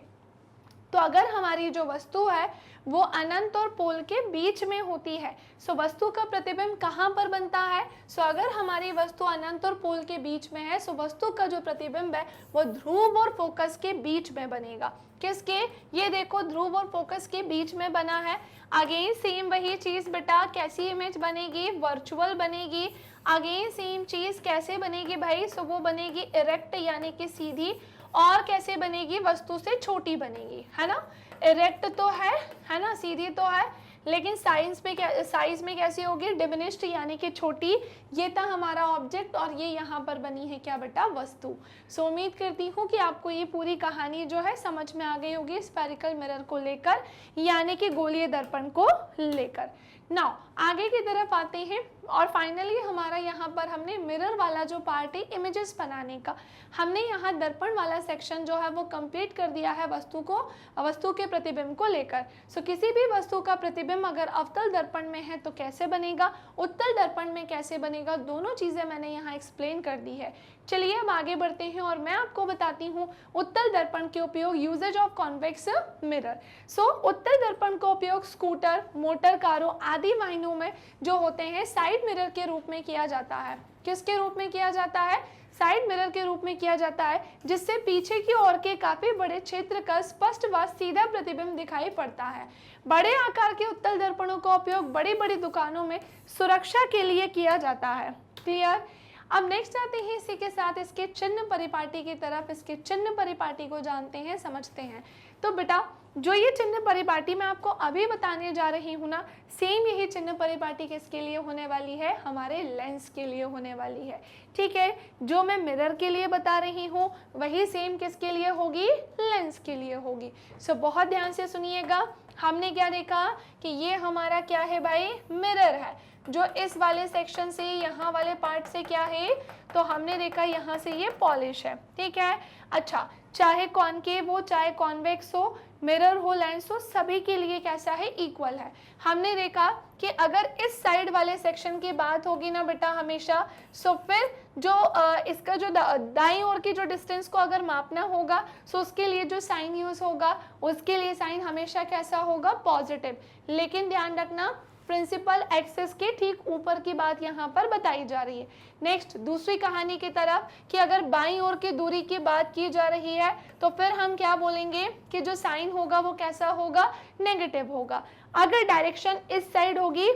तो अगर हमारी जो वस्तु है वो अनंत और पोल के बीच में होती है, सो वस्तु का प्रतिबिंब कहाँ पर बनता है, सो अगर हमारी वस्तु अनंत और पोल के बीच में है, सो वस्तु का जो प्रतिबिंब है वो ध्रुव और फोकस के बीच में बनेगा। किसके, ये देखो ध्रुव और फोकस के बीच में बना है। अगेन सेम वही चीज बेटा, कैसी इमेज बनेगी, वर्चुअल बनेगी। अगेन सेम चीज कैसे बनेगी भाई, सो वो बनेगी इरेक्ट यानी कि सीधी, और कैसे बनेगी, वस्तु से छोटी बनेगी, है ना। इरेक्ट तो है ना, सीधी तो है, लेकिन साइज में कैसी होगी, डिमिनिश्ड यानी कि छोटी। ये था हमारा ऑब्जेक्ट और ये यहाँ पर बनी है क्या बेटा, वस्तु। सो उम्मीद करती हूँ कि आपको ये पूरी कहानी जो है समझ में आ गई होगी स्फेरिकल मिरर को लेकर, यानी कि गोलीय दर्पण को लेकर। नाउ आगे की तरफ आते हैं और फाइनली हमारा यहाँ पर हमने मिरर वाला जो पार्ट है इमेजेस बनाने का, हमने यहाँ दर्पण वाला सेक्शन जो है वो कंप्लीट कर दिया है वस्तु के प्रतिबिंब को लेकर। सो किसी भी वस्तु का प्रतिबिंब अगर अवतल दर्पण में है तो कैसे बनेगा, उत्तल दर्पण में कैसे बनेगा, दोनों चीज़ें मैंने यहाँ एक्सप्लेन कर दी है। चलिए अब आगे बढ़ते हैं और मैं आपको बताती हूँ उत्तल दर्पण के उपयोग, यूजेज ऑफ कॉन्वेक्स मिरर। सो उत्तल दर्पण का उपयोग स्कूटर, मोटर कारों आदि वाहनों में जो होते हैं साइड मिरर के रूप में किया जाता है। किसके रूप में किया जाता है, साइड मिरर के रूप में किया जाता है, जिससे पीछे की ओर के काफी बड़े क्षेत्र का स्पष्ट व सीधा प्रतिबिंब दिखाई पड़ता है। बड़े आकार के उत्तल दर्पणों का उपयोग बड़ी बड़ी दुकानों में सुरक्षा के लिए किया जाता है। क्लियर। अब नेक्स्ट आते हैं इसी के साथ इसके चिन्ह परिपाटी की तरफ। इसके चिन्ह परिपाटी को जानते हैं, समझते हैं। तो बेटा जो ये चिन्ह परिपाटी मैं आपको अभी बताने जा रही हूँ ना, सेम यही चिन्ह परिपाटी किसके लिए होने वाली है, हमारे लेंस के लिए होने वाली है। ठीक है, जो मैं मिरर के लिए बता रही हूँ वही सेम किसके लिए होगी, लेंस के लिए होगी। सो बहुत ध्यान से सुनिएगा। हमने क्या देखा कि ये हमारा क्या है भाई, मिरर है, जो इस वाले सेक्शन से यहाँ वाले पार्ट से क्या है, तो हमने देखा यहाँ से ये पॉलिश है। ठीक है। अच्छा, चाहे कॉनकेव हो चाहे कॉन्वेक्स हो, मिरर हो लेंस हो, सभी के लिए कैसा है, इक्वल है। हमने देखा कि अगर इस साइड वाले सेक्शन की बात होगी ना बेटा हमेशा, सो फिर जो इसका जो दाईं ओर की जो डिस्टेंस को अगर मापना होगा, सो उसके लिए जो साइन यूज होगा उसके लिए साइन हमेशा कैसा होगा, पॉजिटिव। लेकिन ध्यान रखना प्रिंसिपल एक्सिस के ठीक ऊपर की बात यहाँ पर बताई जा रही है। नेक्स्ट दूसरी कहानी की तरफ कि अगर बाईं ओर की दूरी की बात की जा रही है तो फिर हम क्या बोलेंगे कि जो साइन होगा वो कैसा होगा, नेगेटिव होगा। अगर डायरेक्शन इस साइड होगी,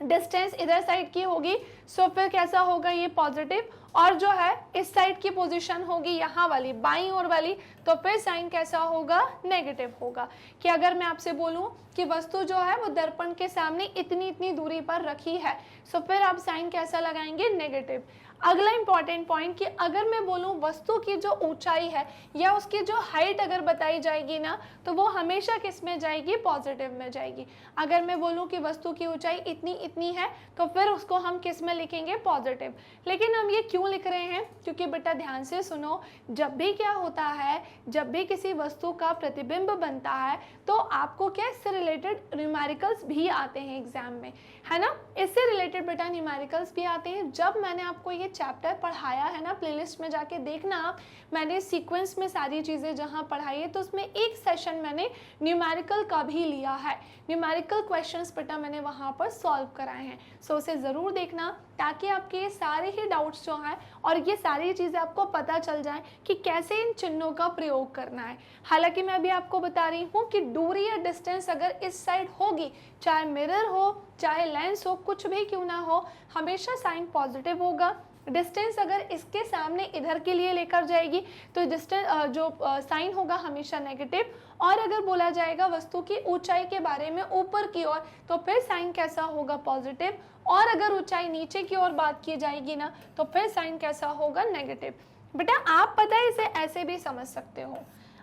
डिस्टेंस इधर साइड की होगी, सो फिर कैसा होगा, ये पॉजिटिव। और जो है इस साइड की पोजीशन होगी यहाँ वाली बाईं ओर वाली, तो फिर साइन कैसा होगा, नेगेटिव होगा। कि अगर मैं आपसे बोलूं कि वस्तु जो है वो दर्पण के सामने इतनी इतनी दूरी पर रखी है, सो फिर आप साइन कैसा लगाएंगे, नेगेटिव। अगला इंपॉर्टेंट पॉइंट कि अगर मैं बोलूं वस्तु की जो ऊंचाई है या उसकी जो हाइट अगर बताई जाएगी ना, तो वो हमेशा किस में जाएगी, पॉजिटिव में जाएगी। अगर मैं बोलूं कि वस्तु की ऊंचाई इतनी इतनी है तो फिर उसको हम किस में लिखेंगे, पॉजिटिव। लेकिन हम ये क्यों लिख रहे हैं, क्योंकि बेटा ध्यान से सुनो, जब भी क्या होता है, जब भी किसी वस्तु का प्रतिबिंब बनता है तो आपको क्या इससे रिलेटेड न्यूमेरिकल्स भी आते हैं एग्जाम में, है ना। इससे रिलेटेड बेटा न्यूमेरिकल्स भी आते हैं। जब मैंने आपको ये चैप्टर पढ़ाया है ना, प्लेलिस्ट में जाके देखना आप, मैंने सीक्वेंस में सारी चीज़ें जहाँ पढ़ाई है तो उसमें एक सेशन मैंने न्यूमेरिकल का भी लिया है। न्यूमेरिकल क्वेश्चंस बेटा मैंने वहाँ पर सॉल्व कराए हैं। सो उसे ज़रूर देखना ताकि आपके ये सारे ही डाउट्स जो हैं और ये सारी चीज़ें आपको पता चल जाए कि कैसे इन चिन्हों का प्रयोग करना है। हालांकि मैं अभी आपको बता रही हूँ कि दूरी या डिस्टेंस अगर इस साइड होगी, चाहे मिरर हो चाहे लेंस हो, कुछ भी क्यों ना हो, हमेशा साइन पॉजिटिव होगा। डिस्टेंस अगर इसके सामने इधर के लिए लेकर जाएगी तो डिस्टेंस जो साइन होगा हमेशा नेगेटिव। और अगर बोला जाएगा वस्तु की ऊंचाई के बारे में ऊपर की ओर, तो फिर साइन कैसा होगा, पॉजिटिव। और अगर ऊंचाई नीचे की ओर बात की जाएगी ना, तो फिर साइन कैसा होगा, नेगेटिव। बेटा आप पता है इसे ऐसे भी समझ सकते हो,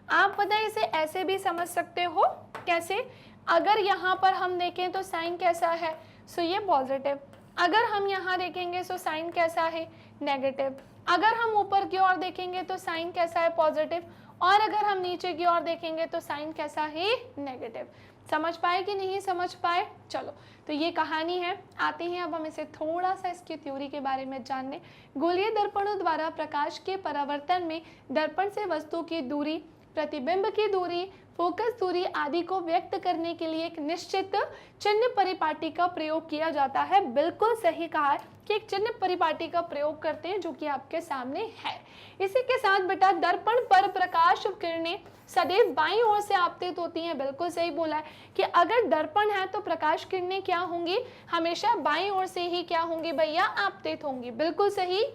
आप पता है इसे ऐसे भी समझ सकते हो। कैसे, अगर यहाँ पर हम देखें तो साइन कैसा है, सो ये पॉजिटिव। अगर हम यहाँ देखेंगे तो साइन कैसा है, नेगेटिव। अगर हम ऊपर की ओर देखेंगे तो साइन कैसा है, पॉजिटिव। और अगर हम नीचे की ओर देखेंगे तो साइन कैसा है, नेगेटिव। समझ पाए कि नहीं समझ पाए। चलो तो ये कहानी है। आते हैं अब हम इसे थोड़ा सा इसकी थ्योरी के बारे में जानने। गोलीय दर्पणों द्वारा प्रकाश के परावर्तन में दर्पण से वस्तु की दूरी, प्रतिबिंब की दूरी, फोकस दूरी आदि को व्यक्त करने के लिए एक निश्चित चिन्ह परिपाटी का प्रयोग किया जाता है। बिल्कुल सही कहा है कि एक चिन्ह परिपाटी का प्रयोग करते हैं जो कि आपके सामने है। इसी के साथ बेटा दर्पण पर प्रकाश किरणें सदैव बाईं ओर से आपतित होती हैं। बिल्कुल सही बोला है कि अगर दर्पण है तो प्रकाश किरणें क्या होंगी, हमेशा बाईं ओर से ही क्या होंगी भैया, आपतित होंगी। बिल्कुल सही।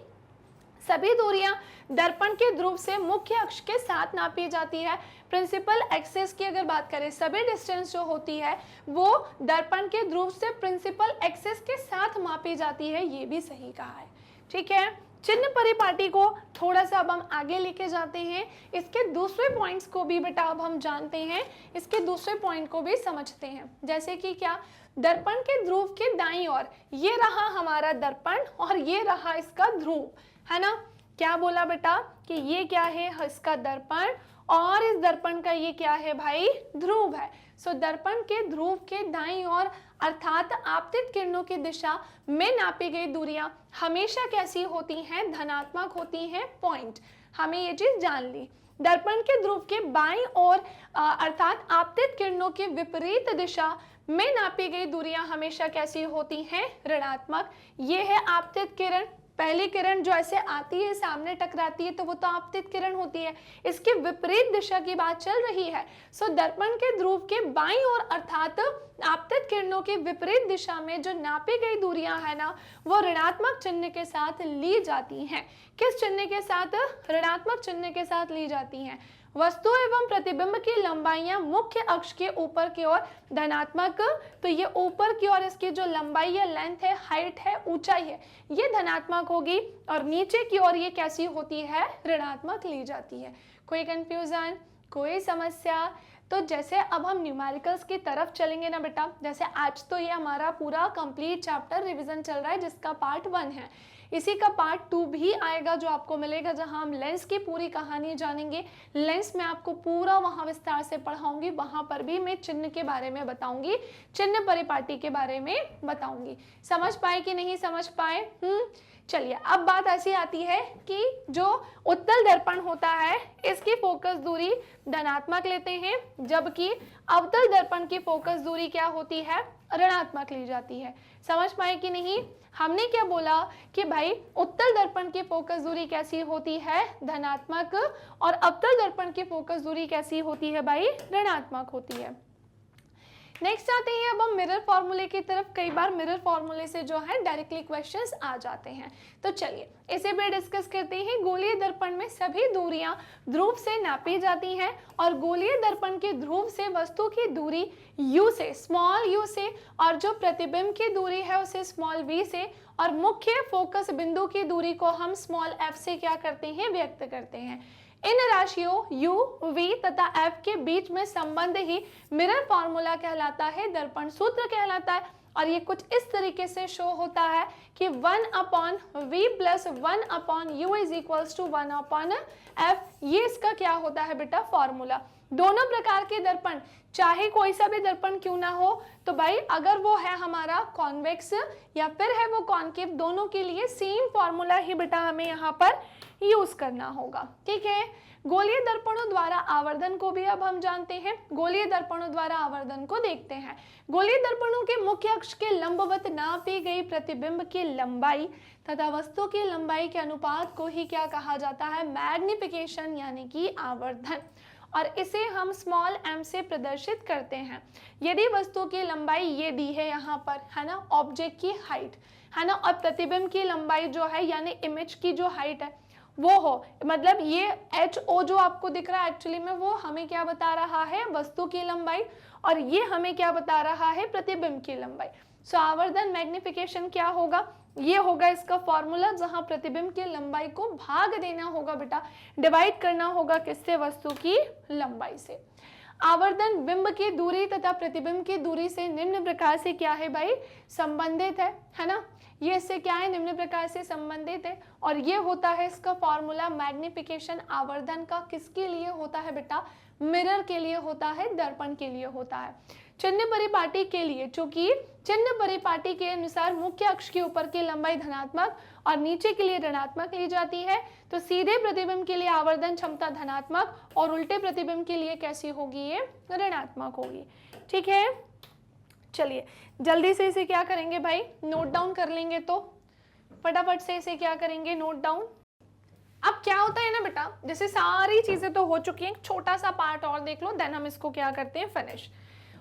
सभी दूरियां दर्पण के ध्रुव से मुख्य अक्ष के साथ नापी जाती है। प्रिंसिपल एक्सिस की अगर बात करें, सभी डिस्टेंस जो होती है वो दर्पण के ध्रुव से प्रिंसिपल एक्सिस के साथ मापी जाती है, ये भी सही कहा है। ठीक है, चिन्ह परिपाटी को थोड़ा सा अब हम आगे लेके जाते हैं, इसके दूसरे पॉइंट्स को भी बेटा अब हम जानते हैं, इसके दूसरे पॉइंट को भी समझते हैं। जैसे कि क्या, दर्पण के ध्रुव के दाईं ओर ये रहा हमारा दर्पण और ये रहा इसका ध्रुव, है ना। क्या बोला बेटा कि ये क्या है, इसका दर्पण, और इस दर्पण का ये क्या है भाई, ध्रुव है। सो दर्पण के ध्रुव के दाईं ओर अर्थात आपतित किरणों की दिशा में नापी गई दूरियां हमेशा कैसी होती हैं, धनात्मक होती हैं, पॉइंट। हमें ये चीज जान ली। दर्पण के ध्रुव के बाईं ओर अर्थात आपतित किरणों की विपरीत दिशा में नापी गई दूरियां हमेशा कैसी होती हैं, ऋणात्मक। ये है आपतित किरण, पहली किरण जो ऐसे आती है सामने टकराती है तो वो तो आपतित किरण होती है, इसके विपरीत दिशा की बात चल रही है। सो दर्पण के ध्रुव के बाईं ओर अर्थात आपतित किरणों की विपरीत दिशा में जो नापी गई दूरियां है ना, वो ऋणात्मक चिन्ह के साथ ली जाती हैं। किस चिन्ह के साथ, ऋणात्मक चिन्ह के साथ ली जाती हैं। वस्तु एवं प्रतिबिंब की लंबाइयां मुख्य अक्ष के ऊपर की ओर धनात्मक, तो ये ऊपर की ओर इसकी जो लंबाई या लेंथ है, हाइट है, ऊंचाई है, ये धनात्मक होगी, और नीचे की ओर ये कैसी होती है, ऋणात्मक ली जाती है। कोई कंफ्यूजन, कोई समस्या? तो जैसे अब हम न्यूमेरिकल्स की तरफ चलेंगे ना बेटा, जैसे आज तो ये हमारा पूरा कंप्लीट चैप्टर रिवीजन चल रहा है जिसका पार्ट 1 है, इसी का पार्ट 2 भी आएगा जो आपको मिलेगा, जहां हम लेंस की पूरी कहानी जानेंगे। लेंस में आपको पूरा वहां विस्तार से पढ़ाऊंगी, वहां पर भी मैं चिन्ह के बारे में बताऊंगी, चिन्ह परिपाटी के बारे में बताऊंगी। समझ पाए कि नहीं समझ पाए? चलिए, अब बात ऐसी आती है कि जो उत्तल दर्पण होता है इसकी फोकस दूरी धनात्मक लेते हैं, जबकि अवतल दर्पण की फोकस दूरी क्या होती है, ऋणात्मक ली जाती है। समझ पाए कि नहीं? हमने क्या बोला कि भाई उत्तल दर्पण की फोकस दूरी कैसी होती है, धनात्मक, और अवतल दर्पण की फोकस दूरी कैसी होती है भाई, ऋणात्मक होती है। नेक्स्ट आते हैं अब हम मिरर फॉर्मूले की तरफ। कई बार मिरर फॉर्मूले से जो है डायरेक्टली क्वेश्चंस आ जाते हैं, तो चलिए इसे भी डिस्कस करते हैं। गोलीय दर्पण में सभी दूरियां ध्रुव से नापी जाती हैं, और गोलीय दर्पण के ध्रुव से वस्तु की दूरी u से, स्मॉल u से, और जो प्रतिबिंब की दूरी है उसे स्मॉल v से, और मुख्य फोकस बिंदु की दूरी को हम स्मॉल f से क्या करते हैं, व्यक्त करते हैं। इन राशियों u, v तथा f के बीच में संबंध ही मिरर फॉर्मूला कहलाता है, दर्पण सूत्र कहलाता है। और ये कुछ इस तरीके से शो होता है कि 1/v plus 1/u is equals to 1/f, ये इसका क्या होता है बेटा, फॉर्मूला। दोनों प्रकार के दर्पण, चाहे कोई सा भी दर्पण क्यों ना हो, तो भाई अगर वो है हमारा कॉन्वेक्स या फिर है वो कॉन्केव, दोनों के लिए सेम फॉर्मूला ही बेटा हमें यहाँ पर यूज करना होगा। ठीक है, गोलीय दर्पणों द्वारा आवर्धन को भी अब हम जानते हैं। गोलीय दर्पणों द्वारा आवर्धन को देखते हैं। गोलीय दर्पणों के मुख्य अक्ष के लंबवत नापी गई प्रतिबिंब की लंबाई तथा वस्तु की लंबाई के अनुपात को ही क्या कहा जाता है, मैग्निफिकेशन, यानी कि आवर्धन। और इसे हम स्मॉल m से प्रदर्शित करते हैं। यदि वस्तु की लंबाई ये दी है यहाँ पर, है ना, ऑब्जेक्ट की हाइट, है ना, और प्रतिबिंब की लंबाई जो है यानी इमेज की जो हाइट है वो हो, मतलब ये HO जो आपको दिख रहा है एक्चुअली में वो हमें क्या बता रहा है, वस्तु की लंबाई, और ये हमें क्या बता रहा है, प्रतिबिंब की लंबाई। सो आवर्धन मैग्निफिकेशन क्या होगा, ये होगा इसका फॉर्मूला, जहां प्रतिबिंब की लंबाई को भाग देना होगा बेटा, डिवाइड करना होगा किससे, वस्तु की लंबाई से। आवर्धन बिंब की दूरी तथा प्रतिबिंब की दूरी से निम्न प्रकार से क्या है भाई, संबंधित है ना, ये इससे क्या है, निम्न प्रकार से संबंधित है। और ये होता है इसका फॉर्मूला मैग्निफिकेशन आवर्धन का, किसके लिए होता है बेटा, मिरर के लिए होता है, दर्पण के लिए होता है। चिन्ह परिपाटी के लिए, चूंकि चिन्ह परिपाटी के अनुसार मुख्य अक्ष के ऊपर की लंबाई धनात्मक और नीचे के लिए ऋणात्मक ली जाती है, तो सीधे प्रतिबिंब के लिए आवर्धन क्षमता धनात्मक और उल्टे प्रतिबिंब के लिए कैसी होगी, ये ऋणात्मक होगी। ठीक है, चलिए जल्दी से इसे क्या करेंगे भाई, नोट डाउन कर लेंगे, तो फटाफट से इसे क्या करेंगे, नोट डाउन। अब क्या होता है ना बेटा, जैसे सारी चीजें तो हो चुकी हैं, एक छोटा सा पार्ट और देख लो, देन हम इसको क्या करते हैं, फिनिश।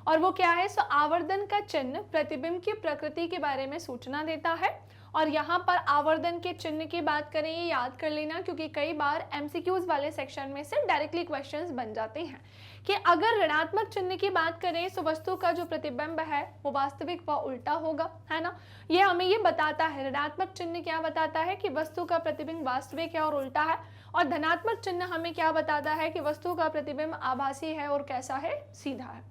और वो क्या है, सो आवर्धन का चिन्ह प्रतिबिंब की प्रकृति के बारे में सूचना देता है, और यहाँ पर आवर्धन के चिन्ह की बात करें, ये याद कर लेना क्योंकि कई बार एमसीक्यूज वाले सेक्शन में से डायरेक्टली क्वेश्चंस बन जाते हैं कि अगर ऋणात्मक चिन्ह की बात करें तो वस्तु का जो प्रतिबिंब है वो वास्तविक व उल्टा होगा, है ना। ये हमें ये बताता है, ऋणात्मक चिन्ह क्या बताता है कि वस्तु का प्रतिबिंब वास्तविक है और उल्टा है, और धनात्मक चिन्ह हमें क्या बताता है कि वस्तु का प्रतिबिंब आभासी है और कैसा है, सीधा है।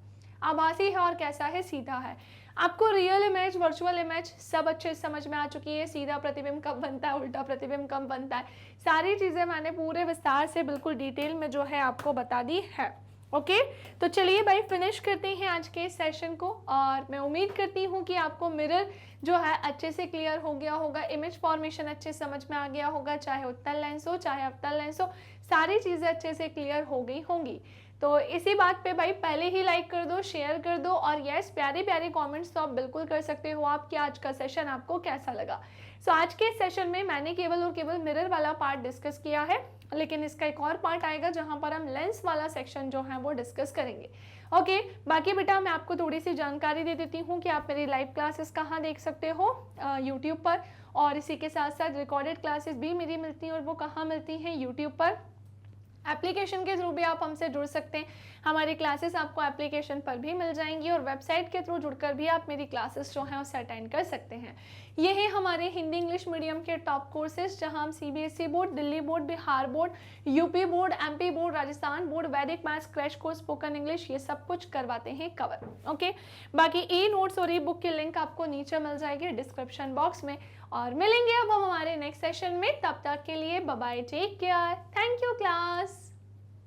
आभासी है और कैसा है, सीधा है। आपको रियल इमेज, वर्चुअल इमेज सब अच्छे समझ में आ चुकी है। सीधा प्रतिबिंब कब बनता है, उल्टा प्रतिबिंब कब बनता है, सारी चीजें मैंने पूरे विस्तार से बिल्कुल डिटेल में जो है आपको बता दी है। ओके, तो चलिए भाई फिनिश करते हैं आज के सेशन को, और मैं उम्मीद करती हूँ कि आपको मिरर जो है अच्छे से क्लियर हो गया होगा, इमेज फॉर्मेशन अच्छे समझ में आ गया होगा, चाहे उत्तल लेंस हो चाहे अवतल लेंस हो, सारी चीज़ें अच्छे से क्लियर हो गई होंगी। तो इसी बात पे भाई पहले ही लाइक कर दो, शेयर कर दो, और यस प्यारे प्यारे कमेंट्स तो आप बिल्कुल कर सकते हो आप कि आज का सेशन आपको कैसा लगा। सो आज के सेशन में मैंने केवल और केवल मिरर वाला पार्ट डिस्कस किया है, लेकिन इसका एक और पार्ट आएगा जहां पर हम लेंस वाला सेक्शन जो है वो डिस्कस करेंगे। ओके, बाकी बेटा मैं आपको थोड़ी सी जानकारी दे देती हूँ कि आप मेरी लाइव क्लासेस कहाँ देख सकते हो, यूट्यूब पर, और इसी के साथ साथ रिकॉर्डेड क्लासेस भी मेरी मिलती हैं, और वो कहाँ मिलती हैं, यूट्यूब पर। एप्लीकेशन के थ्रू भी आप हमसे जुड़ सकते हैं, हमारी क्लासेस आपको एप्लीकेशन पर भी मिल जाएंगी, और वेबसाइट के थ्रू जुड़कर भी आप मेरी क्लासेस जो हैं उसे अटेंड कर सकते हैं। ये है हमारे हिंदी इंग्लिश मीडियम के टॉप कोर्सेज, जहां हम CBSE board, Delhi board, Bihar board, UP board, MP board, Rajasthan board, Vedic maths, crash course, spoken English, ये सब कुछ करवाते हैं कवर। ओके, बाकी ई नोट्स और ई बुक की लिंक आपको नीचे मिल जाएगी डिस्क्रिप्शन बॉक्स में, और मिलेंगे अब हम हमारे नेक्स्ट सेशन में। तब तक के लिए bye bye, take care, thank you class.